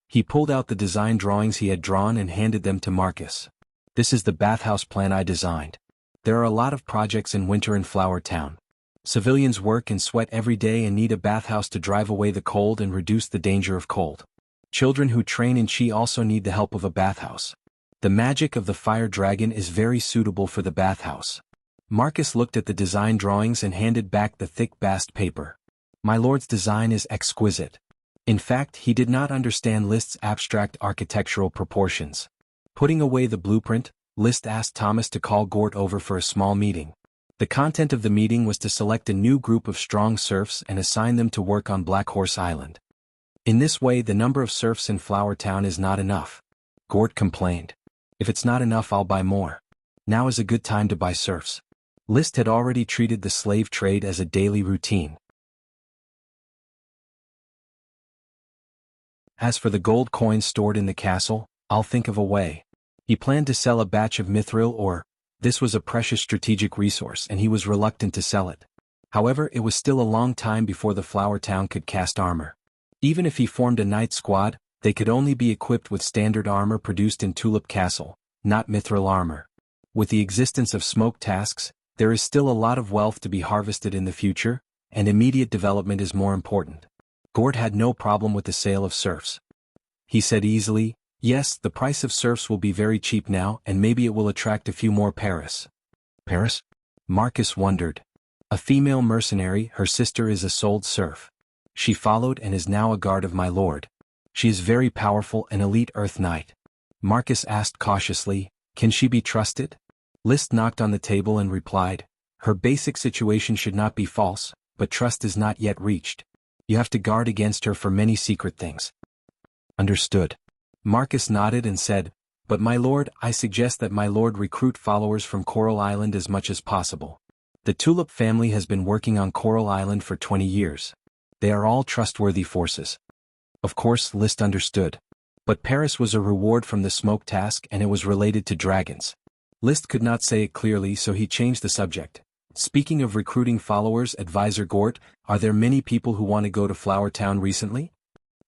He pulled out the design drawings he had drawn and handed them to Marcus. This is the bathhouse plan I designed. There are a lot of projects in winter in Flower Town. Civilians work and sweat every day and need a bathhouse to drive away the cold and reduce the danger of cold. Children who train in Chi also need the help of a bathhouse. The magic of the fire dragon is very suitable for the bathhouse. Marcus looked at the design drawings and handed back the thick bast paper. My lord's design is exquisite. In fact, he did not understand Liszt's abstract architectural proportions. Putting away the blueprint, Liszt asked Thomas to call Gort over for a small meeting. The content of the meeting was to select a new group of strong serfs and assign them to work on Black Horse Island. In this way, the number of serfs in Flower Town is not enough. Gort complained. If it's not enough, I'll buy more. Now is a good time to buy serfs. Liszt had already treated the slave trade as a daily routine. As for the gold coins stored in the castle, I'll think of a way. He planned to sell a batch of mithril ore. This was a precious strategic resource and he was reluctant to sell it. However, it was still a long time before the Flower Town could cast armor. Even if he formed a night squad, they could only be equipped with standard armor produced in Tulip Castle, not mithril armor. With the existence of smoke tasks, there is still a lot of wealth to be harvested in the future, and immediate development is more important. Gord had no problem with the sale of serfs. He said easily, "Yes, the price of serfs will be very cheap now and maybe it will attract a few more Paris." Paris? Marcus wondered. A female mercenary, her sister is a sold serf. She followed and is now a guard of my lord. She is very powerful, an elite Earth Knight. Marcus asked cautiously, "Can she be trusted?" List knocked on the table and replied, "Her basic situation should not be false, but trust is not yet reached. You have to guard against her for many secret things." Understood. Marcus nodded and said, "But my lord, I suggest that my lord recruit followers from Coral Island as much as possible. The Tulip family has been working on Coral Island for 20 years. They are all trustworthy forces." Of course, List understood. But Paris was a reward from the smoke task and it was related to dragons. List could not say it clearly, so he changed the subject. "Speaking of recruiting followers, Advisor Gort, are there many people who want to go to Flower Town recently?"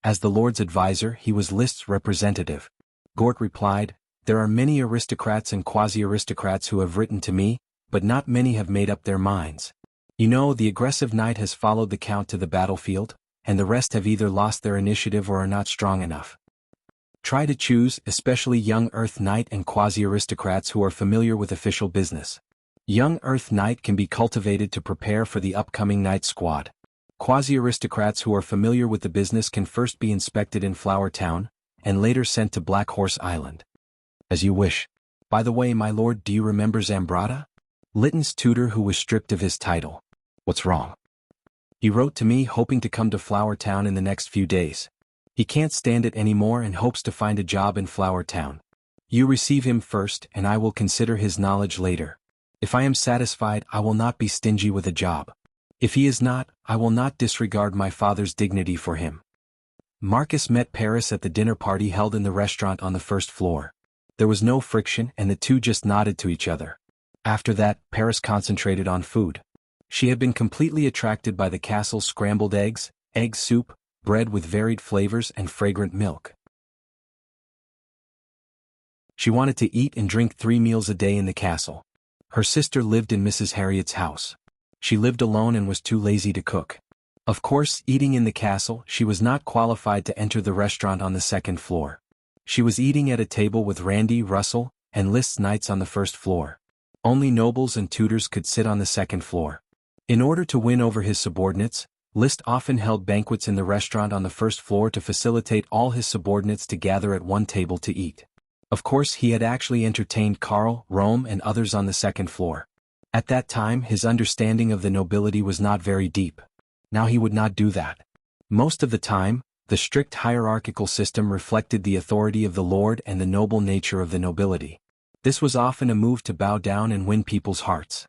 As the Lord's advisor, he was List's representative. Gort replied, "There are many aristocrats and quasi-aristocrats who have written to me, but not many have made up their minds. You know, the aggressive knight has followed the count to the battlefield, and the rest have either lost their initiative or are not strong enough. Try to choose, especially young Earth Knight and quasi-aristocrats who are familiar with official business. Young Earth Knight can be cultivated to prepare for the upcoming Night Squad. Quasi-aristocrats who are familiar with the business can first be inspected in Flower Town, and later sent to Black Horse Island." "As you wish. By the way, my lord, do you remember Zambrata? Litton's tutor who was stripped of his title. What's wrong?" "He wrote to me hoping to come to Flower Town in the next few days. He can't stand it anymore and hopes to find a job in Flower Town. You receive him first and I will consider his knowledge later. If I am satisfied, I will not be stingy with a job. If he is not, I will not disregard my father's dignity for him." Marcus met Paris at the dinner party held in the restaurant on the first floor. There was no friction and the two just nodded to each other. After that, Paris concentrated on food. She had been completely attracted by the castle's scrambled eggs, egg soup, bread with varied flavors and fragrant milk. She wanted to eat and drink 3 meals a day in the castle. Her sister lived in Mrs. Harriet's house. She lived alone and was too lazy to cook. Of course, eating in the castle, she was not qualified to enter the restaurant on the second floor. She was eating at a table with Randy, Russell, and List's knights on the first floor. Only nobles and tutors could sit on the second floor. In order to win over his subordinates, List often held banquets in the restaurant on the first floor to facilitate all his subordinates to gather at one table to eat. Of course, he had actually entertained Karl, Rome and others on the second floor. At that time, his understanding of the nobility was not very deep. Now he would not do that. Most of the time, the strict hierarchical system reflected the authority of the lord and the noble nature of the nobility. This was often a move to bow down and win people's hearts.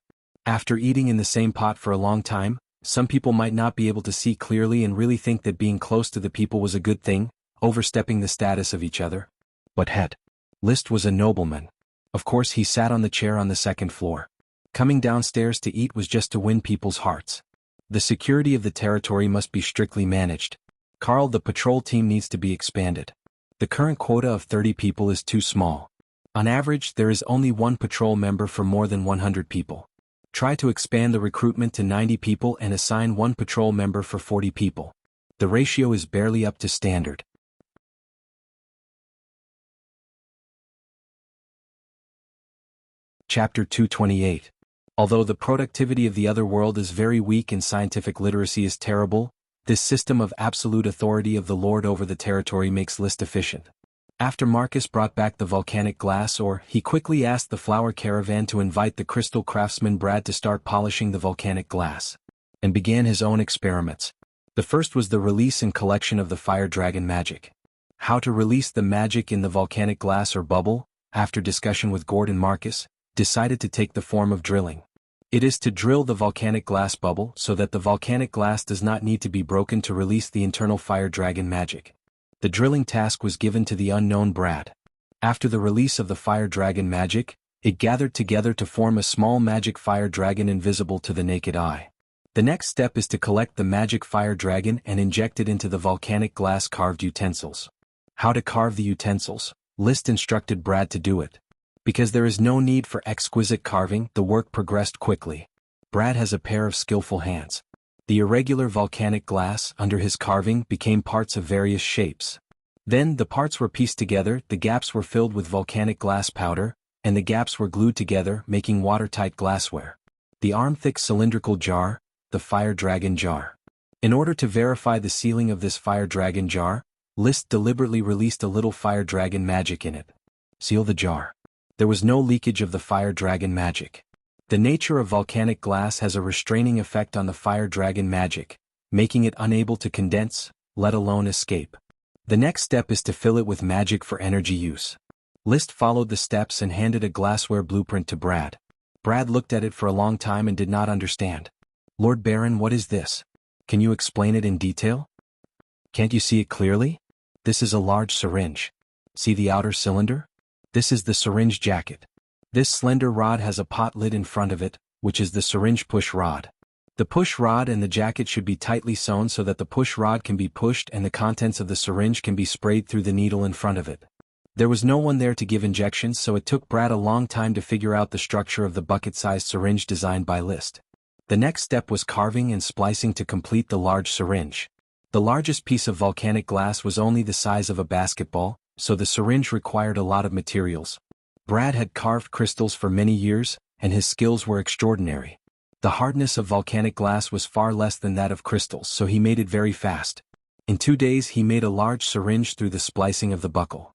After eating in the same pot for a long time, some people might not be able to see clearly and really think that being close to the people was a good thing, overstepping the status of each other. But List was a nobleman. Of course, he sat on the chair on the second floor. Coming downstairs to eat was just to win people's hearts. The security of the territory must be strictly managed. Karl, the patrol team needs to be expanded. The current quota of 30 people is too small. On average, there is only one patrol member for more than 100 people. Try to expand the recruitment to 90 people and assign one patrol member for 40 people. The ratio is barely up to standard. Chapter 228. Although the productivity of the other world is very weak and scientific literacy is terrible, this system of absolute authority of the Lord over the territory makes List efficient. After Marcus brought back the volcanic glass ore, he quickly asked the flower caravan to invite the crystal craftsman Brad to start polishing the volcanic glass, and began his own experiments. The first was the release and collection of the fire dragon magic. How to release the magic in the volcanic glass or bubble, after discussion with Gord and Marcus, decided to take the form of drilling. It is to drill the volcanic glass bubble so that the volcanic glass does not need to be broken to release the internal fire dragon magic. The drilling task was given to the unknown Brad. After the release of the fire dragon magic, it gathered together to form a small magic fire dragon invisible to the naked eye. The next step is to collect the magic fire dragon and inject it into the volcanic glass carved utensils. How to carve the utensils? List instructed Brad to do it. Because there is no need for exquisite carving, the work progressed quickly. Brad has a pair of skillful hands. The irregular volcanic glass under his carving became parts of various shapes. Then the parts were pieced together, the gaps were filled with volcanic glass powder, and the gaps were glued together, making watertight glassware. The arm-thick cylindrical jar, the fire dragon jar. In order to verify the sealing of this fire dragon jar, List deliberately released a little fire dragon magic in it. Seal the jar. There was no leakage of the fire dragon magic. The nature of volcanic glass has a restraining effect on the fire dragon magic, making it unable to condense, let alone escape. The next step is to fill it with magic for energy use. List followed the steps and handed a glassware blueprint to Brad. Brad looked at it for a long time and did not understand. Lord Baron, what is this? Can you explain it in detail? Can't you see it clearly? This is a large syringe. See the outer cylinder? This is the syringe jacket. This slender rod has a pot lid in front of it, which is the syringe push rod. The push rod and the jacket should be tightly sewn so that the push rod can be pushed and the contents of the syringe can be sprayed through the needle in front of it. There was no one there to give injections, so it took Brad a long time to figure out the structure of the bucket-sized syringe designed by List. The next step was carving and splicing to complete the large syringe. The largest piece of volcanic glass was only the size of a basketball, so the syringe required a lot of materials. Brad had carved crystals for many years, and his skills were extraordinary. The hardness of volcanic glass was far less than that of crystals, so he made it very fast. In 2 days he made a large syringe through the splicing of the buckle.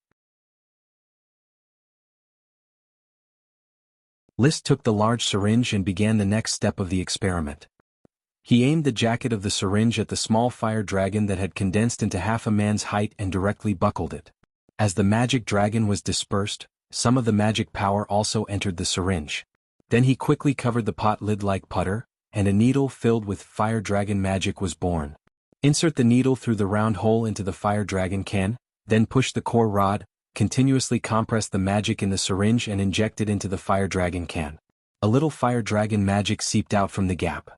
List took the large syringe and began the next step of the experiment. He aimed the jacket of the syringe at the small fire dragon that had condensed into half a man's height and directly buckled it. As the magic dragon was dispersed, some of the magic power also entered the syringe. Then he quickly covered the pot lid like putter, and a needle filled with fire dragon magic was born. Insert the needle through the round hole into the fire dragon can, then push the core rod, continuously compress the magic in the syringe and inject it into the fire dragon can. A little fire dragon magic seeped out from the gap.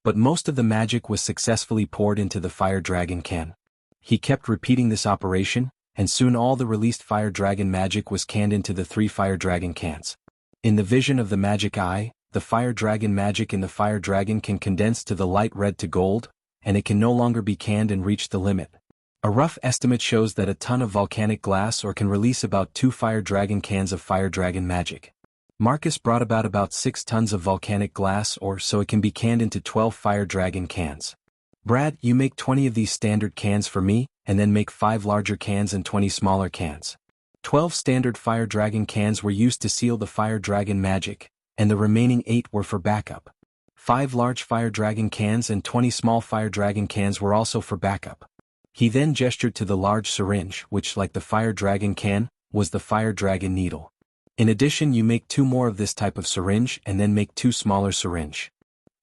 But most of the magic was successfully poured into the fire dragon can. He kept repeating this operation, and soon all the released fire dragon magic was canned into the 3 fire dragon cans. In the vision of the magic eye, the fire dragon magic in the fire dragon can condense to the light red to gold, and it can no longer be canned and reach the limit. A rough estimate shows that a ton of volcanic glass can release about 2 fire dragon cans of fire dragon magic. Marcus brought about 6 tons of volcanic glass so it can be canned into 12 fire dragon cans. Brad, you make 20 of these standard cans for me, and then make 5 larger cans and 20 smaller cans. 12 standard fire dragon cans were used to seal the fire dragon magic, and the remaining 8 were for backup. 5 large fire dragon cans and 20 small fire dragon cans were also for backup. He then gestured to the large syringe, which, like the fire dragon can, was the fire dragon needle. In addition, you make 2 more of this type of syringe and then make 2 smaller syringe.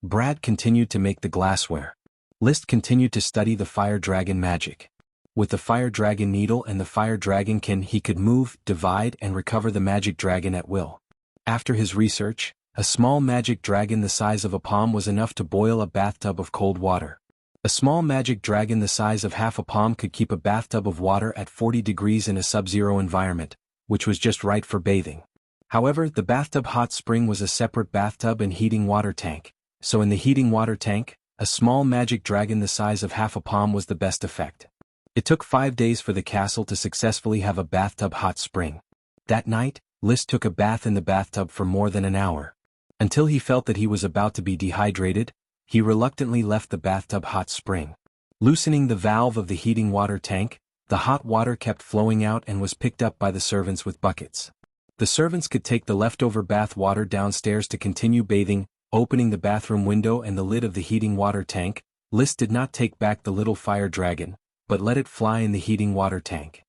Brad continued to make the glassware. List continued to study the fire dragon magic. With the fire dragon needle and the fire dragon can, he could move, divide, and recover the magic dragon at will. After his research, a small magic dragon the size of a palm was enough to boil a bathtub of cold water. A small magic dragon the size of half a palm could keep a bathtub of water at 40 degrees in a sub-zero environment, which was just right for bathing. However, the bathtub hot spring was a separate bathtub and heating water tank, so in the heating water tank, a small magic dragon the size of half a palm was the best effect. It took 5 days for the castle to successfully have a bathtub hot spring. That night, List took a bath in the bathtub for more than an hour. Until he felt that he was about to be dehydrated, he reluctantly left the bathtub hot spring. Loosening the valve of the heating water tank, the hot water kept flowing out and was picked up by the servants with buckets. The servants could take the leftover bath water downstairs to continue bathing. Opening the bathroom window and the lid of the heating water tank, List did not take back the little fire dragon, but let it fly in the heating water tank.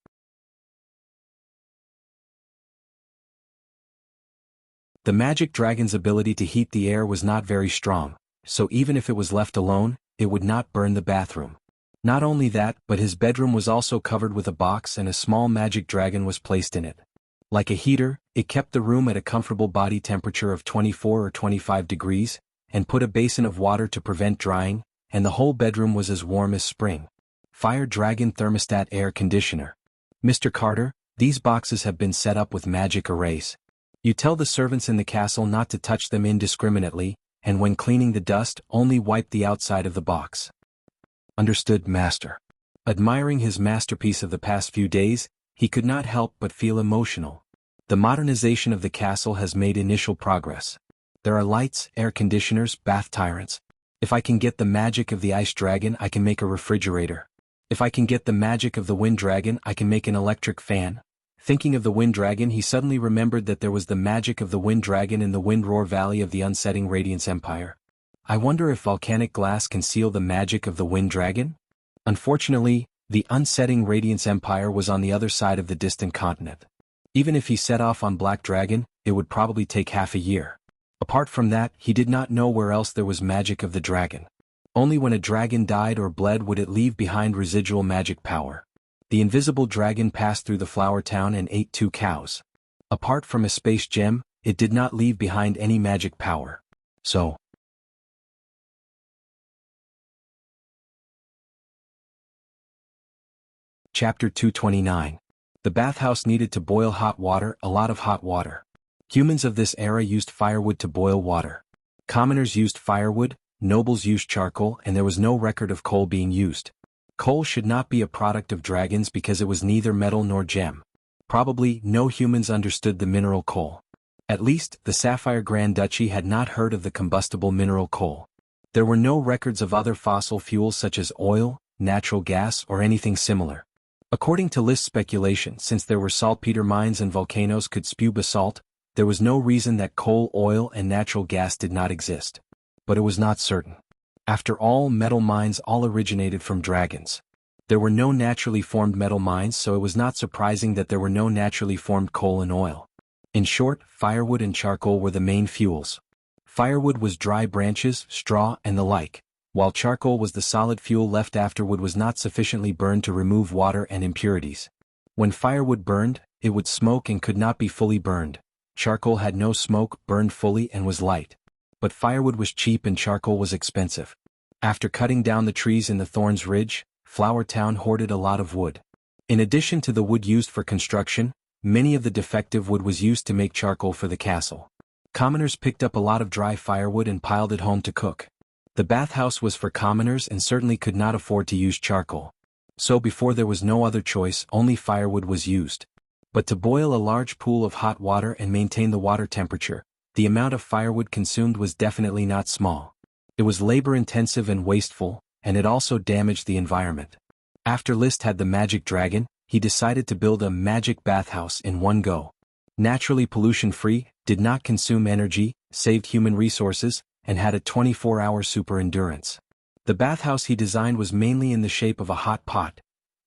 The magic dragon's ability to heat the air was not very strong, so even if it was left alone, it would not burn the bathroom. Not only that, but his bedroom was also covered with a box and a small magic dragon was placed in it. Like a heater, it kept the room at a comfortable body temperature of 24 or 25 degrees, and put a basin of water to prevent drying, and the whole bedroom was as warm as spring. Fire Dragon Thermostat Air Conditioner. Mr. Carter, these boxes have been set up with magic arrays. You tell the servants in the castle not to touch them indiscriminately, and when cleaning the dust, only wipe the outside of the box. Understood, master. Admiring his masterpiece of the past few days, he could not help but feel emotional. The modernization of the castle has made initial progress. There are lights, air conditioners, bath tyrants. If I can get the magic of the ice dragon, I can make a refrigerator. If I can get the magic of the wind dragon, I can make an electric fan. Thinking of the wind dragon, he suddenly remembered that there was the magic of the wind dragon in the Windroar Valley of the Unsetting Radiance Empire. I wonder if volcanic glass can seal the magic of the wind dragon? Unfortunately, the Unsetting Radiance Empire was on the other side of the distant continent. Even if he set off on Black Dragon, it would probably take half a year. Apart from that, he did not know where else there was magic of the dragon. Only when a dragon died or bled would it leave behind residual magic power. The invisible dragon passed through the flower town and ate 2 cows. Apart from a space gem, it did not leave behind any magic power. So, Chapter 229. The bathhouse needed to boil hot water, a lot of hot water. Humans of this era used firewood to boil water. Commoners used firewood, nobles used charcoal, and there was no record of coal being used. Coal should not be a product of dragons because it was neither metal nor gem. Probably no humans understood the mineral coal. At least, the Sapphire Grand Duchy had not heard of the combustible mineral coal. There were no records of other fossil fuels such as oil, natural gas, or anything similar. According to List's speculation, since there were saltpeter mines and volcanoes could spew basalt, there was no reason that coal, oil, and natural gas did not exist. But it was not certain. After all, metal mines all originated from dragons. There were no naturally formed metal mines, so it was not surprising that there were no naturally formed coal and oil. In short, firewood and charcoal were the main fuels. Firewood was dry branches, straw, and the like, while charcoal was the solid fuel left after wood was not sufficiently burned to remove water and impurities. When firewood burned, it would smoke and could not be fully burned. Charcoal had no smoke, burned fully, and was light. But firewood was cheap and charcoal was expensive. After cutting down the trees in the Thorns Ridge, Flower Town hoarded a lot of wood. In addition to the wood used for construction, many of the defective wood was used to make charcoal for the castle. Commoners picked up a lot of dry firewood and piled it home to cook. The bathhouse was for commoners and certainly could not afford to use charcoal. So before there was no other choice, only firewood was used. But to boil a large pool of hot water and maintain the water temperature, the amount of firewood consumed was definitely not small. It was labor-intensive and wasteful, and it also damaged the environment. After List had the magic dragon, he decided to build a magic bathhouse in one go. Naturally pollution-free, did not consume energy, saved human resources, and had a 24-hour super endurance. The bathhouse he designed was mainly in the shape of a hot pot,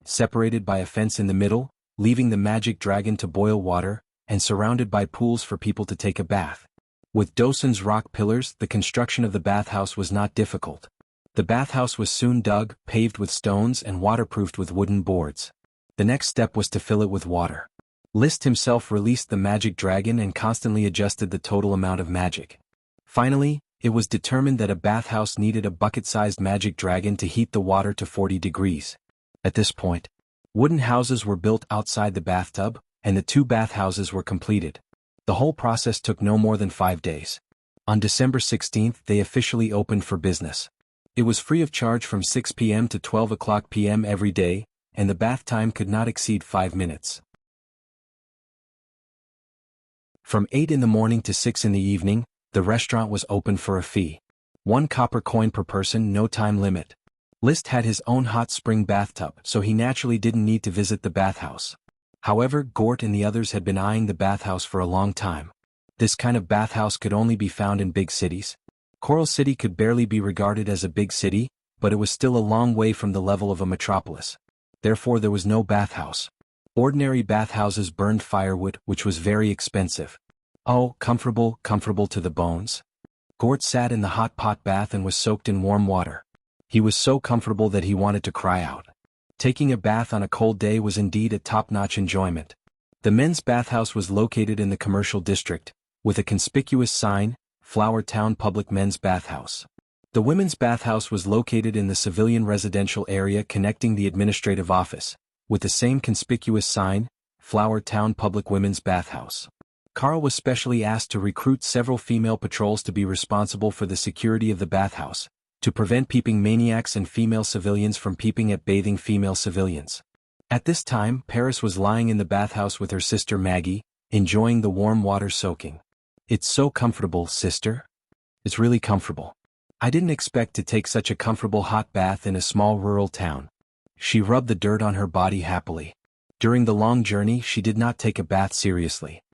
separated by a fence in the middle, leaving the magic dragon to boil water, and surrounded by pools for people to take a bath. With Dawson's rock pillars, the construction of the bathhouse was not difficult. The bathhouse was soon dug, paved with stones, and waterproofed with wooden boards. The next step was to fill it with water. List himself released the magic dragon and constantly adjusted the total amount of magic. Finally, it was determined that a bathhouse needed a bucket-sized magic dragon to heat the water to 40 degrees. At this point, wooden houses were built outside the bathtub, and the 2 bathhouses were completed. The whole process took no more than 5 days. On December 16th, they officially opened for business. It was free of charge from 6 p.m. to 12 o'clock p.m. every day, and the bath time could not exceed 5 minutes. From 8 in the morning to 6 in the evening, the restaurant was open for a fee. 1 copper coin per person, no time limit. List had his own hot spring bathtub, so he naturally didn't need to visit the bathhouse. However, Gort and the others had been eyeing the bathhouse for a long time. This kind of bathhouse could only be found in big cities. Coral City could barely be regarded as a big city, but it was still a long way from the level of a metropolis. Therefore there was no bathhouse. Ordinary bathhouses burned firewood, which was very expensive. Oh, comfortable to the bones. Gort sat in the hot pot bath and was soaked in warm water. He was so comfortable that he wanted to cry out. Taking a bath on a cold day was indeed a top-notch enjoyment. The men's bathhouse was located in the commercial district, with a conspicuous sign, Flower Town Public Men's Bathhouse. The women's bathhouse was located in the civilian residential area connecting the administrative office, with the same conspicuous sign, Flower Town Public Women's Bathhouse. Carl was specially asked to recruit several female patrols to be responsible for the security of the bathhouse, to prevent peeping maniacs and female civilians from peeping at bathing female civilians. At this time, Paris was lying in the bathhouse with her sister Maggie, enjoying the warm water soaking. "It's so comfortable, sister. It's really comfortable. I didn't expect to take such a comfortable hot bath in a small rural town." She rubbed the dirt on her body happily. During the long journey, she did not take a bath seriously.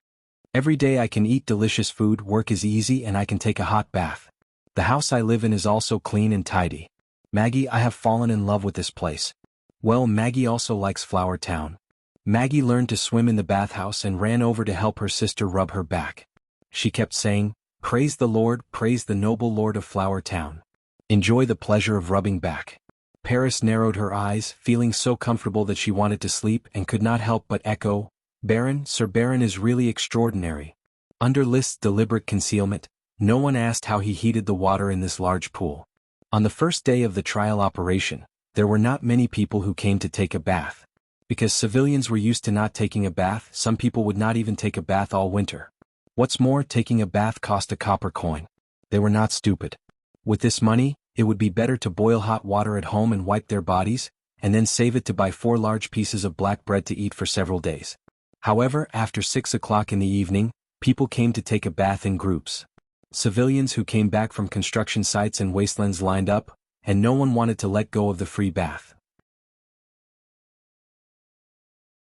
"Every day I can eat delicious food, work is easy, and I can take a hot bath. The house I live in is also clean and tidy. Maggie, I have fallen in love with this place." Well, Maggie also likes Flower Town. Maggie learned to swim in the bathhouse and ran over to help her sister rub her back. She kept saying, "Praise the Lord, praise the noble Lord of Flower Town. Enjoy the pleasure of rubbing back." Paris narrowed her eyes, feeling so comfortable that she wanted to sleep and could not help but echo, "Baron, Sir Baron is really extraordinary." Under Liszt's deliberate concealment, no one asked how he heated the water in this large pool. On the first day of the trial operation, there were not many people who came to take a bath. Because civilians were used to not taking a bath, some people would not even take a bath all winter. What's more, taking a bath cost a copper coin. They were not stupid. With this money, it would be better to boil hot water at home and wipe their bodies, and then save it to buy 4 large pieces of black bread to eat for several days. However, after 6 o'clock in the evening, people came to take a bath in groups. Civilians who came back from construction sites and wastelands lined up, and no one wanted to let go of the free bath.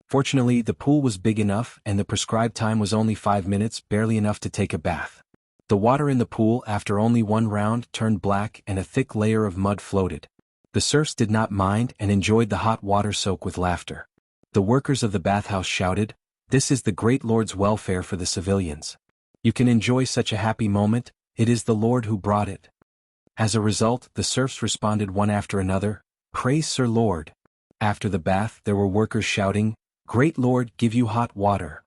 Fortunately, the pool was big enough and the prescribed time was only 5 minutes, barely enough to take a bath. The water in the pool after only one round turned black and a thick layer of mud floated. The serfs did not mind and enjoyed the hot water soak with laughter. The workers of the bathhouse shouted, "This is the great Lord's welfare for the civilians. You can enjoy such a happy moment, it is the Lord who brought it." As a result, the serfs responded one after another, "Praise Sir Lord." After the bath, there were workers shouting, "Great Lord, give you hot water.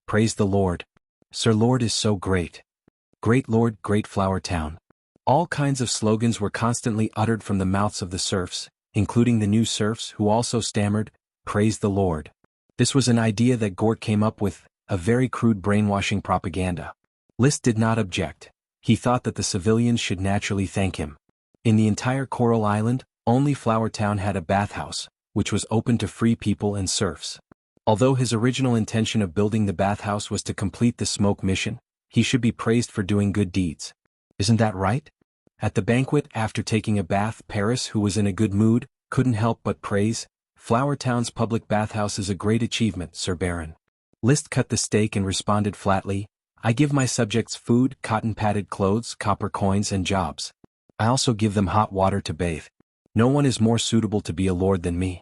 Praise the Lord. Sir Lord is so great. Great Lord, great Flower Town." All kinds of slogans were constantly uttered from the mouths of the serfs, including the new serfs who also stammered, "Praise the Lord." This was an idea that Gort came up with, a very crude brainwashing propaganda. Liszt did not object. He thought that the civilians should naturally thank him. In the entire Coral Island, only Flower Town had a bathhouse, which was open to free people and serfs. Although his original intention of building the bathhouse was to complete the smoke mission, he should be praised for doing good deeds. Isn't that right? At the banquet after taking a bath, Paris, who was in a good mood, couldn't help but praise, "Flower Town's public bathhouse is a great achievement, Sir Baron." Liszt cut the steak and responded flatly, "I give my subjects food, cotton-padded clothes, copper coins and jobs. I also give them hot water to bathe. No one is more suitable to be a lord than me."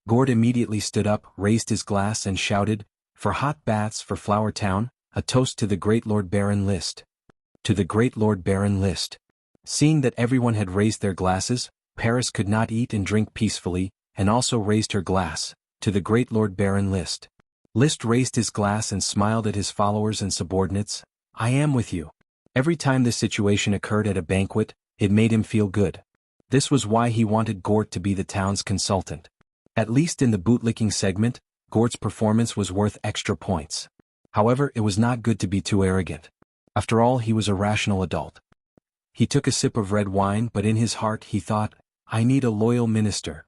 Gort immediately stood up, raised his glass and shouted, "For hot baths for Flower Town, a toast to the great Lord Baron Liszt." To the great Lord Baron Liszt. Seeing that everyone had raised their glasses, Paris could not eat and drink peacefully, and also raised her glass, "To the great Lord Baron Liszt." Liszt raised his glass and smiled at his followers and subordinates, "I am with you." Every time this situation occurred at a banquet, it made him feel good. This was why he wanted Gort to be the town's consultant. At least in the bootlicking segment, Gort's performance was worth extra points. However, it was not good to be too arrogant. After all, he was a rational adult. He took a sip of red wine, but in his heart he thought, "I need a loyal minister."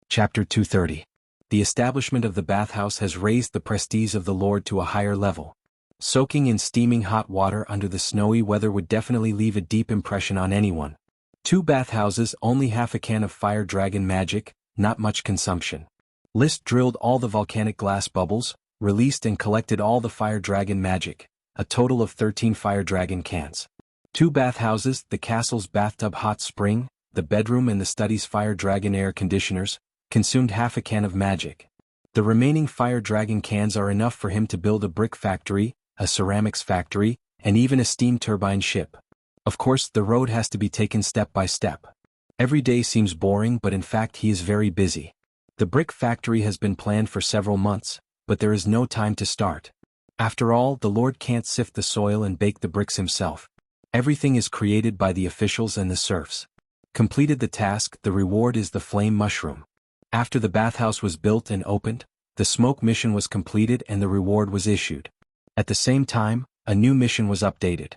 Chapter 230. The establishment of the bathhouse has raised the prestige of the Lord to a higher level. Soaking in steaming hot water under the snowy weather would definitely leave a deep impression on anyone. 2 bathhouses, only half a can of fire dragon magic, not much consumption. Liszt drilled all the volcanic glass bubbles, released and collected all the fire dragon magic, a total of 13 fire dragon cans. 2 bathhouses, the castle's bathtub hot spring, the bedroom and the study's fire dragon air conditioners, consumed half a can of magic. The remaining fire dragon cans are enough for him to build a brick factory, a ceramics factory, and even a steam turbine ship. Of course, the road has to be taken step by step. Every day seems boring, but in fact he is very busy. The brick factory has been planned for several months, but there is no time to start. After all, the Lord can't sift the soil and bake the bricks himself. Everything is created by the officials and the serfs. Completed the task, the reward is the flame mushroom. After the bathhouse was built and opened, the smoke mission was completed and the reward was issued. At the same time, a new mission was updated.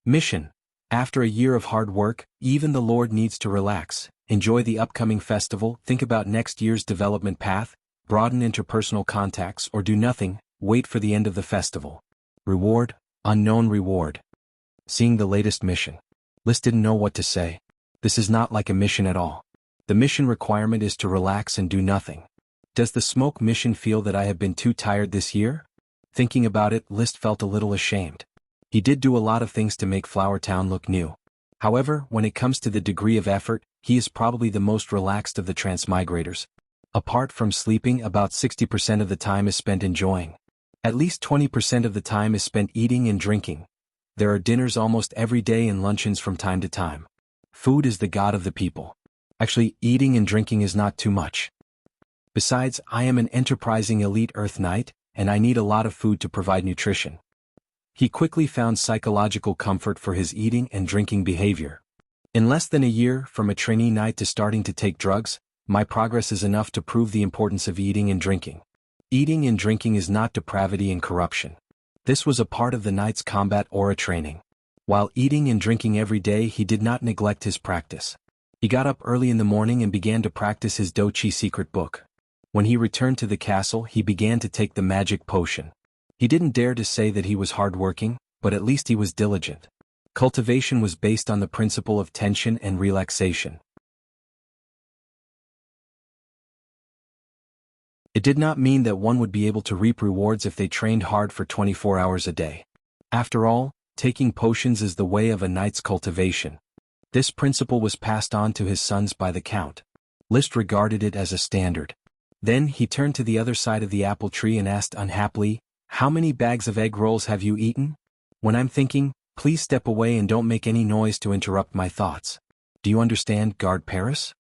Mission: after a year of hard work, even the Lord needs to relax, enjoy the upcoming festival, think about next year's development path, broaden interpersonal contacts, or do nothing, wait for the end of the festival. Reward: unknown reward. Seeing the latest mission, List didn't know what to say. This is not like a mission at all. The mission requirement is to relax and do nothing. Does the smoke mission feel that I have been too tired this year? Thinking about it, List felt a little ashamed. He did do a lot of things to make Flower Town look new. However, when it comes to the degree of effort, he is probably the most relaxed of the transmigrators. Apart from sleeping, about 60% of the time is spent enjoying. At least 20% of the time is spent eating and drinking. There are dinners almost every day and luncheons from time to time. Food is the god of the people. Actually, eating and drinking is not too much. Besides, I am an enterprising elite Earth Knight, and I need a lot of food to provide nutrition. He quickly found psychological comfort for his eating and drinking behavior. In less than a year, from a trainee knight to starting to take drugs, my progress is enough to prove the importance of eating and drinking. Eating and drinking is not depravity and corruption. This was a part of the knight's combat aura training. While eating and drinking every day, he did not neglect his practice. He got up early in the morning and began to practice his Dochi secret book. When he returned to the castle, he began to take the magic potion. He didn't dare to say that he was hardworking, but at least he was diligent. Cultivation was based on the principle of tension and relaxation. It did not mean that one would be able to reap rewards if they trained hard for 24 hours a day. After all, taking potions is the way of a knight's cultivation. This principle was passed on to his sons by the Count. List regarded it as a standard. Then he turned to the other side of the apple tree and asked unhappily, "How many bags of egg rolls have you eaten?" When I'm thinking, please step away and don't make any noise to interrupt my thoughts. Do you understand, guard Paris?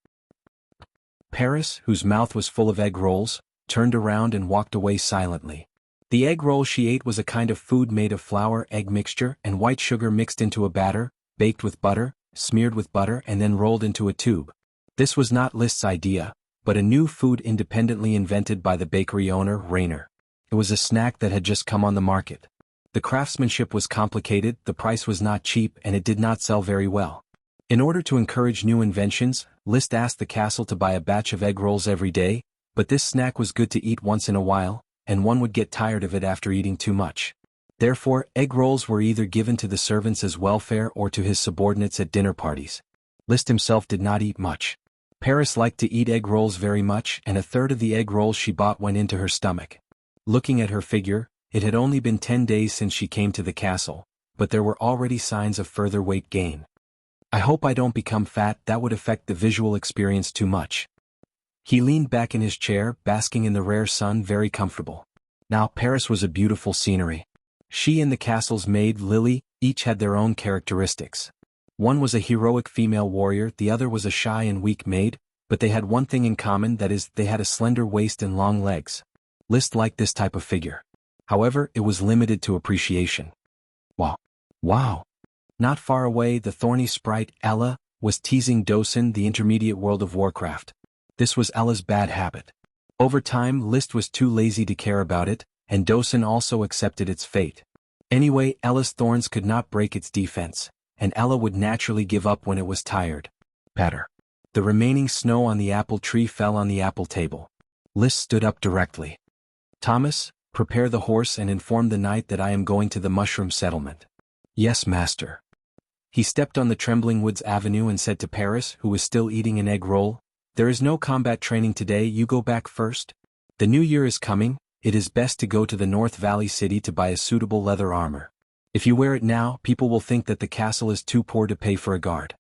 Paris, whose mouth was full of egg rolls, turned around and walked away silently. The egg roll she ate was a kind of food made of flour, egg mixture, and white sugar mixed into a batter, baked with butter, smeared with butter, and then rolled into a tube. This was not List's idea, but a new food independently invented by the bakery owner, Rainer. It was a snack that had just come on the market. The craftsmanship was complicated, the price was not cheap, and it did not sell very well. In order to encourage new inventions, List asked the castle to buy a batch of egg rolls every day, but this snack was good to eat once in a while, and one would get tired of it after eating too much. Therefore, egg rolls were either given to the servants as welfare or to his subordinates at dinner parties. List himself did not eat much. Paris liked to eat egg rolls very much, and a third of the egg rolls she bought went into her stomach. Looking at her figure, it had only been 10 days since she came to the castle, but there were already signs of further weight gain. I hope I don't become fat, that would affect the visual experience too much. He leaned back in his chair, basking in the rare sun, very comfortable. Now, Paris was a beautiful scenery. She and the castle's maid, Lily, each had their own characteristics. One was a heroic female warrior, the other was a shy and weak maid, but they had one thing in common, that is, they had a slender waist and long legs. List liked this type of figure. However, it was limited to appreciation. Wow! Wow! Not far away, the thorny sprite, Ella, was teasing Dosen, the intermediate World of Warcraft. This was Ella's bad habit. Over time, List was too lazy to care about it, and Dosen also accepted its fate. Anyway, Ella's thorns could not break its defense, and Ella would naturally give up when it was tired. Patter. The remaining snow on the apple tree fell on the apple table. List stood up directly. Thomas, prepare the horse and inform the knight that I am going to the mushroom settlement. Yes, master. He stepped on the trembling woods avenue and said to Paris, who was still eating an egg roll, "There is no combat training today, you go back first. The new year is coming, it is best to go to the North Valley City to buy a suitable leather armor. If you wear it now, people will think that the castle is too poor to pay for a guard."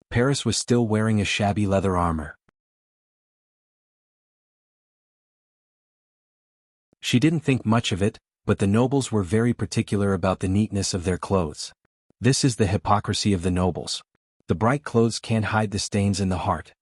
Paris was still wearing a shabby leather armor. She didn't think much of it, but the nobles were very particular about the neatness of their clothes. This is the hypocrisy of the nobles. The bright clothes can't hide the stains in the heart.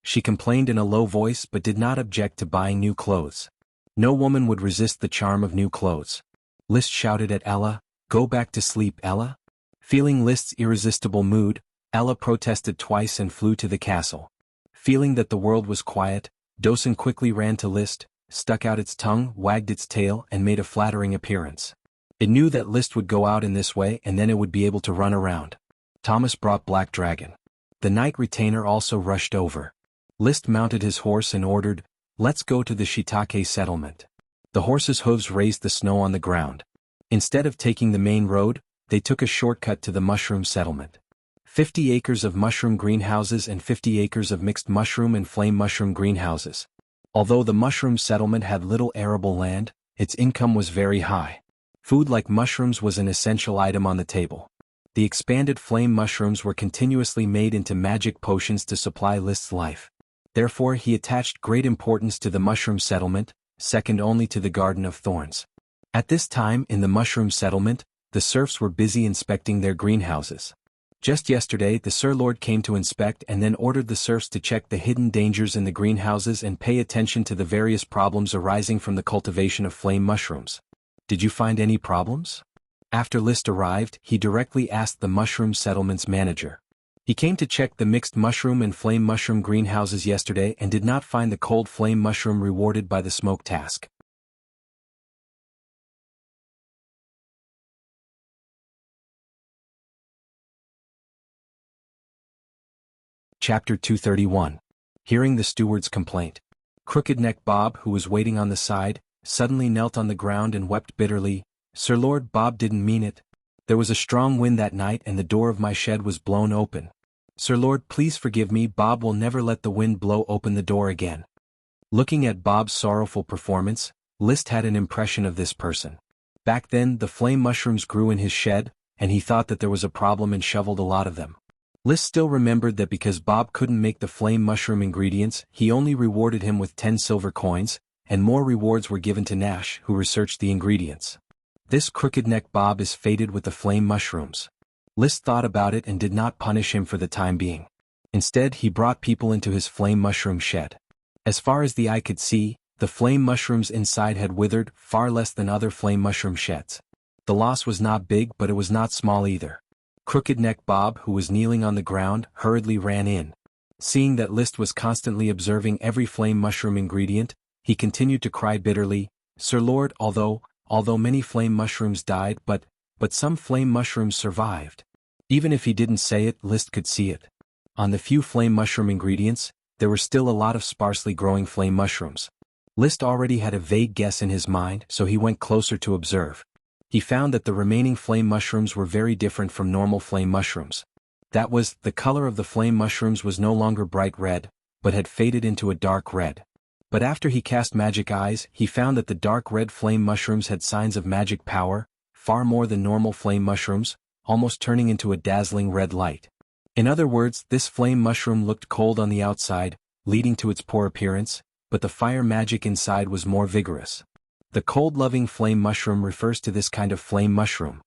She complained in a low voice but did not object to buying new clothes. No woman would resist the charm of new clothes. List shouted at Ella, "Go back to sleep, Ella." Feeling List's irresistible mood, Ella protested twice and flew to the castle. Feeling that the world was quiet, Dosen quickly ran to List, stuck out its tongue, wagged its tail and made a flattering appearance. It knew that List would go out in this way and then it would be able to run around. Thomas brought Black Dragon. The knight retainer also rushed over. List mounted his horse and ordered, "Let's go to the Shiitake settlement." The horse's hooves raised the snow on the ground. Instead of taking the main road, they took a shortcut to the mushroom settlement. 50 acres of mushroom greenhouses and 50 acres of mixed mushroom and flame mushroom greenhouses. Although the mushroom settlement had little arable land, its income was very high. Food like mushrooms was an essential item on the table. The expanded flame mushrooms were continuously made into magic potions to supply List's life. Therefore he attached great importance to the mushroom settlement, second only to the Garden of Thorns. At this time in the mushroom settlement, the serfs were busy inspecting their greenhouses. Just yesterday the Sir Lord came to inspect and then ordered the serfs to check the hidden dangers in the greenhouses and pay attention to the various problems arising from the cultivation of flame mushrooms. Did you find any problems? After List arrived, he directly asked the mushroom settlement's manager. He came to check the mixed mushroom and flame mushroom greenhouses yesterday and did not find the cold flame mushroom rewarded by the smoke task. Chapter 231. Hearing the steward's complaint. Crooked Neck Bob, who was waiting on the side, suddenly knelt on the ground and wept bitterly. "Sir Lord, Bob didn't mean it. There was a strong wind that night and the door of my shed was blown open. Sir Lord, please forgive me. Bob will never let the wind blow open the door again." Looking at Bob's sorrowful performance, List had an impression of this person. Back then the flame mushrooms grew in his shed, and he thought that there was a problem and shoveled a lot of them. List still remembered that because Bob couldn't make the flame mushroom ingredients, he only rewarded him with 10 silver coins, and more rewards were given to Nash, who researched the ingredients. This Crooked Neck Bob is fated with the flame mushrooms. List thought about it and did not punish him for the time being. Instead he brought people into his flame mushroom shed. As far as the eye could see, the flame mushrooms inside had withered, far less than other flame mushroom sheds. The loss was not big but it was not small either. Crooked Neck Bob, who was kneeling on the ground, hurriedly ran in. Seeing that List was constantly observing every flame mushroom ingredient, he continued to cry bitterly, "Sir Lord, although many flame mushrooms died, but some flame mushrooms survived." Even if he didn't say it, List could see it. On the few flame mushroom ingredients, there were still a lot of sparsely growing flame mushrooms. List already had a vague guess in his mind, so he went closer to observe. He found that the remaining flame mushrooms were very different from normal flame mushrooms. That was, the color of the flame mushrooms was no longer bright red, but had faded into a dark red. But after he cast magic eyes, he found that the dark red flame mushrooms had signs of magic power, far more than normal flame mushrooms, almost turning into a dazzling red light. In other words, this flame mushroom looked cold on the outside, leading to its poor appearance, but the fire magic inside was more vigorous. The cold-loving flame mushroom refers to this kind of flame mushroom.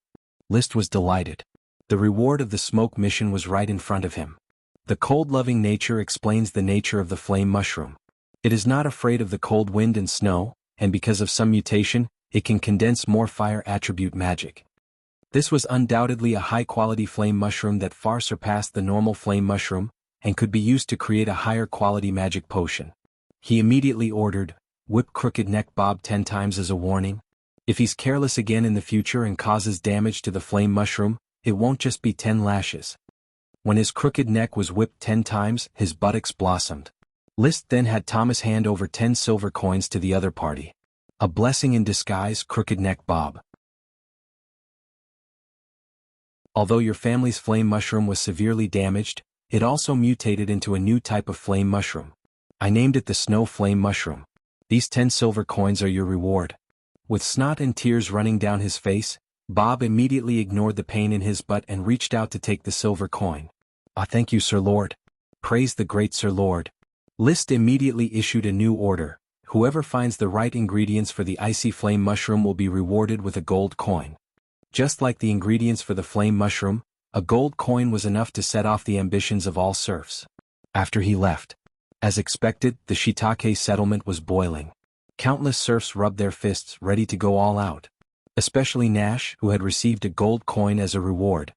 List was delighted. The reward of the smoke mission was right in front of him. The cold-loving nature explains the nature of the flame mushroom. It is not afraid of the cold wind and snow, and because of some mutation, it can condense more fire attribute magic. This was undoubtedly a high-quality flame mushroom that far surpassed the normal flame mushroom, and could be used to create a higher-quality magic potion. He immediately ordered, "Whip Crooked Neck Bob 10 times as a warning. If he's careless again in the future and causes damage to the flame mushroom, it won't just be 10 lashes." When his crooked neck was whipped 10 times, his buttocks blossomed. List then had Thomas hand over 10 silver coins to the other party. A blessing in disguise, Crooked Neck Bob. Although your family's flame mushroom was severely damaged, it also mutated into a new type of flame mushroom. I named it the snow flame mushroom. These 10 silver coins are your reward. With snot and tears running down his face, Bob immediately ignored the pain in his butt and reached out to take the silver coin. "Ah, thank you, Sir Lord. Praise the great Sir Lord." List immediately issued a new order. Whoever finds the right ingredients for the icy flame mushroom will be rewarded with a gold coin. Just like the ingredients for the flame mushroom, a gold coin was enough to set off the ambitions of all serfs. After he left, As expected, the shiitake settlement was boiling. Countless serfs rubbed their fists ready to go all out. Especially Nash, who had received a gold coin as a reward.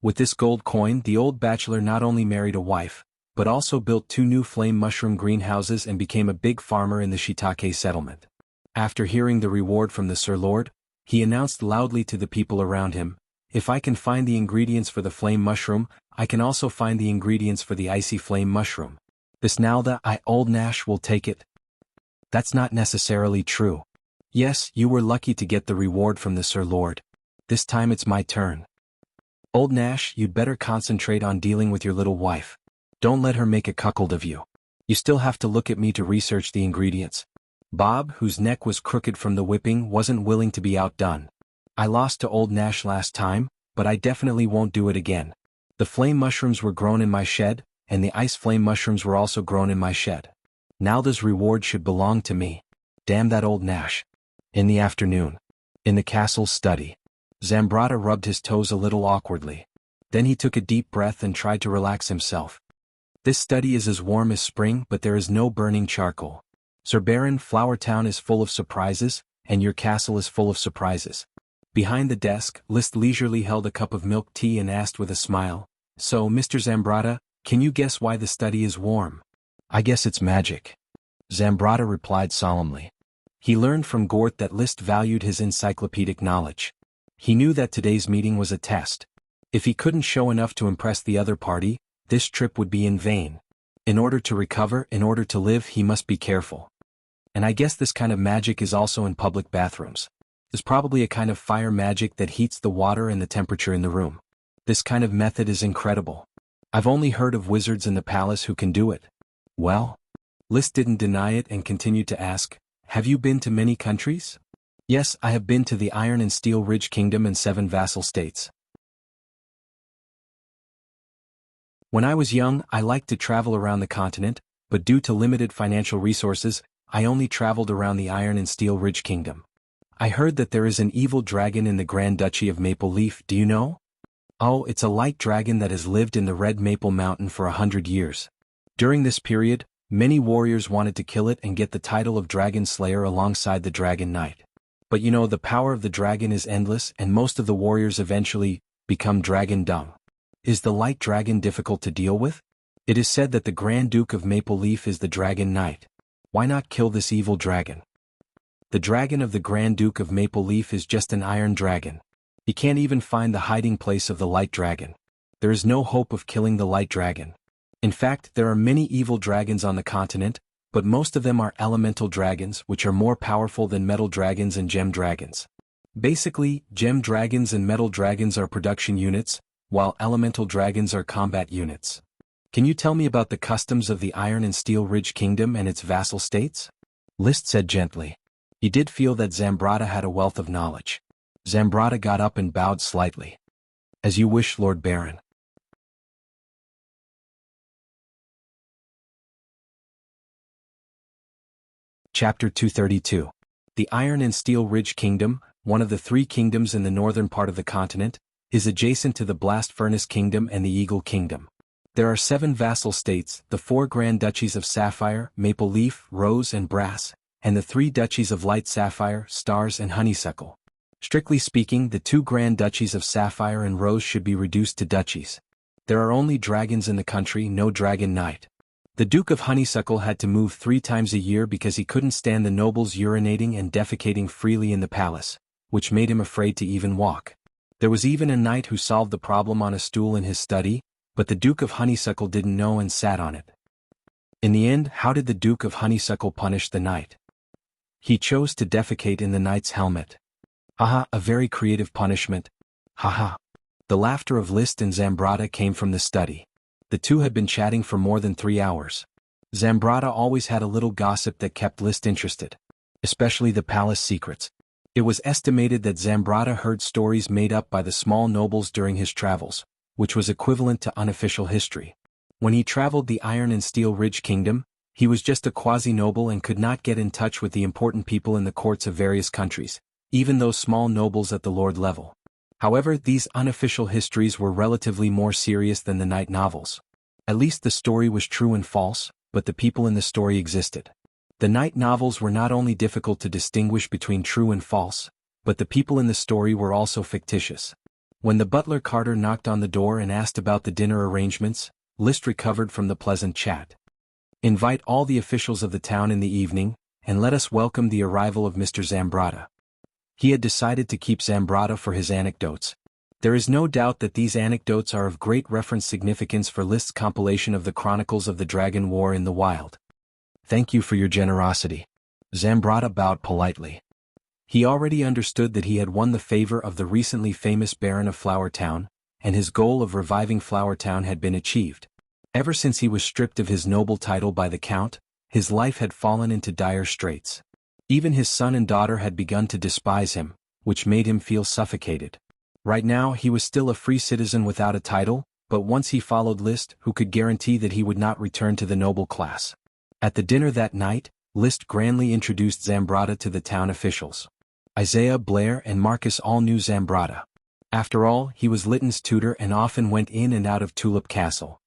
With this gold coin, the old bachelor not only married a wife, but also built 2 new flame mushroom greenhouses and became a big farmer in the shiitake settlement. After hearing the reward from the Sir Lord, he announced loudly to the people around him, "If I can find the ingredients for the flame mushroom, I can also find the ingredients for the icy flame mushroom. This now old Nash will take it." That's not necessarily true. Yes, you were lucky to get the reward from the Sir Lord. This time it's my turn. Old Nash, you'd better concentrate on dealing with your little wife. Don't let her make a cuckold of you. You still have to look at me to research the ingredients. Bob, whose neck was crooked from the whipping, wasn't willing to be outdone. I lost to old Nash last time, but I definitely won't do it again. The flame mushrooms were grown in my shed, and the ice flame mushrooms were also grown in my shed. Now this reward should belong to me. Damn that old Nash. In the afternoon. In the castle's study. Zambrata rubbed his toes a little awkwardly. Then he took a deep breath and tried to relax himself. This study is as warm as spring, but there is no burning charcoal. Sir Baron, Flower Town is full of surprises, and your castle is full of surprises. Behind the desk, Liszt leisurely held a cup of milk tea and asked with a smile, "So, Mr. Zambrata, can you guess why the study is warm?" "I guess it's magic," Zambrata replied solemnly. He learned from Gort that Liszt valued his encyclopedic knowledge. He knew that today's meeting was a test. If he couldn't show enough to impress the other party, this trip would be in vain. In order to recover, in order to live, he must be careful. And I guess this kind of magic is also in public bathrooms. There's probably a kind of fire magic that heats the water and the temperature in the room. This kind of method is incredible. I've only heard of wizards in the palace who can do it. Well? Liszt didn't deny it and continued to ask, "Have you been to many countries?" "Yes, I have been to the Iron and Steel Ridge Kingdom and 7 vassal states. When I was young, I liked to travel around the continent, but due to limited financial resources, I only traveled around the Iron and Steel Ridge Kingdom. I heard that there is an evil dragon in the Grand Duchy of Maple Leaf, do you know? Oh, it's a light dragon that has lived in the Red Maple Mountain for 100 years. During this period, many warriors wanted to kill it and get the title of Dragon Slayer alongside the Dragon Knight. But you know, the power of the dragon is endless and most of the warriors eventually become dragon dung. Is the light dragon difficult to deal with? It is said that the Grand Duke of Maple Leaf is the Dragon Knight. Why not kill this evil dragon? The dragon of the Grand Duke of Maple Leaf is just an iron dragon. He can't even find the hiding place of the light dragon. There is no hope of killing the light dragon. In fact, there are many evil dragons on the continent, but most of them are elemental dragons, which are more powerful than metal dragons and gem dragons. Basically, gem dragons and metal dragons are production units, while elemental dragons are combat units. Can you tell me about the customs of the Iron and Steel Ridge Kingdom and its vassal states? Liszt said gently. He did feel that Zambrata had a wealth of knowledge. Zambrata got up and bowed slightly. As you wish, Lord Baron. Chapter 232. The Iron and Steel Ridge Kingdom, one of the 3 kingdoms in the northern part of the continent, is adjacent to the Blast Furnace Kingdom and the Eagle Kingdom. There are 7 vassal states, the 4 Grand Duchies of Sapphire, Maple Leaf, Rose and Brass, and the 3 Duchies of Light Sapphire, Stars and Honeysuckle. Strictly speaking, the 2 Grand Duchies of Sapphire and Rose should be reduced to duchies. There are only dragons in the country, no Dragon Knight. The Duke of Honeysuckle had to move 3 times a year because he couldn't stand the nobles urinating and defecating freely in the palace, which made him afraid to even walk. There was even a knight who solved the problem on a stool in his study, but the Duke of Honeysuckle didn't know and sat on it. In the end, how did the Duke of Honeysuckle punish the knight? He chose to defecate in the knight's helmet. Haha, a very creative punishment. Haha. The laughter of Liszt and Zambrata came from the study. The two had been chatting for more than 3 hours. Zambrata always had a little gossip that kept Liszt interested. Especially the palace secrets. It was estimated that Zambrata heard stories made up by the small nobles during his travels, which was equivalent to unofficial history. When he traveled the Iron and Steel Ridge Kingdom, he was just a quasi-noble and could not get in touch with the important people in the courts of various countries, even those small nobles at the lord level. However, these unofficial histories were relatively more serious than the night novels. At least the story was true and false, but the people in the story existed. The night novels were not only difficult to distinguish between true and false, but the people in the story were also fictitious. When the butler Carter knocked on the door and asked about the dinner arrangements, List recovered from the pleasant chat. "Invite all the officials of the town in the evening, and let us welcome the arrival of Mr. Zambrata." He had decided to keep Zambrata for his anecdotes. There is no doubt that these anecdotes are of great reference significance for List's compilation of the Chronicles of the Dragon War in the Wild. "Thank you for your generosity." Zambrata bowed politely. He already understood that he had won the favor of the recently famous Baron of Flower Town, and his goal of reviving Flower Town had been achieved. Ever since he was stripped of his noble title by the Count, his life had fallen into dire straits. Even his son and daughter had begun to despise him, which made him feel suffocated. Right now he was still a free citizen without a title, but once he followed List, who could guarantee that he would not return to the noble class. At the dinner that night, List grandly introduced Zambrata to the town officials. Isaiah, Blair, and Marcus all knew Zambrata. After all, he was Lytton's tutor and often went in and out of Tulip Castle.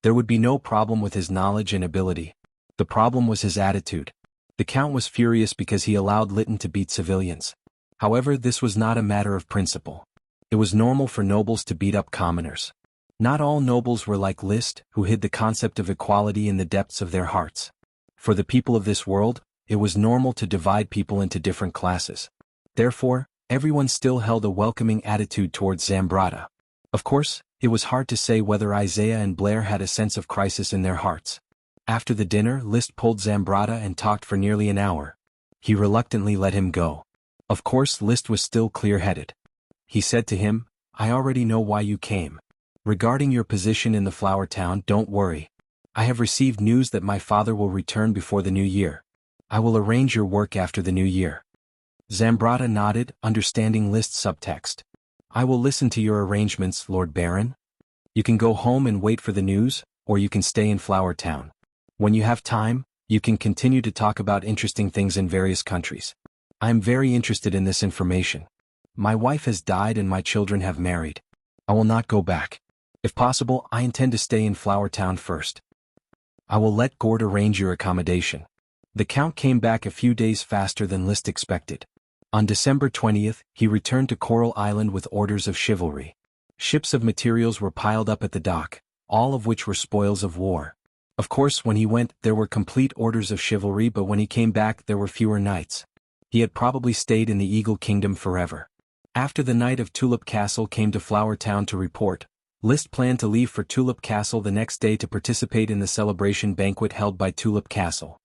There would be no problem with his knowledge and ability. The problem was his attitude. The Count was furious because he allowed Lytton to beat civilians. However, this was not a matter of principle. It was normal for nobles to beat up commoners. Not all nobles were like List, who hid the concept of equality in the depths of their hearts. For the people of this world, it was normal to divide people into different classes. Therefore, everyone still held a welcoming attitude towards Zambrata. Of course, it was hard to say whether Isaiah and Blair had a sense of crisis in their hearts. After the dinner, List pulled Zambrata and talked for nearly an hour. He reluctantly let him go. Of course, List was still clear-headed. He said to him, "I already know why you came. Regarding your position in the Flower Town, don't worry. I have received news that my father will return before the new year. I will arrange your work after the new year." Zambrata nodded, understanding List's subtext. "I will listen to your arrangements, Lord Baron. You can go home and wait for the news, or you can stay in Flower Town. When you have time, you can continue to talk about interesting things in various countries. I am very interested in this information. My wife has died and my children have married. I will not go back. If possible, I intend to stay in Flower Town first. I will let Gord arrange your accommodation." The Count came back a few days faster than List expected. On December 20th, he returned to Coral Island with orders of chivalry. Ships of materials were piled up at the dock, all of which were spoils of war. Of course, when he went, there were complete orders of chivalry, but when he came back there were fewer knights. He had probably stayed in the Eagle Kingdom forever. After the Knight of Tulip Castle came to Flower Town to report, List planned to leave for Tulip Castle the next day to participate in the celebration banquet held by Tulip Castle.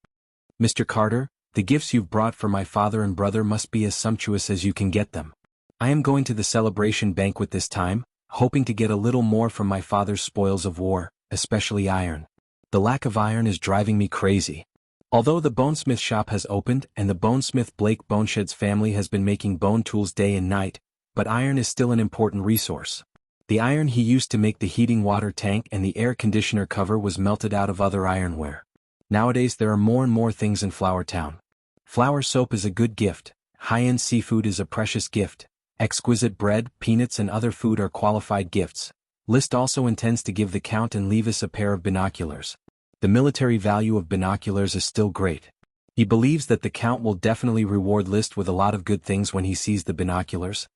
"Mr. Carter, the gifts you've brought for my father and brother must be as sumptuous as you can get them. I am going to the celebration banquet this time, hoping to get a little more from my father's spoils of war, especially iron. The lack of iron is driving me crazy. Although the bonesmith shop has opened and the bonesmith Blake Boneshed's family has been making bone tools day and night, but iron is still an important resource. The iron he used to make the heating water tank and the air conditioner cover was melted out of other ironware. Nowadays there are more and more things in Flower Town. Flour soap is a good gift, high-end seafood is a precious gift, exquisite bread, peanuts and other food are qualified gifts. List also intends to give the Count and Levis a pair of binoculars. The military value of binoculars is still great. He believes that the Count will definitely reward List with a lot of good things when he sees the binoculars.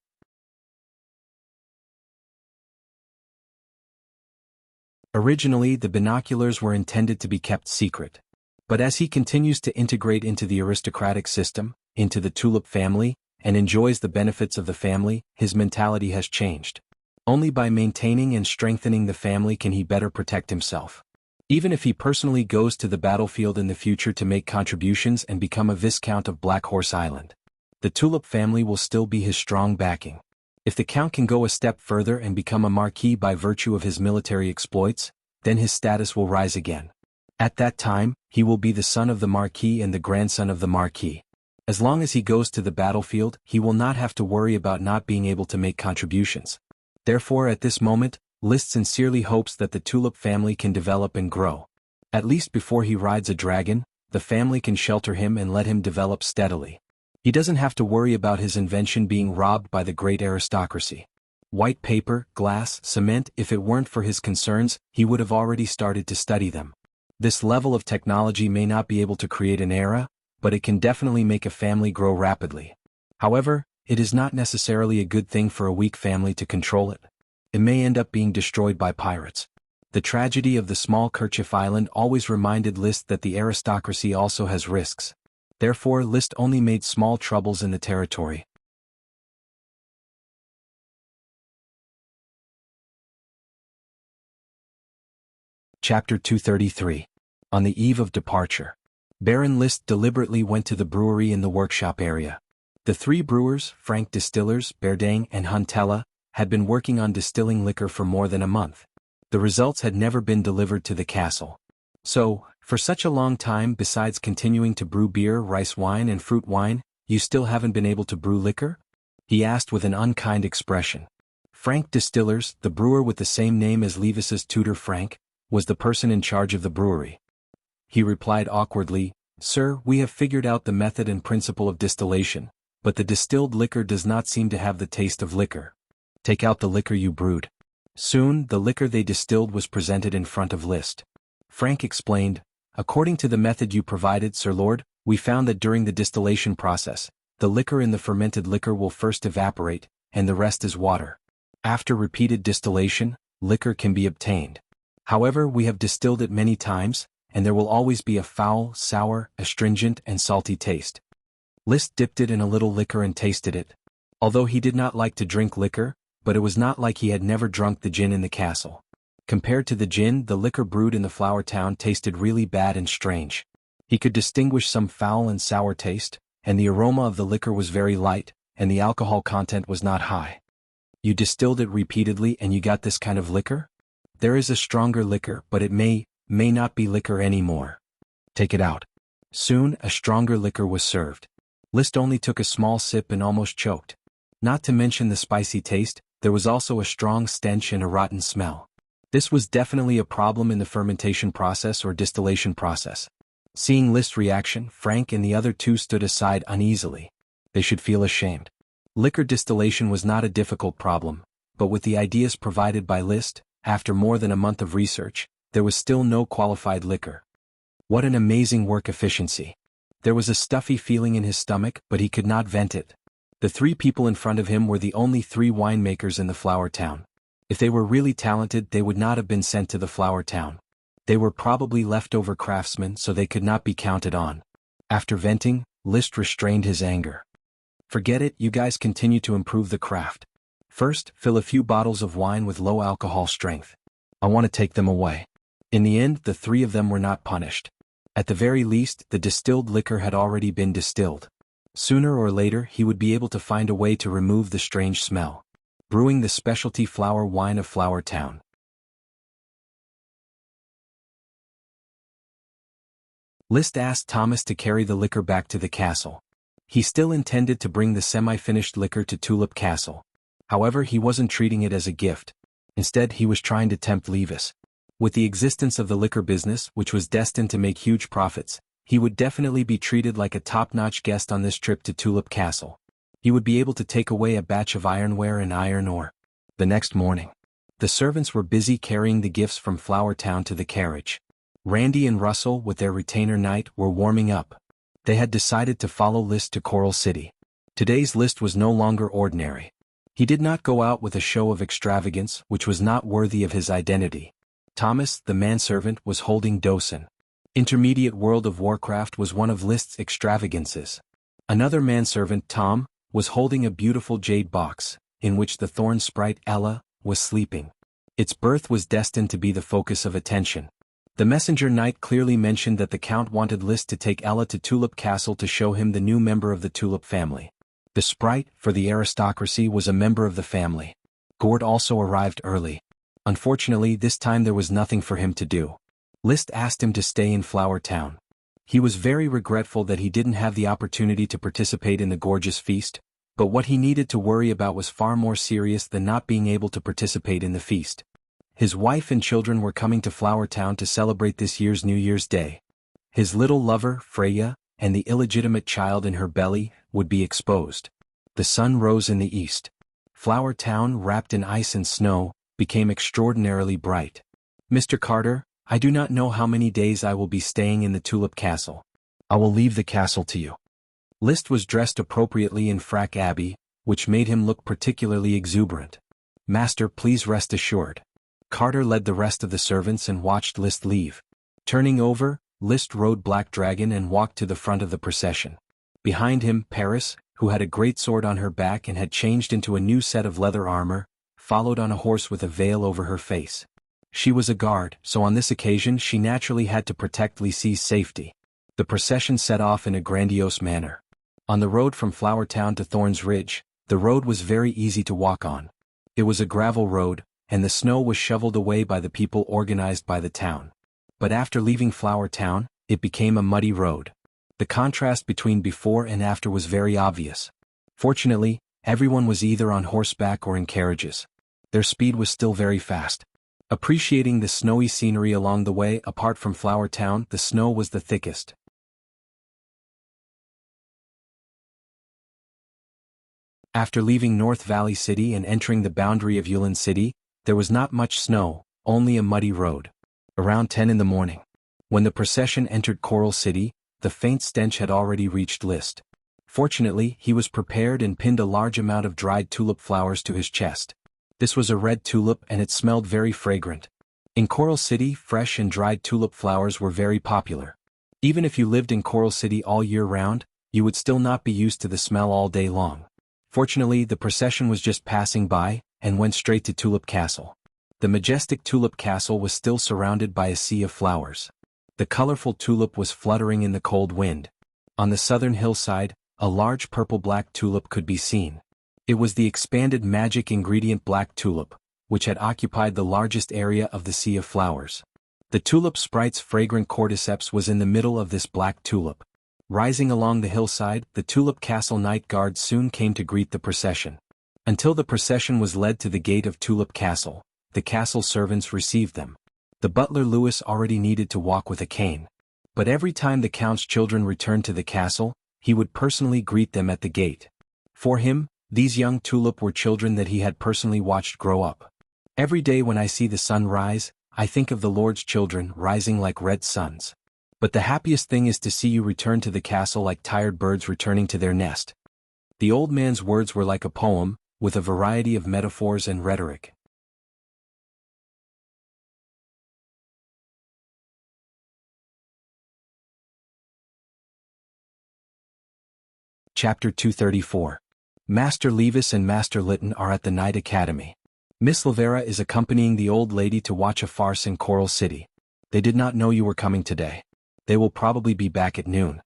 Originally, the binoculars were intended to be kept secret. But as he continues to integrate into the aristocratic system, into the Tulip family, and enjoys the benefits of the family, his mentality has changed. Only by maintaining and strengthening the family can he better protect himself. Even if he personally goes to the battlefield in the future to make contributions and become a Viscount of Black Horse Island, the Tulip family will still be his strong backing. If the Count can go a step further and become a Marquis by virtue of his military exploits, then his status will rise again. At that time, he will be the son of the Marquis and the grandson of the Marquis. As long as he goes to the battlefield, he will not have to worry about not being able to make contributions. Therefore, at this moment, List sincerely hopes that the Tulip family can develop and grow. At least before he rides a dragon, the family can shelter him and let him develop steadily. He doesn't have to worry about his invention being robbed by the great aristocracy. White paper, glass, cement. If it weren't for his concerns, he would have already started to study them. This level of technology may not be able to create an era, but it can definitely make a family grow rapidly. However, it is not necessarily a good thing for a weak family to control it. It may end up being destroyed by pirates. The tragedy of the small kerchief island always reminded Liszt that the aristocracy also has risks. Therefore, Liszt only made small troubles in the territory. Chapter 233. On the eve of departure. Baron Liszt deliberately went to the brewery in the workshop area. The three brewers, Frank Distillers, Berdang and Huntella, had been working on distilling liquor for more than a month. The results had never been delivered to the castle. So, for such a long time, besides continuing to brew beer, rice wine and fruit wine, you still haven't been able to brew liquor? He asked with an unkind expression. Frank Distillers, the brewer with the same name as Levis's tutor Frank, was the person in charge of the brewery. He replied awkwardly, "Sir, we have figured out the method and principle of distillation, but the distilled liquor does not seem to have the taste of liquor. Take out the liquor you brewed." Soon, the liquor they distilled was presented in front of Liszt. Frank explained, "According to the method you provided, Sir Lord, we found that during the distillation process, the liquor in the fermented liquor will first evaporate, and the rest is water. After repeated distillation, liquor can be obtained. However, we have distilled it many times, and there will always be a foul, sour, astringent and salty taste." Liszt dipped it in a little liquor and tasted it. Although he did not like to drink liquor, but it was not like he had never drunk the gin in the castle. Compared to the gin, the liquor brewed in the flower town tasted really bad and strange. He could distinguish some foul and sour taste, and the aroma of the liquor was very light, and the alcohol content was not high. "You distilled it repeatedly and you got this kind of liquor? There is a stronger liquor, but it may not be liquor anymore. Take it out." Soon, a stronger liquor was served. Liszt only took a small sip and almost choked. Not to mention the spicy taste, there was also a strong stench and a rotten smell. This was definitely a problem in the fermentation process or distillation process. Seeing Liszt's reaction, Frank and the other two stood aside uneasily. They should feel ashamed. Liquor distillation was not a difficult problem, but with the ideas provided by Liszt, after more than a month of research, there was still no qualified liquor. What an amazing work efficiency. There was a stuffy feeling in his stomach, but he could not vent it. The three people in front of him were the only three winemakers in the flower town. If they were really talented, they would not have been sent to the flower town. They were probably leftover craftsmen, so they could not be counted on. After venting, Liszt restrained his anger. "Forget it, you guys continue to improve the craft. First, fill a few bottles of wine with low alcohol strength. I want to take them away." In the end, the three of them were not punished. At the very least, the distilled liquor had already been distilled. Sooner or later, he would be able to find a way to remove the strange smell. Brewing the specialty flower wine of Flower Town. Liszt asked Thomas to carry the liquor back to the castle. He still intended to bring the semi-finished liquor to Tulip Castle. However, he wasn't treating it as a gift. Instead, he was trying to tempt Levis. With the existence of the liquor business, which was destined to make huge profits, he would definitely be treated like a top-notch guest on this trip to Tulip Castle. He would be able to take away a batch of ironware and iron ore. The next morning, the servants were busy carrying the gifts from Flower Town to the carriage. Randy and Russell, with their retainer Knight, were warming up. They had decided to follow Liszt to Coral City. Today's Liszt was no longer ordinary. He did not go out with a show of extravagance, which was not worthy of his identity. Thomas, the manservant, was holding Dosen. Intermediate World of Warcraft was one of Liszt's extravagances. Another manservant, Tom, was holding a beautiful jade box, in which the thorn sprite Ella was sleeping. Its birth was destined to be the focus of attention. The messenger knight clearly mentioned that the Count wanted Liszt to take Ella to Tulip Castle to show him the new member of the Tulip family. The sprite, for the aristocracy, was a member of the family. Gord also arrived early. Unfortunately, this time there was nothing for him to do. Liszt asked him to stay in Flower Town. He was very regretful that he didn't have the opportunity to participate in the gorgeous feast, but what he needed to worry about was far more serious than not being able to participate in the feast. His wife and children were coming to Flower Town to celebrate this year's New Year's Day. His little lover, Freya, and the illegitimate child in her belly, would be exposed. The sun rose in the east. Flower Town, wrapped in ice and snow, became extraordinarily bright. "Mr. Carter, I do not know how many days I will be staying in the Tulip Castle. I will leave the castle to you." List was dressed appropriately in frack abbey, which made him look particularly exuberant. "Master, please rest assured." Carter led the rest of the servants and watched List leave. Turning over, List rode Black Dragon and walked to the front of the procession. Behind him, Paris, who had a great sword on her back and had changed into a new set of leather armor, followed on a horse with a veil over her face. She was a guard, so on this occasion she naturally had to protect Lisey's safety. The procession set off in a grandiose manner. On the road from Flower Town to Thorns Ridge, the road was very easy to walk on. It was a gravel road, and the snow was shoveled away by the people organized by the town. But after leaving Flower Town, it became a muddy road. The contrast between before and after was very obvious. Fortunately, everyone was either on horseback or in carriages. Their speed was still very fast. Appreciating the snowy scenery along the way, apart from Flower Town, the snow was the thickest. After leaving North Valley City and entering the boundary of Yulin City, there was not much snow, only a muddy road. Around 10 in the morning, when the procession entered Coral City, the faint stench had already reached List. Fortunately, he was prepared and pinned a large amount of dried tulip flowers to his chest. This was a red tulip and it smelled very fragrant. In Coral City, fresh and dried tulip flowers were very popular. Even if you lived in Coral City all year round, you would still not be used to the smell all day long. Fortunately, the procession was just passing by, and went straight to Tulip Castle. The majestic Tulip Castle was still surrounded by a sea of flowers. The colorful tulip was fluttering in the cold wind. On the southern hillside, a large purple-black tulip could be seen. It was the expanded magic ingredient black tulip, which had occupied the largest area of the sea of flowers. The tulip sprite's fragrant cordyceps was in the middle of this black tulip. Rising along the hillside, the Tulip Castle Night Guard soon came to greet the procession. Until the procession was led to the gate of Tulip Castle, the castle servants received them. The butler Louis already needed to walk with a cane. But every time the count's children returned to the castle, he would personally greet them at the gate. For him, these young tulip were children that he had personally watched grow up. "Every day when I see the sun rise, I think of the Lord's children rising like red suns. But the happiest thing is to see you return to the castle like tired birds returning to their nest." The old man's words were like a poem, with a variety of metaphors and rhetoric. Chapter 234. Master Levis and Master Lytton are at the Night Academy. Miss Lavera is accompanying the old lady to watch a farce in Coral City. "They did not know you were coming today. They will probably be back at noon."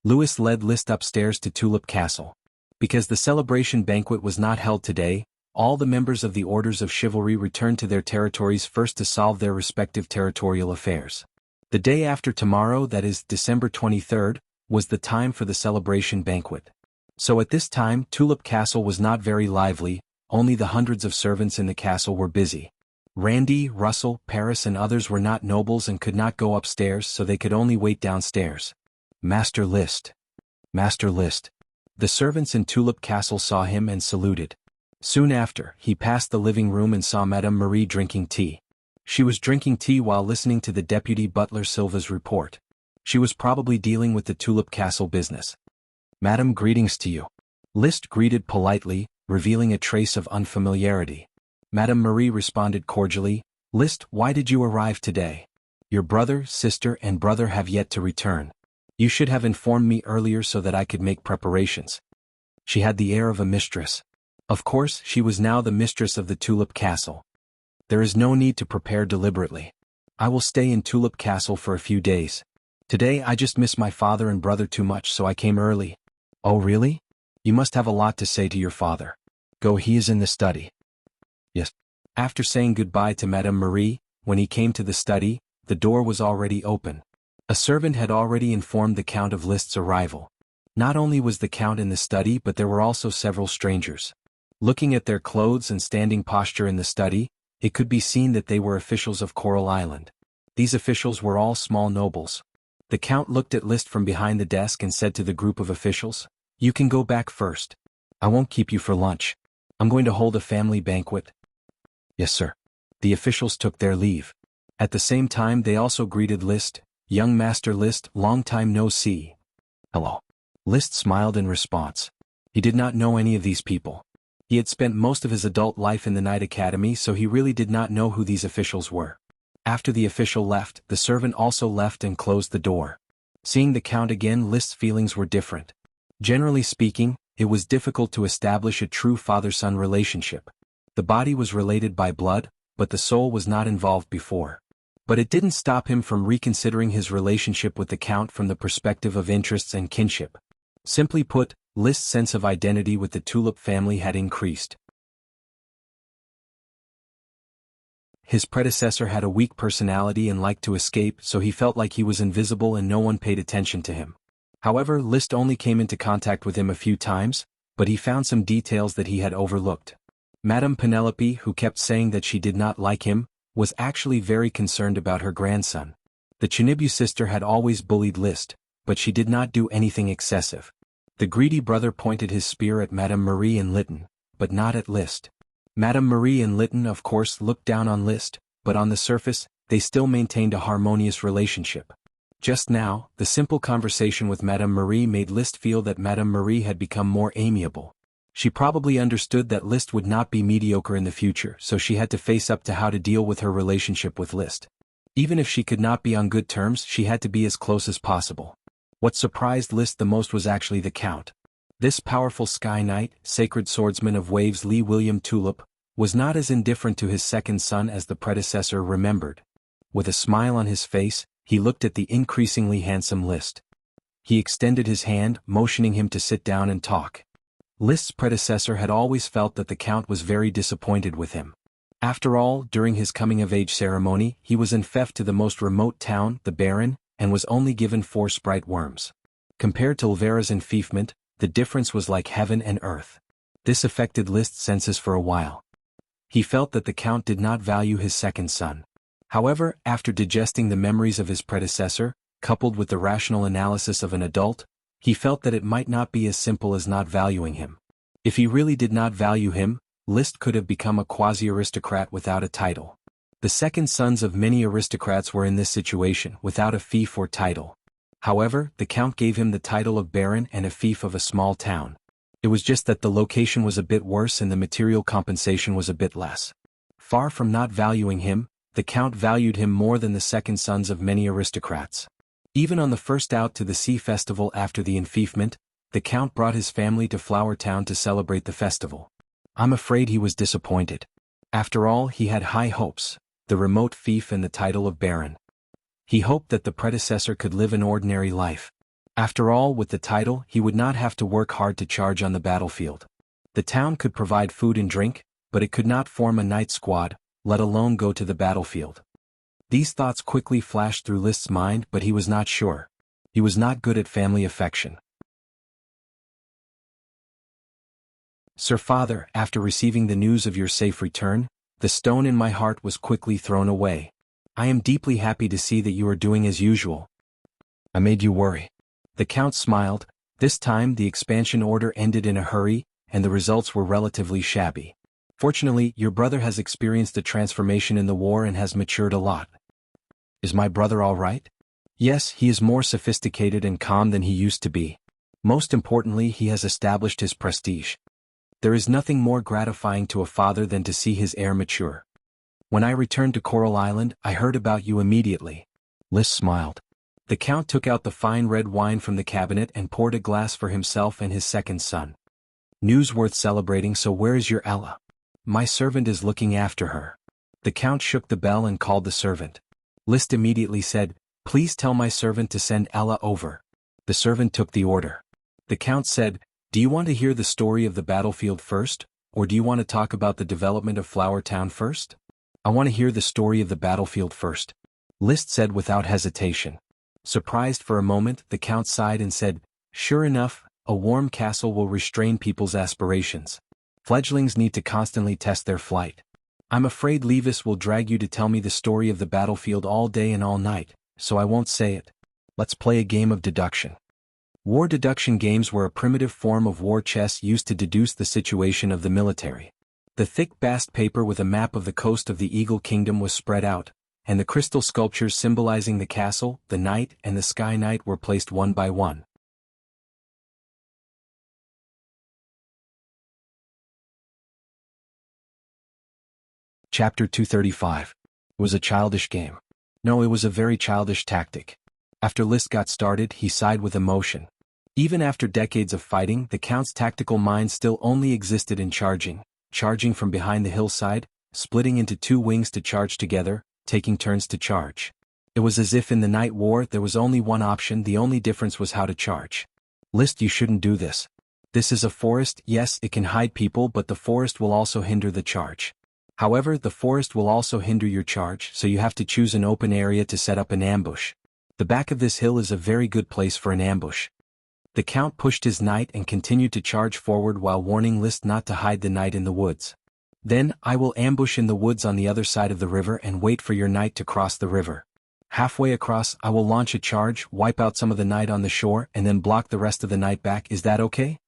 Louis led List upstairs to Tulip Castle. Because the celebration banquet was not held today, all the members of the Orders of Chivalry returned to their territories first to solve their respective territorial affairs. The day after tomorrow, that is, December 23rd, was the time for the celebration banquet. So at this time, Tulip Castle was not very lively, only the hundreds of servants in the castle were busy. Randy, Russell, Paris and others were not nobles and could not go upstairs, so they could only wait downstairs. "Master List. Master List." The servants in Tulip Castle saw him and saluted. Soon after, he passed the living room and saw Madame Marie drinking tea. She was drinking tea while listening to the deputy butler Silva's report. She was probably dealing with the Tulip Castle business. "Madam, greetings to you." List greeted politely, revealing a trace of unfamiliarity. Madame Marie responded cordially, "List, why did you arrive today? Your brother, sister and brother have yet to return. You should have informed me earlier so that I could make preparations." She had the air of a mistress. Of course, she was now the mistress of the Tulip Castle. "There is no need to prepare deliberately. I will stay in Tulip Castle for a few days. Today I just miss my father and brother too much, so I came early." "Oh really? You must have a lot to say to your father. Go, he is in the study." "Yes." After saying goodbye to Madame Marie, when he came to the study, the door was already open. A servant had already informed the Count of List's arrival. Not only was the Count in the study, but there were also several strangers. Looking at their clothes and standing posture in the study, it could be seen that they were officials of Coral Island. These officials were all small nobles. The Count looked at List from behind the desk and said to the group of officials, "You can go back first. I won't keep you for lunch." I'm going to hold a family banquet. Yes, sir. The officials took their leave. At the same time they also greeted List. Young Master List, long time no see. Hello. List smiled in response. He did not know any of these people. He had spent most of his adult life in the Knight Academy, so he really did not know who these officials were. After the official left, the servant also left and closed the door. Seeing the Count again, List's feelings were different. Generally speaking, it was difficult to establish a true father-son relationship. The body was related by blood, but the soul was not involved before. But it didn't stop him from reconsidering his relationship with the Count from the perspective of interests and kinship. Simply put, List's sense of identity with the Tulip family had increased. His predecessor had a weak personality and liked to escape, so he felt like he was invisible and no one paid attention to him. However, List only came into contact with him a few times, but he found some details that he had overlooked. Madame Penelope, who kept saying that she did not like him, was actually very concerned about her grandson. The Chinibu sister had always bullied List, but she did not do anything excessive. The greedy brother pointed his spear at Madame Marie and Lytton, but not at List. Madame Marie and Lytton of course looked down on List, but on the surface, they still maintained a harmonious relationship. Just now, the simple conversation with Madame Marie made List feel that Madame Marie had become more amiable. She probably understood that List would not be mediocre in the future, so she had to face up to how to deal with her relationship with List. Even if she could not be on good terms, she had to be as close as possible. What surprised List the most was actually the Count. This powerful Sky Knight, sacred swordsman of Waves Lee William Tulip, was not as indifferent to his second son as the predecessor remembered. With a smile on his face, he looked at the increasingly handsome List. He extended his hand, motioning him to sit down and talk. List's predecessor had always felt that the Count was very disappointed with him. After all, during his coming-of-age ceremony, he was enfeoffed to the most remote town, the Baron, and was only given 4 sprite worms. Compared to Elvira's enfeoffment, the difference was like heaven and earth. This affected List's senses for a while. He felt that the Count did not value his second son. However, after digesting the memories of his predecessor, coupled with the rational analysis of an adult, he felt that it might not be as simple as not valuing him. If he really did not value him, List could have become a quasi-aristocrat without a title. The second sons of many aristocrats were in this situation, without a fief or title. However, the Count gave him the title of Baron and a fief of a small town. It was just that the location was a bit worse and the material compensation was a bit less. Far from not valuing him, the Count valued him more than the second sons of many aristocrats. Even on the first out to the sea festival after the enfeoffment, the Count brought his family to Flower Town to celebrate the festival. I'm afraid he was disappointed. After all, he had high hopes, the remote fief and the title of Baron. He hoped that the predecessor could live an ordinary life. After all, with the title, he would not have to work hard to charge on the battlefield. The town could provide food and drink, but it could not form a knight squad, let alone go to the battlefield. These thoughts quickly flashed through List's mind, but he was not sure. He was not good at family affection. Sir Father, after receiving the news of your safe return, the stone in my heart was quickly thrown away. I am deeply happy to see that you are doing as usual. I made you worry. The Count smiled. This time the expansion order ended in a hurry, and the results were relatively shabby. Fortunately, your brother has experienced a transformation in the war and has matured a lot. Is my brother all right? Yes, he is more sophisticated and calm than he used to be. Most importantly, he has established his prestige. There is nothing more gratifying to a father than to see his heir mature. When I returned to Coral Island, I heard about you immediately. List smiled. The Count took out the fine red wine from the cabinet and poured a glass for himself and his second son. News worth celebrating, so where is your Ella? My servant is looking after her. The Count shook the bell and called the servant. List immediately said, Please tell my servant to send Ella over. The servant took the order. The Count said, Do you want to hear the story of the battlefield first, or do you want to talk about the development of Flower Town first? I want to hear the story of the battlefield first. List said without hesitation. Surprised for a moment, the Count sighed and said, Sure enough, a warm castle will restrain people's aspirations. Fledglings need to constantly test their flight. I'm afraid Levis will drag you to tell me the story of the battlefield all day and all night, so I won't say it. Let's play a game of deduction. War deduction games were a primitive form of war chess used to deduce the situation of the military. The thick bast paper with a map of the coast of the Eagle Kingdom was spread out, and the crystal sculptures symbolizing the castle, the knight, and the sky knight were placed one by one. Chapter 235. It was a childish game. No, it was a very childish tactic. After Liszt got started, he sighed with emotion. Even after decades of fighting, the Count's tactical mind still only existed in charging from behind the hillside, splitting into two wings to charge together, taking turns to charge. It was as if in the night war there was only one option, the only difference was how to charge. Liszt, you shouldn't do this. This is a forest, yes, it can hide people, but the forest will also hinder the charge. However, the forest will also hinder your charge, so you have to choose an open area to set up an ambush. The back of this hill is a very good place for an ambush. The Count pushed his knight and continued to charge forward while warning Liszt not to hide the knight in the woods. Then, I will ambush in the woods on the other side of the river and wait for your knight to cross the river. Halfway across, I will launch a charge, wipe out some of the knight on the shore, and then block the rest of the knight back. Is that okay?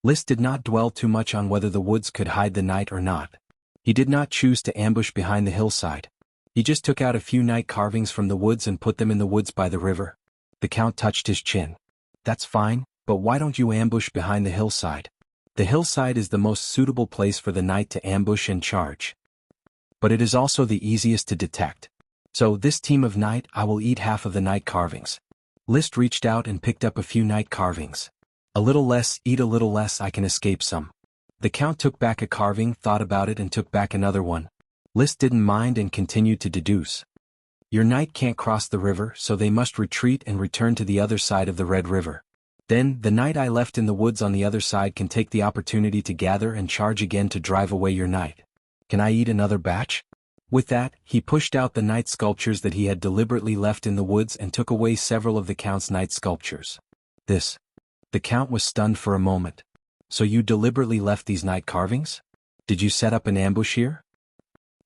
Liszt did not dwell too much on whether the woods could hide the knight or not. He did not choose to ambush behind the hillside. He just took out a few knight carvings from the woods and put them in the woods by the river. The Count touched his chin. That's fine, but why don't you ambush behind the hillside? The hillside is the most suitable place for the knight to ambush and charge. But it is also the easiest to detect. So this team of knight, I will eat half of the knight carvings. Liszt reached out and picked up a few knight carvings. A little less, eat a little less, I can escape some. The Count took back a carving, thought about it and took back another one. Liszt didn't mind and continued to deduce. Your knight can't cross the river, so they must retreat and return to the other side of the Red River. Then, the knight I left in the woods on the other side can take the opportunity to gather and charge again to drive away your knight. Can I eat another batch? With that, he pushed out the knight sculptures that he had deliberately left in the woods and took away several of the Count's knight sculptures. This. The Count was stunned for a moment. So you deliberately left these knight carvings? Did you set up an ambush here?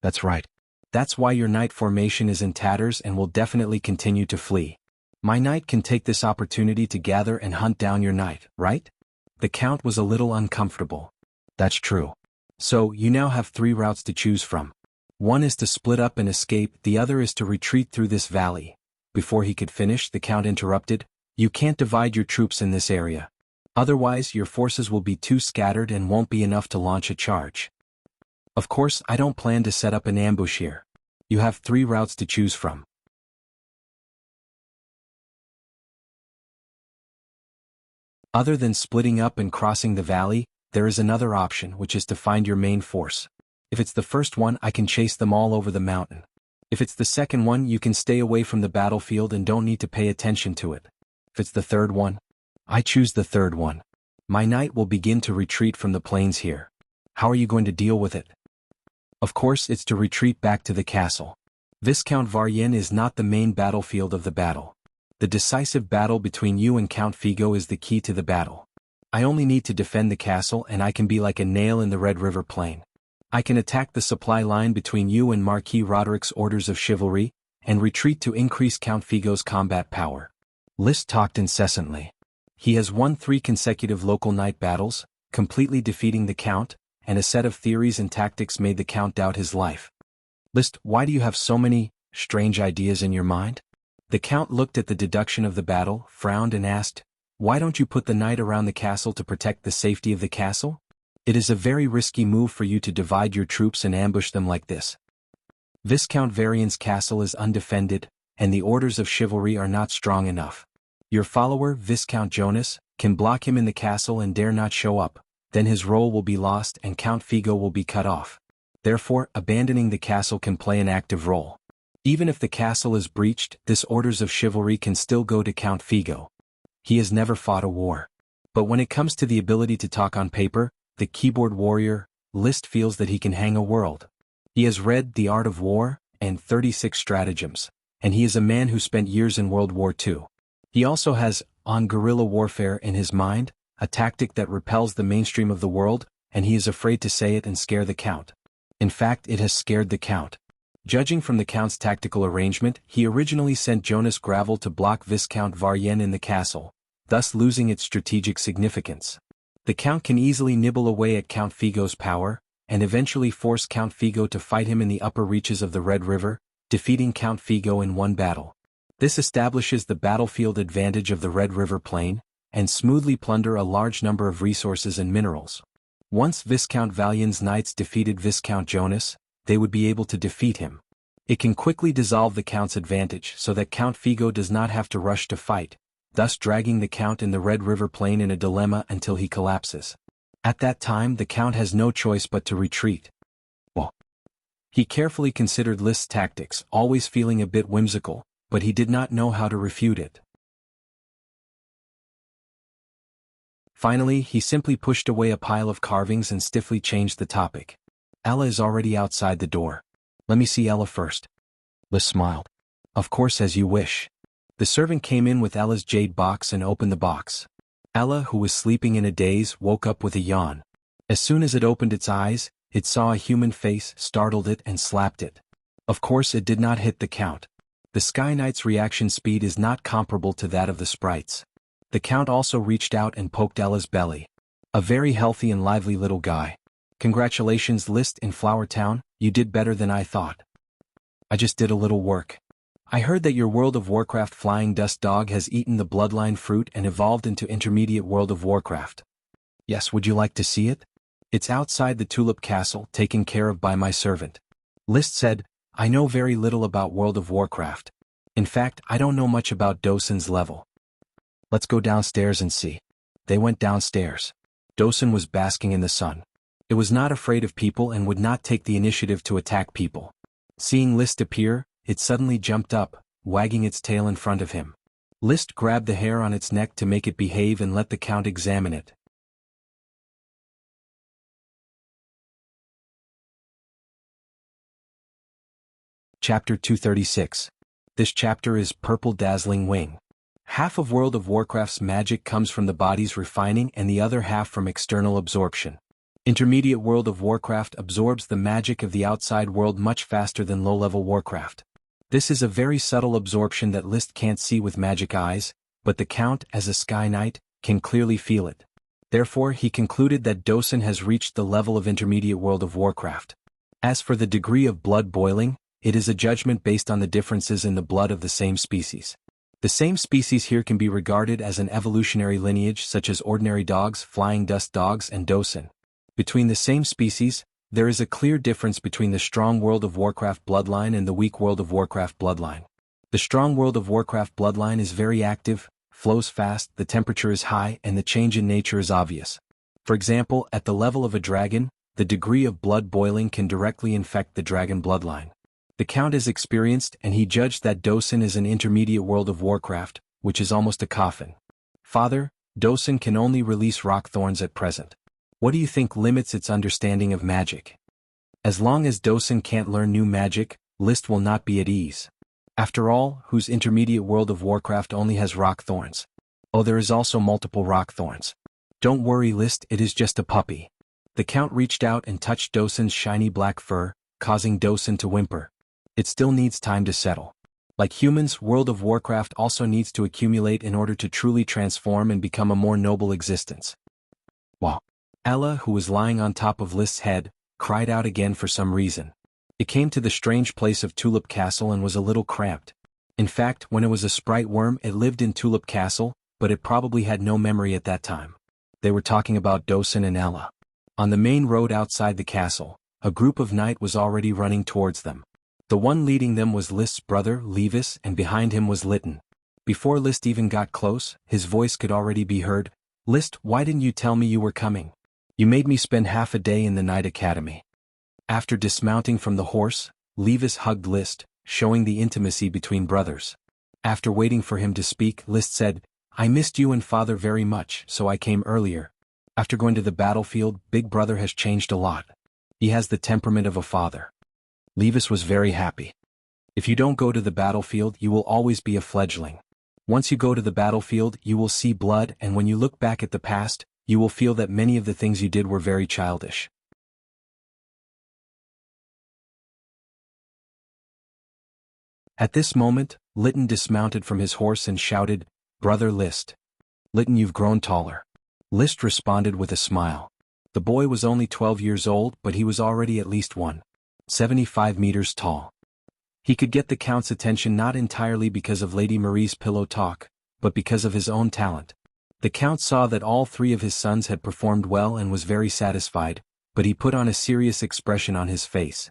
That's right. That's why your knight formation is in tatters and will definitely continue to flee. My knight can take this opportunity to gather and hunt down your knight, right? The Count was a little uncomfortable. That's true. So, you now have three routes to choose from. One is to split up and escape, the other is to retreat through this valley. Before he could finish, the Count interrupted. You can't divide your troops in this area. Otherwise, your forces will be too scattered and won't be enough to launch a charge. Of course, I don't plan to set up an ambush here. You have three routes to choose from. Other than splitting up and crossing the valley, there is another option, which is to find your main force. If it's the first one, I can chase them all over the mountain. If it's the second one, you can stay away from the battlefield and don't need to pay attention to it. If it's the third one, I choose the third one. My knight will begin to retreat from the plains here. How are you going to deal with it? Of course, it's to retreat back to the castle. Viscount Varyen is not the main battlefield of the battle. The decisive battle between you and Count Figo is the key to the battle. I only need to defend the castle and I can be like a nail in the Red River Plain. I can attack the supply line between you and Marquis Roderick's orders of chivalry, and retreat to increase Count Figo's combat power. Liszt talked incessantly. He has won 3 consecutive local night battles, completely defeating the Count, and a set of theories and tactics made the Count doubt his life. Liszt, why do you have so many strange ideas in your mind? The Count looked at the deduction of the battle, frowned and asked, why don't you put the knight around the castle to protect the safety of the castle? It is a very risky move for you to divide your troops and ambush them like this. Viscount Varyen's castle is undefended, and the orders of chivalry are not strong enough. Your follower, Viscount Jonas, can block him in the castle and dare not show up, then his role will be lost and Count Figo will be cut off. Therefore, abandoning the castle can play an active role. Even if the castle is breached, this orders of chivalry can still go to Count Figo. He has never fought a war. But when it comes to the ability to talk on paper, the keyboard warrior, Liszt feels that he can hang a world. He has read The Art of War and 36 Stratagems, and he is a man who spent years in World War II. He also has on guerrilla warfare in his mind, a tactic that repels the mainstream of the world, and he is afraid to say it and scare the Count. In fact, it has scared the Count. Judging from the Count's tactical arrangement, he originally sent Jonas Gravel to block Viscount Varyen in the castle, thus losing its strategic significance. The Count can easily nibble away at Count Figo's power, and eventually force Count Figo to fight him in the upper reaches of the Red River, defeating Count Figo in one battle. This establishes the battlefield advantage of the Red River Plain, and smoothly plunder a large number of resources and minerals. Once Viscount Valian's knights defeated Viscount Jonas, they would be able to defeat him. It can quickly dissolve the Count's advantage so that Count Figo does not have to rush to fight, thus dragging the Count in the Red River Plain in a dilemma until he collapses. At that time the Count has no choice but to retreat. He carefully considered List's tactics, always feeling a bit whimsical, but he did not know how to refute it. Finally, he simply pushed away a pile of carvings and stiffly changed the topic. Ella is already outside the door. Let me see Ella first. List smiled. Of course, as you wish. The servant came in with Ella's jade box and opened the box. Ella, who was sleeping in a daze, woke up with a yawn. As soon as it opened its eyes, it saw a human face, startled it and slapped it. Of course it did not hit the Count. The Sky Knight's reaction speed is not comparable to that of the sprites. The Count also reached out and poked Ella's belly. A very healthy and lively little guy. Congratulations, List in Flower Town, you did better than I thought. I just did a little work. I heard that your World of Warcraft flying dust dog has eaten the bloodline fruit and evolved into intermediate World of Warcraft. Yes, would you like to see it? It's outside the Tulip Castle, taken care of by my servant. List said, I know very little about World of Warcraft. In fact, I don't know much about Dosen's level. Let's go downstairs and see. They went downstairs. Dosen was basking in the sun. It was not afraid of people and would not take the initiative to attack people. Seeing List appear, it suddenly jumped up, wagging its tail in front of him. List grabbed the hair on its neck to make it behave and let the Count examine it. Chapter 236. This chapter is Purple Dazzling Wing. Half of World of Warcraft's magic comes from the body's refining and the other half from external absorption. Intermediate World of Warcraft absorbs the magic of the outside world much faster than low-level Warcraft. This is a very subtle absorption that List can't see with magic eyes, but the Count, as a Sky Knight, can clearly feel it. Therefore, he concluded that Dosen has reached the level of Intermediate World of Warcraft. As for the degree of blood boiling, it is a judgment based on the differences in the blood of the same species. The same species here can be regarded as an evolutionary lineage such as ordinary dogs, flying dust dogs, and Dosen. Between the same species, there is a clear difference between the strong World of Warcraft bloodline and the weak World of Warcraft bloodline. The strong World of Warcraft bloodline is very active, flows fast, the temperature is high, and the change in nature is obvious. For example, at the level of a dragon, the degree of blood boiling can directly infect the dragon bloodline. The Count is experienced and he judged that Dosen is an intermediate World of Warcraft, which is almost a coffin. Father, Dosen can only release rock thorns at present. What do you think limits its understanding of magic? As long as Dosen can't learn new magic, List will not be at ease. After all, whose intermediate World of Warcraft only has rock thorns? Oh, there is also multiple rock thorns. Don't worry, List, it is just a puppy. The Count reached out and touched Dosen's shiny black fur, causing Dosen to whimper. It still needs time to settle. Like humans, World of Warcraft also needs to accumulate in order to truly transform and become a more noble existence. Wow. Ella, who was lying on top of List's head, cried out again for some reason. It came to the strange place of Tulip Castle and was a little cramped. In fact, when it was a sprite worm, it lived in Tulip Castle, but it probably had no memory at that time. They were talking about Dosen and Ella. On the main road outside the castle, a group of knight was already running towards them. The one leading them was List's brother, Levis, and behind him was Lytton. Before List even got close, his voice could already be heard. List, why didn't you tell me you were coming? You made me spend half a day in the Knight Academy. After dismounting from the horse, Levis hugged List, showing the intimacy between brothers. After waiting for him to speak, List said, I missed you and father very much, so I came earlier. After going to the battlefield, Big Brother has changed a lot. He has the temperament of a father. Levis was very happy. If you don't go to the battlefield, you will always be a fledgling. Once you go to the battlefield, you will see blood, and when you look back at the past, you will feel that many of the things you did were very childish. At this moment, Lytton dismounted from his horse and shouted, Brother List. Lytton, you've grown taller. Liszt responded with a smile. The boy was only 12 years old, but he was already at least 175 meters tall. He could get the Count's attention not entirely because of Lady Marie's pillow talk, but because of his own talent. The Count saw that all three of his sons had performed well and was very satisfied, but he put on a serious expression on his face.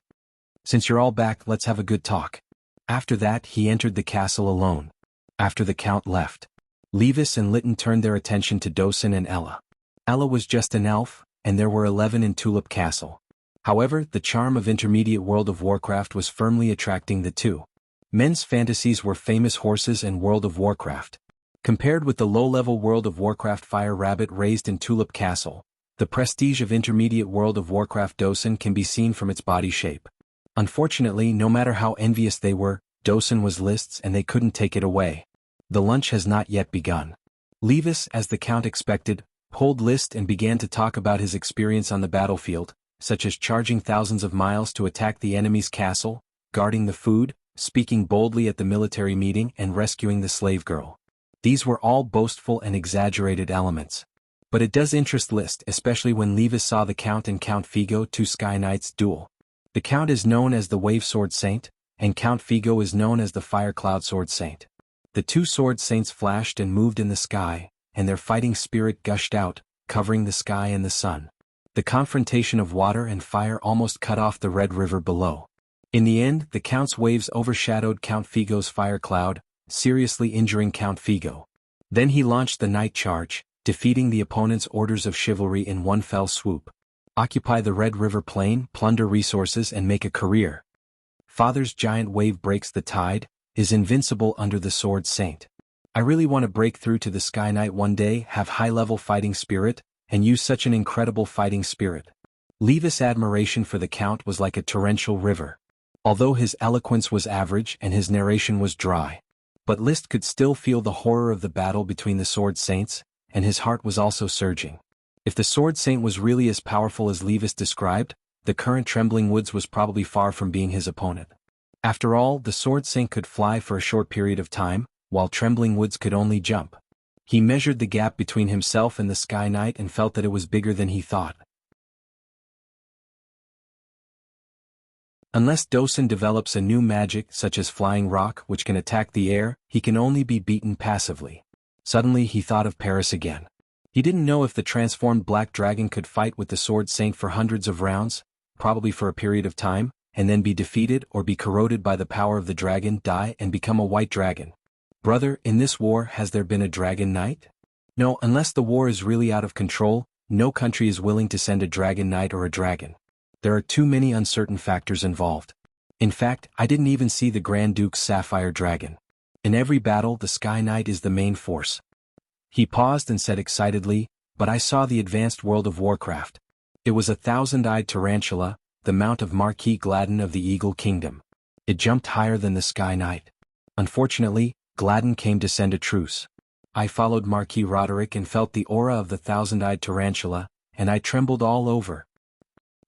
Since you're all back, let's have a good talk. After that, he entered the castle alone. After the Count left, Levis and Lytton turned their attention to Dosen and Ella. Ella was just an elf, and there were 11 in Tulip Castle. However, the charm of intermediate World of Warcraft was firmly attracting the two. Men's fantasies were famous horses and World of Warcraft. Compared with the low-level World of Warcraft Fire Rabbit raised in Tulip Castle, the prestige of intermediate World of Warcraft Dosen can be seen from its body shape. Unfortunately, no matter how envious they were, Dosen was List's and they couldn't take it away. The lunch has not yet begun. Levis, as the Count expected, pulled List and began to talk about his experience on the battlefield, such as charging thousands of miles to attack the enemy's castle, guarding the food, speaking boldly at the military meeting and rescuing the slave girl. These were all boastful and exaggerated elements. But it does interest List, especially when Levis saw the Count and Count Figo, two Sky Knights, duel. The Count is known as the Wave Sword Saint, and Count Figo is known as the Fire Cloud Sword Saint. The two sword saints flashed and moved in the sky, and their fighting spirit gushed out, covering the sky and the sun. The confrontation of water and fire almost cut off the Red River below. In the end, the Count's waves overshadowed Count Figo's fire cloud, seriously injuring Count Figo. Then he launched the night charge, defeating the opponent's orders of chivalry in one fell swoop. Occupy the Red River plain, plunder resources and make a career. Father's giant wave breaks the tide, is invincible under the Sword Saint. I really want to break through to the Sky Knight one day, have high-level fighting spirit, and use such an incredible fighting spirit. Levis' admiration for the Count was like a torrential river. Although his eloquence was average and his narration was dry. But List could still feel the horror of the battle between the Sword Saints, and his heart was also surging. If the Sword Saint was really as powerful as Levis described, the current Trembling Woods was probably far from being his opponent. After all, the Sword Saint could fly for a short period of time, while Trembling Woods could only jump. He measured the gap between himself and the Sky Knight and felt that it was bigger than he thought. Unless Dosen develops a new magic such as Flying Rock which can attack the air, he can only be beaten passively. Suddenly he thought of Paris again. He didn't know if the transformed Black Dragon could fight with the Sword Saint for hundreds of rounds, probably for a period of time, and then be defeated or be corroded by the power of the dragon, die and become a white dragon. Brother, in this war has there been a Dragon Knight? No, unless the war is really out of control, no country is willing to send a Dragon Knight or a dragon. There are too many uncertain factors involved. In fact, I didn't even see the Grand Duke's Sapphire Dragon. In every battle the Sky Knight is the main force. He paused and said excitedly, but I saw the advanced World of Warcraft. It was a thousand-eyed tarantula, the mount of Marquis Gladden of the Eagle Kingdom. It jumped higher than the Sky Knight. Unfortunately, Gladden came to send a truce. I followed Marquis Roderick and felt the aura of the thousand-eyed tarantula, and I trembled all over.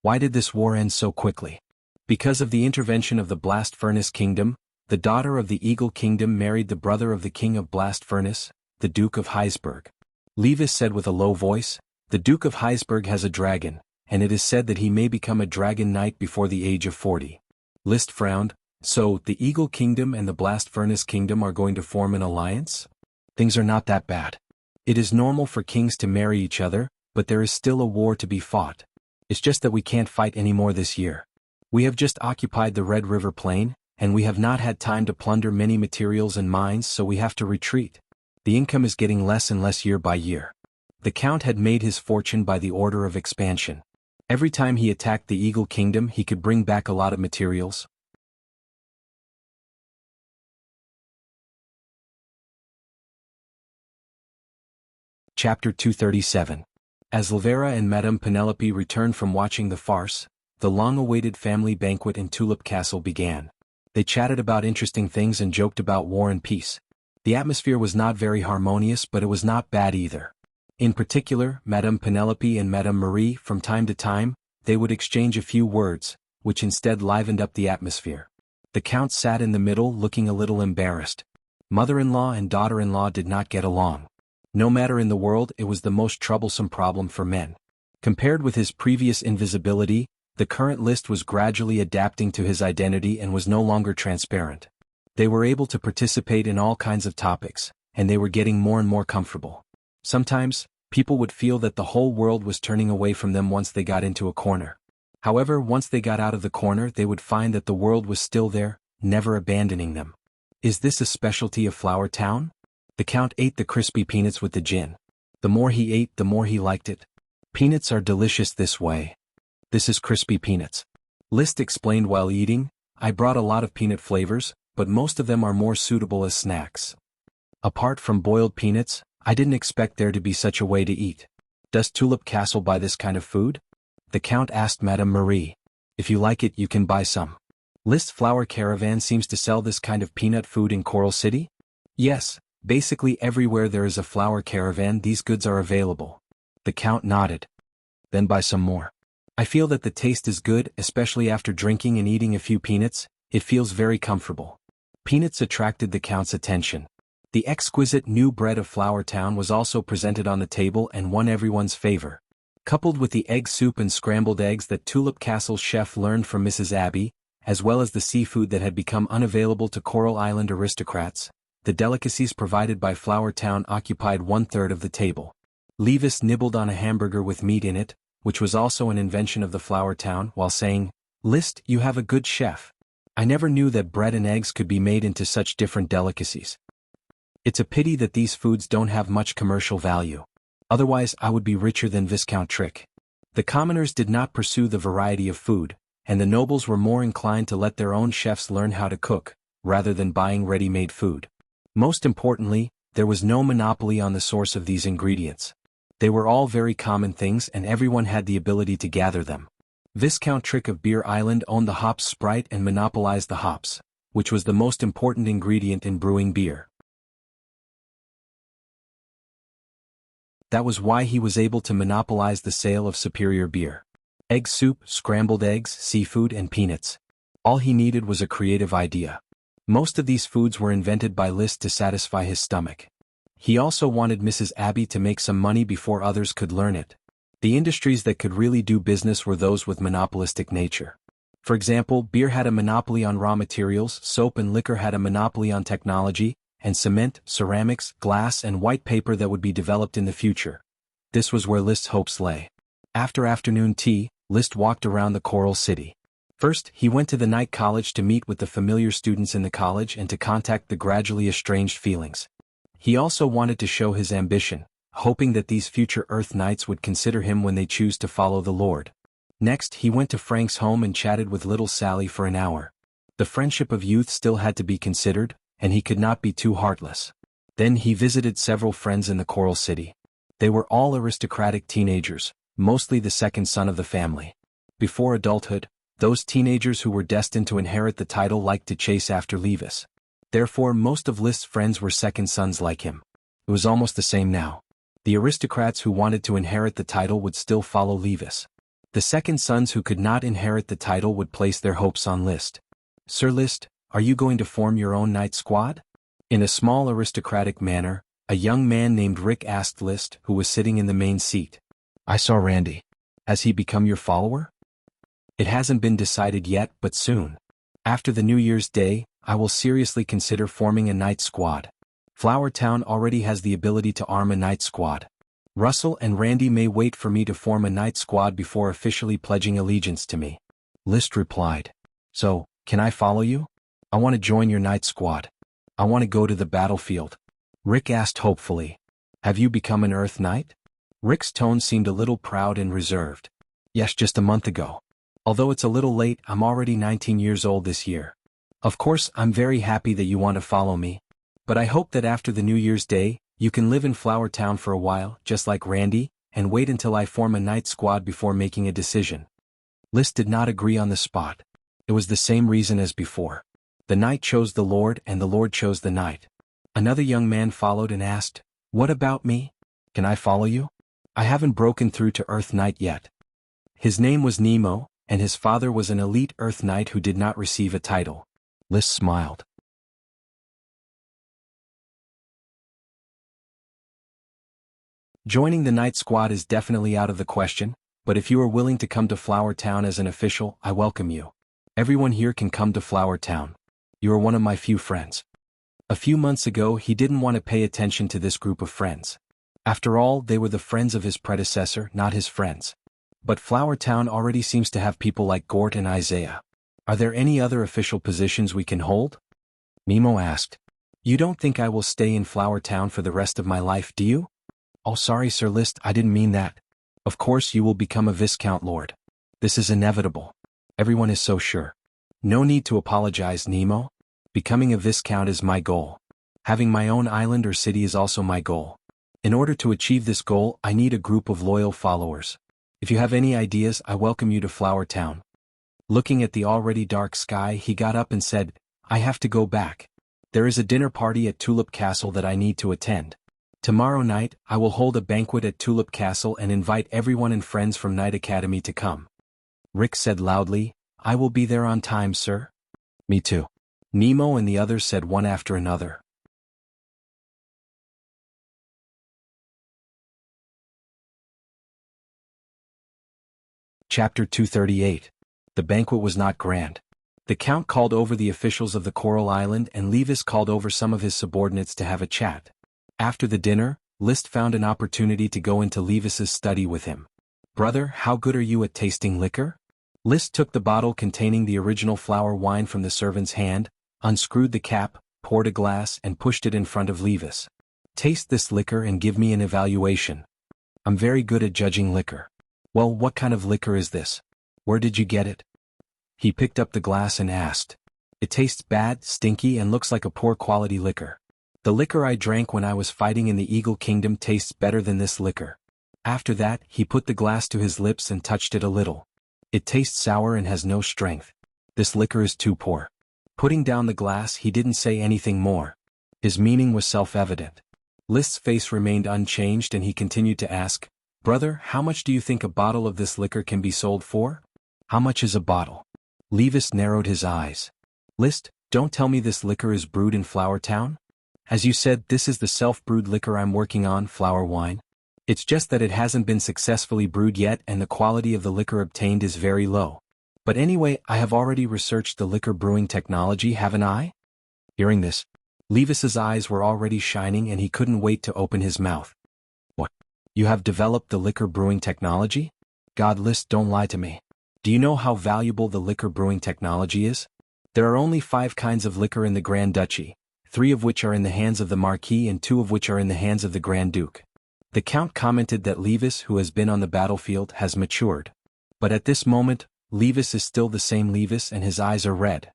Why did this war end so quickly? Because of the intervention of the Blast Furnace Kingdom, the daughter of the Eagle Kingdom married the brother of the King of Blast Furnace, the Duke of Heisberg. Levis said with a low voice, the Duke of Heisberg has a dragon, and it is said that he may become a Dragon Knight before the age of 40. List frowned. So, the Eagle Kingdom and the Blast Furnace Kingdom are going to form an alliance? Things are not that bad. It is normal for kings to marry each other, but there is still a war to be fought. It's just that we can't fight anymore this year. We have just occupied the Red River Plain, and we have not had time to plunder many materials and mines, so we have to retreat. The income is getting less and less year by year. The Count had made his fortune by the order of expansion. Every time he attacked the Eagle Kingdom he could bring back a lot of materials. Chapter 237. As Lavera and Madame Penelope returned from watching the farce, the long-awaited family banquet in Tulip Castle began. They chatted about interesting things and joked about war and peace. The atmosphere was not very harmonious, but it was not bad either. In particular, Madame Penelope and Madame Marie, from time to time, they would exchange a few words, which instead livened up the atmosphere. The Count sat in the middle looking a little embarrassed. Mother-in-law and daughter-in-law did not get along. No matter in the world, it was the most troublesome problem for men. Compared with his previous invisibility, the current List was gradually adapting to his identity and was no longer transparent. They were able to participate in all kinds of topics, and they were getting more and more comfortable. Sometimes, people would feel that the whole world was turning away from them once they got into a corner. However, once they got out of the corner, they would find that the world was still there, never abandoning them. Is this a specialty of Flower Town? The Count ate the crispy peanuts with the gin. The more he ate, the more he liked it. Peanuts are delicious this way. This is crispy peanuts. List explained while eating, I brought a lot of peanut flavors, but most of them are more suitable as snacks. Apart from boiled peanuts, I didn't expect there to be such a way to eat. Does Tulip Castle buy this kind of food? The Count asked Madame Marie. If you like it, you can buy some. List's flower caravan seems to sell this kind of peanut food in Coral City? Yes, basically everywhere there is a flower caravan these goods are available. The Count nodded. Then buy some more. I feel that the taste is good, especially after drinking and eating a few peanuts. It feels very comfortable. Peanuts attracted the Count's attention. The exquisite new bread of Flower Town was also presented on the table and won everyone's favor. Coupled with the egg soup and scrambled eggs that Tulip Castle's chef learned from Mrs. Abbey, as well as the seafood that had become unavailable to Coral Island aristocrats, the delicacies provided by Flower Town occupied 1/3 of the table. Levis nibbled on a hamburger with meat in it, which was also an invention of the Flower Town, while saying, List, you have a good chef. I never knew that bread and eggs could be made into such different delicacies. It's a pity that these foods don't have much commercial value. Otherwise I would be richer than Viscount Trick. The commoners did not pursue the variety of food, and the nobles were more inclined to let their own chefs learn how to cook, rather than buying ready-made food. Most importantly, there was no monopoly on the source of these ingredients. They were all very common things and everyone had the ability to gather them. Viscount Trick of Beer Island owned the hops Sprite and monopolized the hops, which was the most important ingredient in brewing beer. That was why he was able to monopolize the sale of superior beer. Egg soup, scrambled eggs, seafood, and peanuts. All he needed was a creative idea. Most of these foods were invented by List to satisfy his stomach. He also wanted Mrs. Abbey to make some money before others could learn it. The industries that could really do business were those with monopolistic nature. For example, beer had a monopoly on raw materials, soap and liquor had a monopoly on technology, and cement, ceramics, glass and white paper that would be developed in the future. This was where List's hopes lay. After afternoon tea, List walked around the Coral City. First, he went to the night college to meet with the familiar students in the college and to contact the gradually estranged feelings. He also wanted to show his ambition, hoping that these future Earth Knights would consider him when they choose to follow the Lord. Next, he went to Frank's home and chatted with little Sally for an hour. The friendship of youth still had to be considered, and he could not be too heartless. Then he visited several friends in the Coral City. They were all aristocratic teenagers, mostly the second son of the family. Before adulthood, those teenagers who were destined to inherit the title liked to chase after Levis. Therefore, most of List's friends were second sons like him. It was almost the same now. The aristocrats who wanted to inherit the title would still follow Levis. The second sons who could not inherit the title would place their hopes on List. Sir List, are you going to form your own knight squad? In a small aristocratic manner, a young man named Rick asked List, who was sitting in the main seat. I saw Randy. Has he become your follower? It hasn't been decided yet, but soon. After the New Year's Day, I will seriously consider forming a knight squad. Flower Town already has the ability to arm a knight squad. Russell and Randy may wait for me to form a knight squad before officially pledging allegiance to me. List replied. So, can I follow you? I want to join your knight squad. I want to go to the battlefield. Rick asked hopefully. Have you become an Earth Knight? Rick's tone seemed a little proud and reserved. Yes, just a month ago. Although it's a little late, I'm already 19 years old this year. Of course, I'm very happy that you want to follow me. But I hope that after the New Year's Day, you can live in Flower Town for a while, just like Randy, and wait until I form a knight squad before making a decision. List did not agree on the spot. It was the same reason as before. The knight chose the Lord and the Lord chose the knight. Another young man followed and asked, What about me? Can I follow you? I haven't broken through to Earth Knight yet. His name was Nemo, and his father was an elite Earth Knight who did not receive a title. List smiled. Joining the night squad is definitely out of the question, but if you are willing to come to Flower Town as an official, I welcome you. Everyone here can come to Flower Town. You are one of my few friends. A few months ago he didn't want to pay attention to this group of friends. After all, they were the friends of his predecessor, not his friends. But Flower Town already seems to have people like Gort and Isaiah. Are there any other official positions we can hold? Nemo asked. You don't think I will stay in Flower Town for the rest of my life, do you? Oh, sorry, Sir List, I didn't mean that. Of course you will become a Viscount Lord. This is inevitable. Everyone is so sure. No need to apologize, Nemo. Becoming a Viscount is my goal. Having my own island or city is also my goal. In order to achieve this goal, I need a group of loyal followers. If you have any ideas, I welcome you to Flower Town. Looking at the already dark sky, he got up and said, I have to go back. There is a dinner party at Tulip Castle that I need to attend. Tomorrow night, I will hold a banquet at Tulip Castle and invite everyone and friends from Knight Academy to come. Rick said loudly, I will be there on time, sir. Me too. Nemo and the others said one after another. Chapter 238. The banquet was not grand. The Count called over the officials of the Coral Island and Levis called over some of his subordinates to have a chat. After the dinner, List found an opportunity to go into Levis's study with him. Brother, how good are you at tasting liquor? List took the bottle containing the original flower wine from the servant's hand, unscrewed the cap, poured a glass and pushed it in front of Levis. Taste this liquor and give me an evaluation. I'm very good at judging liquor. Well, what kind of liquor is this? Where did you get it? He picked up the glass and asked. It tastes bad, stinky and looks like a poor quality liquor. The liquor I drank when I was fighting in the Eagle Kingdom tastes better than this liquor. After that, he put the glass to his lips and touched it a little. It tastes sour and has no strength. This liquor is too poor. Putting down the glass, he didn't say anything more. His meaning was self-evident. List's face remained unchanged and he continued to ask, Brother, how much do you think a bottle of this liquor can be sold for? How much is a bottle? Levis narrowed his eyes. List, don't tell me this liquor is brewed in Flower Town? As you said, this is the self-brewed liquor I'm working on, flower wine. It's just that it hasn't been successfully brewed yet and the quality of the liquor obtained is very low. But anyway, I have already researched the liquor brewing technology, haven't I? Hearing this, Levis's eyes were already shining and he couldn't wait to open his mouth. What? You have developed the liquor brewing technology? God, List, don't lie to me. Do you know how valuable the liquor brewing technology is? There are only 5 kinds of liquor in the Grand Duchy, 3 of which are in the hands of the Marquis and 2 of which are in the hands of the Grand Duke. The Count commented that Levis, who has been on the battlefield, has matured. But at this moment, Levis is still the same Levis and his eyes are red.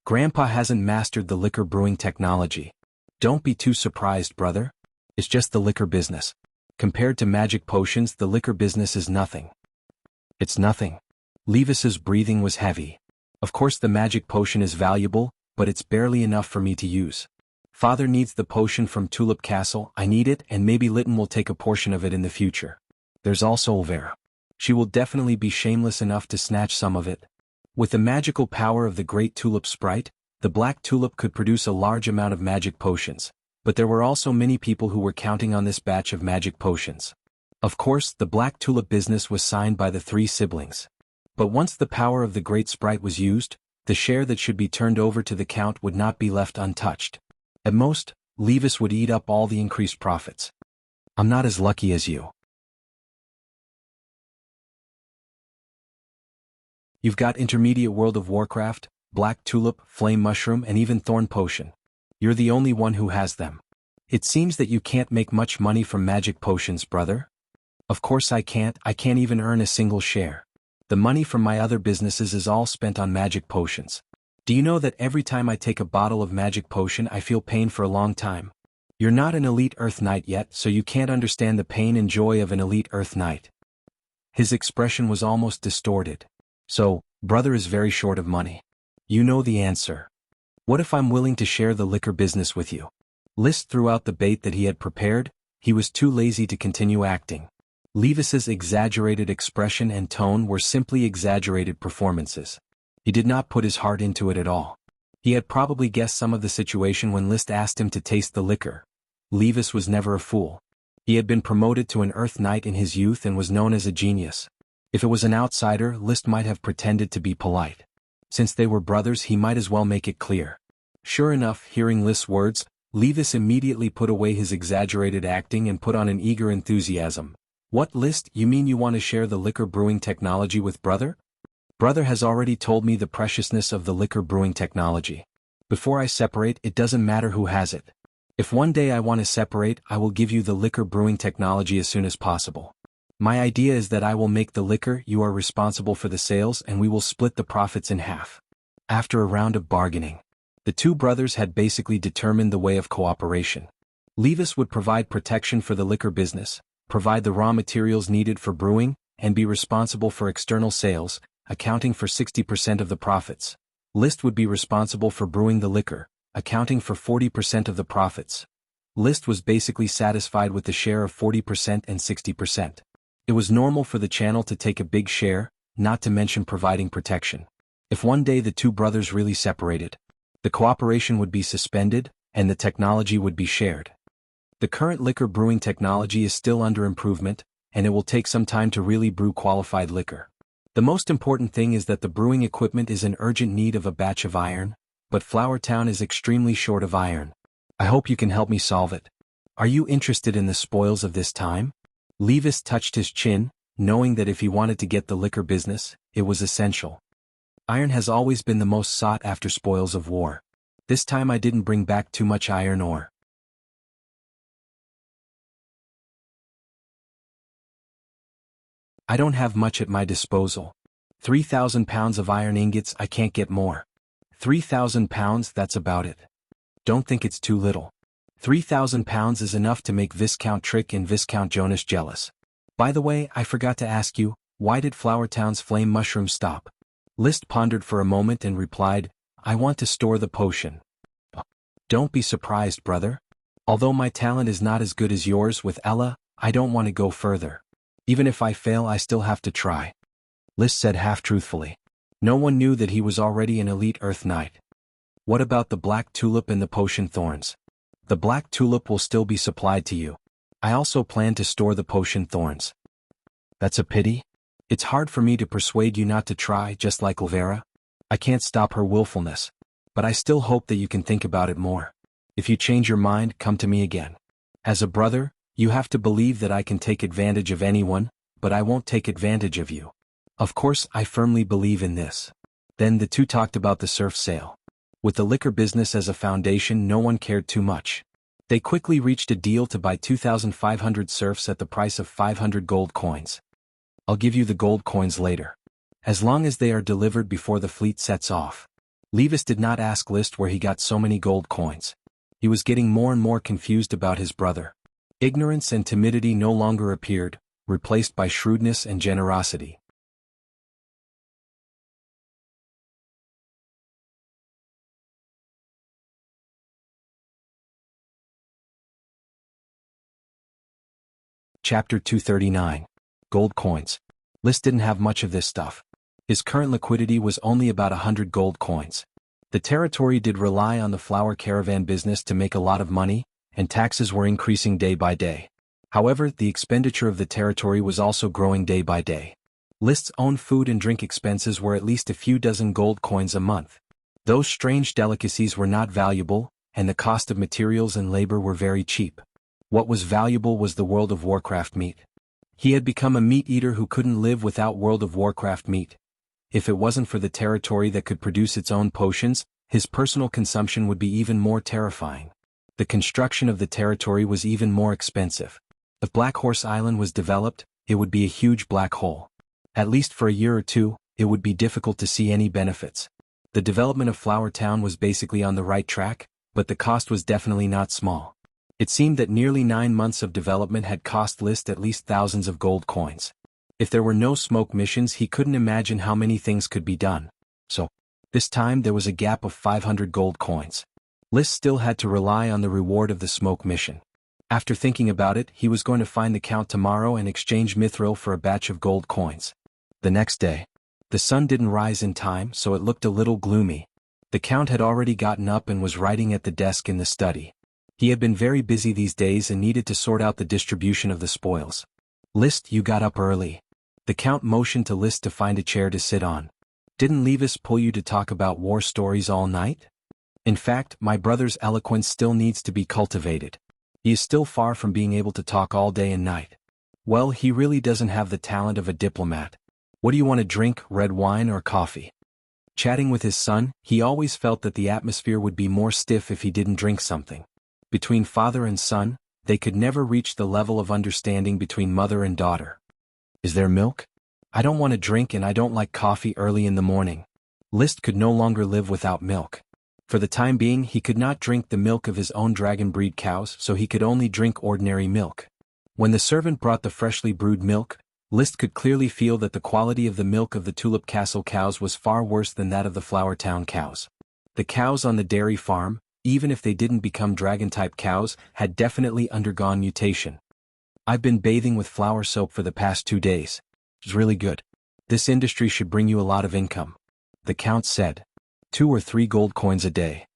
Grandpa hasn't mastered the liquor brewing technology. Don't be too surprised, brother. It's just the liquor business. Compared to magic potions, the liquor business is nothing. It's nothing. Levis's breathing was heavy. Of course the magic potion is valuable, but it's barely enough for me to use. Father needs the potion from Tulip Castle, I need it, and maybe Lytton will take a portion of it in the future. There's also Olvera. She will definitely be shameless enough to snatch some of it. With the magical power of the Great Tulip Sprite, the Black Tulip could produce a large amount of magic potions, but there were also many people who were counting on this batch of magic potions. Of course, the Black Tulip business was signed by the 3 siblings. But once the power of the Great Sprite was used, the share that should be turned over to the Count would not be left untouched. At most, Levis would eat up all the increased profits. I'm not as lucky as you. You've got Intermediate World of Warcraft, Black Tulip, Flame Mushroom and even Thorn Potion. You're the only one who has them. It seems that you can't make much money from magic potions, brother. Of course I can't even earn a single share. The money from my other businesses is all spent on magic potions. Do you know that every time I take a bottle of magic potion I feel pain for a long time? You're not an elite Earth Knight yet, so you can't understand the pain and joy of an elite Earth Knight. His expression was almost distorted. So, brother is very short of money. You know the answer. What if I'm willing to share the liquor business with you? List threw out the bait that he had prepared. He was too lazy to continue acting. Levis's exaggerated expression and tone were simply exaggerated performances. He did not put his heart into it at all. He had probably guessed some of the situation when List asked him to taste the liquor. Levis was never a fool. He had been promoted to an Earth Knight in his youth and was known as a genius. If it was an outsider, List might have pretended to be polite. Since they were brothers, he might as well make it clear. Sure enough, hearing List's words, Levis immediately put away his exaggerated acting and put on an eager enthusiasm. What, List, you mean you want to share the liquor brewing technology with brother? Brother has already told me the preciousness of the liquor brewing technology. Before I separate, it doesn't matter who has it. If one day I want to separate, I will give you the liquor brewing technology as soon as possible. My idea is that I will make the liquor, you are responsible for the sales, and we will split the profits in half. After a round of bargaining, the two brothers had basically determined the way of cooperation. Levis would provide protection for the liquor business, provide the raw materials needed for brewing, and be responsible for external sales, accounting for 60% of the profits. List would be responsible for brewing the liquor, accounting for 40% of the profits. List was basically satisfied with the share of 40% and 60%. It was normal for the channel to take a big share, not to mention providing protection. If one day the two brothers really separated, the cooperation would be suspended, and the technology would be shared. The current liquor brewing technology is still under improvement, and it will take some time to really brew qualified liquor. The most important thing is that the brewing equipment is in urgent need of a batch of iron, but Flower Town is extremely short of iron. I hope you can help me solve it. Are you interested in the spoils of this time? Levis touched his chin, knowing that if he wanted to get the liquor business, it was essential. Iron has always been the most sought-after spoils of war. This time I didn't bring back too much iron ore. I don't have much at my disposal. 3,000 pounds of iron ingots, I can't get more. 3,000 pounds, that's about it. Don't think it's too little. 3,000 pounds is enough to make Viscount Trick and Viscount Jonas jealous. By the way, I forgot to ask you, why did Flower Town's flame mushroom stop? List pondered for a moment and replied, I want to store the potion. Don't be surprised, brother. Although my talent is not as good as yours with Ella, I don't want to go further. Even if I fail, I still have to try. List said half-truthfully. No one knew that he was already an elite Earth Knight. What about the black tulip and the potion thorns? The black tulip will still be supplied to you. I also plan to store the potion thorns. That's a pity. It's hard for me to persuade you not to try, just like Elvira. I can't stop her willfulness. But I still hope that you can think about it more. If you change your mind, come to me again. As a brother, you have to believe that I can take advantage of anyone, but I won't take advantage of you. Of course, I firmly believe in this. Then the two talked about the surf sale. With the liquor business as a foundation, no one cared too much. They quickly reached a deal to buy 2,500 serfs at the price of 500 gold coins. I'll give you the gold coins later. As long as they are delivered before the fleet sets off. Levis did not ask List where he got so many gold coins. He was getting more and more confused about his brother. Ignorance and timidity no longer appeared, replaced by shrewdness and generosity. Chapter 239. Gold coins. List didn't have much of this stuff. His current liquidity was only about 100 gold coins. The territory did rely on the flower caravan business to make a lot of money, and taxes were increasing day by day. However, the expenditure of the territory was also growing day by day. List's own food and drink expenses were at least a few dozen gold coins a month. Those strange delicacies were not valuable, and the cost of materials and labor were very cheap. What was valuable was the World of Warcraft meat. He had become a meat eater who couldn't live without World of Warcraft meat. If it wasn't for the territory that could produce its own potions, his personal consumption would be even more terrifying. The construction of the territory was even more expensive. If Black Horse Island was developed, it would be a huge black hole. At least for a year or two, it would be difficult to see any benefits. The development of Flower Town was basically on the right track, but the cost was definitely not small. It seemed that nearly 9 months of development had cost List at least thousands of gold coins. If there were no smoke missions, he couldn't imagine how many things could be done. So, this time there was a gap of 500 gold coins. List still had to rely on the reward of the smoke mission. After thinking about it, he was going to find the Count tomorrow and exchange Mithril for a batch of gold coins. The next day, the sun didn't rise in time, so it looked a little gloomy. The Count had already gotten up and was writing at the desk in the study. He had been very busy these days and needed to sort out the distribution of the spoils. List, you got up early. The Count motioned to List to find a chair to sit on. Didn't Levis pull you to talk about war stories all night? In fact, my brother's eloquence still needs to be cultivated. He is still far from being able to talk all day and night. Well, he really doesn't have the talent of a diplomat. What do you want to drink, red wine or coffee? Chatting with his son, he always felt that the atmosphere would be more stiff if he didn't drink something. Between father and son, they could never reach the level of understanding between mother and daughter. Is there milk? I don't want to drink and I don't like coffee early in the morning. List could no longer live without milk. For the time being, he could not drink the milk of his own dragon breed cows, so he could only drink ordinary milk. When the servant brought the freshly brewed milk, List could clearly feel that the quality of the milk of the Tulip Castle cows was far worse than that of the Flower Town cows. The cows on the dairy farm, even if they didn't become dragon-type cows, had definitely undergone mutation. I've been bathing with flower soap for the past 2 days. It's really good. This industry should bring you a lot of income. The Count said. 2 or 3 gold coins a day.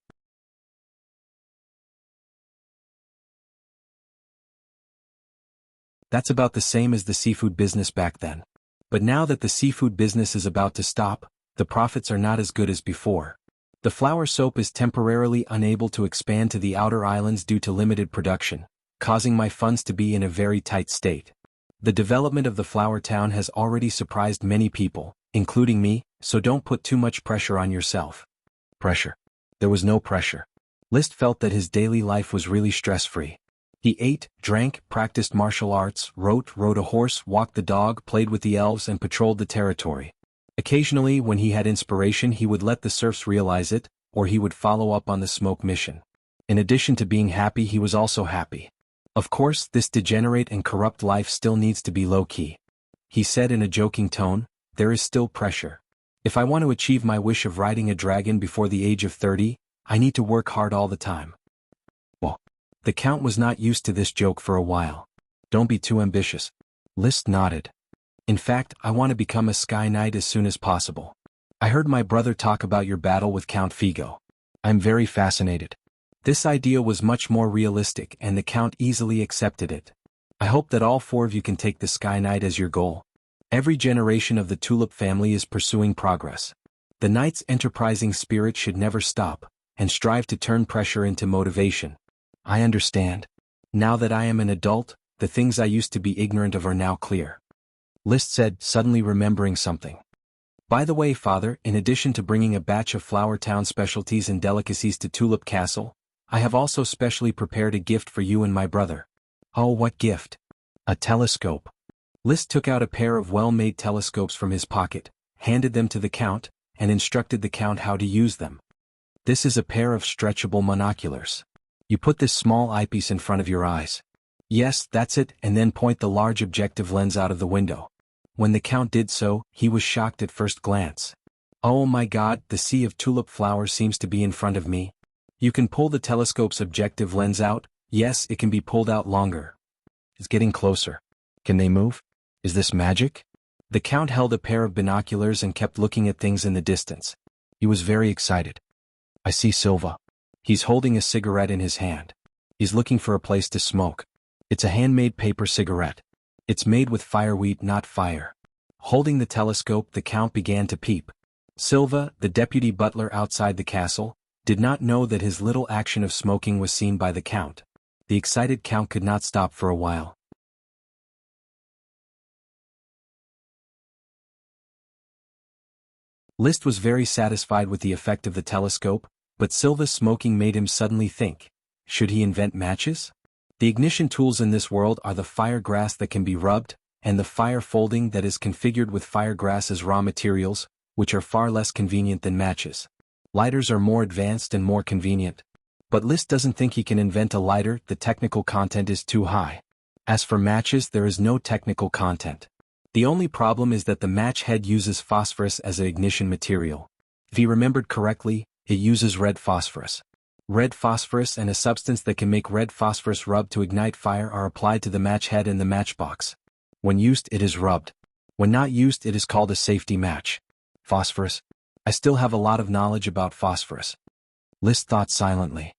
That's about the same as the seafood business back then. But now that the seafood business is about to stop, the profits are not as good as before. The flower soap is temporarily unable to expand to the outer islands due to limited production, causing my funds to be in a very tight state. The development of the flower town has already surprised many people, including me, so don't put too much pressure on yourself. Pressure. There was no pressure. List felt that his daily life was really stress-free. He ate, drank, practiced martial arts, rode a horse, walked the dog, played with the elves and patrolled the territory. Occasionally, when he had inspiration, he would let the serfs realize it, or he would follow up on the smoke mission. In addition to being happy, he was also happy. Of course, this degenerate and corrupt life still needs to be low-key. He said in a joking tone, there is still pressure. If I want to achieve my wish of riding a dragon before the age of 30, I need to work hard all the time. Well, the Count was not used to this joke for a while. Don't be too ambitious. List nodded. In fact, I want to become a Sky Knight as soon as possible. I heard my brother talk about your battle with Count Figo. I'm very fascinated. This idea was much more realistic and the Count easily accepted it. I hope that all 4 of you can take the Sky Knight as your goal. Every generation of the Tulip family is pursuing progress. The Knight's enterprising spirit should never stop, and strive to turn pressure into motivation. I understand. Now that I am an adult, the things I used to be ignorant of are now clear. List said, suddenly remembering something. By the way, Father, in addition to bringing a batch of Flower Town specialties and delicacies to Tulip Castle, I have also specially prepared a gift for you and my brother. Oh, what gift? A telescope. List took out a pair of well-made telescopes from his pocket, handed them to the Count, and instructed the Count how to use them. This is a pair of stretchable monoculars. You put this small eyepiece in front of your eyes. Yes, that's it, and then point the large objective lens out of the window. When the Count did so, he was shocked at first glance. Oh my God, the sea of tulip flowers seems to be in front of me. You can pull the telescope's objective lens out. Yes, it can be pulled out longer. It's getting closer. Can they move? Is this magic? The Count held a pair of binoculars and kept looking at things in the distance. He was very excited. I see Silva. He's holding a cigarette in his hand. He's looking for a place to smoke. It's a handmade paper cigarette. It's made with fireweed, not fire. Holding the telescope, the Count began to peep. Silva, the deputy butler outside the castle, did not know that his little action of smoking was seen by the Count. The excited Count could not stop for a while. List was very satisfied with the effect of the telescope, but Silva's smoking made him suddenly think. Should he invent matches? The ignition tools in this world are the fire grass that can be rubbed, and the fire folding that is configured with fire grass as raw materials, which are far less convenient than matches. Lighters are more advanced and more convenient. But List doesn't think he can invent a lighter, the technical content is too high. As for matches, there is no technical content. The only problem is that the match head uses phosphorus as an ignition material. If he remembered correctly, it uses red phosphorus. Red phosphorus and a substance that can make red phosphorus rub to ignite fire are applied to the match head and the matchbox. When used, it is rubbed. When not used, it is called a safety match. Phosphorus. I still have a lot of knowledge about phosphorus. List thought silently.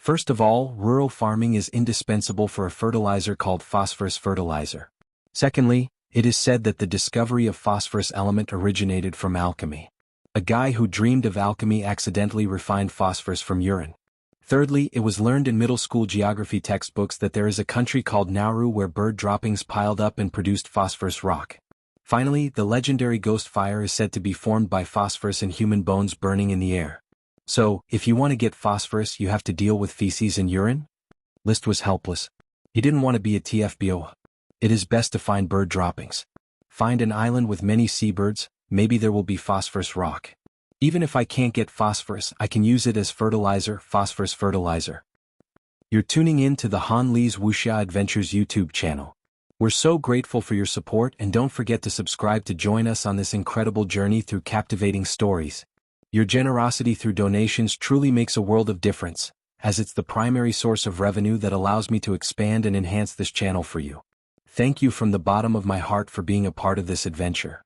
First of all, rural farming is indispensable for a fertilizer called phosphorus fertilizer. Secondly, it is said that the discovery of phosphorus element originated from alchemy. A guy who dreamed of alchemy accidentally refined phosphorus from urine. Thirdly, it was learned in middle school geography textbooks that there is a country called Nauru where bird droppings piled up and produced phosphorus rock. Finally, the legendary ghost fire is said to be formed by phosphorus and human bones burning in the air. So, if you want to get phosphorus, you have to deal with feces and urine? List was helpless. He didn't want to be a TFBO. It is best to find bird droppings. Find an island with many seabirds, maybe there will be phosphorus rock. Even if I can't get phosphorus, I can use it as fertilizer, phosphorus fertilizer. You're tuning in to the Han Lee's Wuxia Adventures YouTube channel. We're so grateful for your support, and don't forget to subscribe to join us on this incredible journey through captivating stories. Your generosity through donations truly makes a world of difference, as it's the primary source of revenue that allows me to expand and enhance this channel for you. Thank you from the bottom of my heart for being a part of this adventure.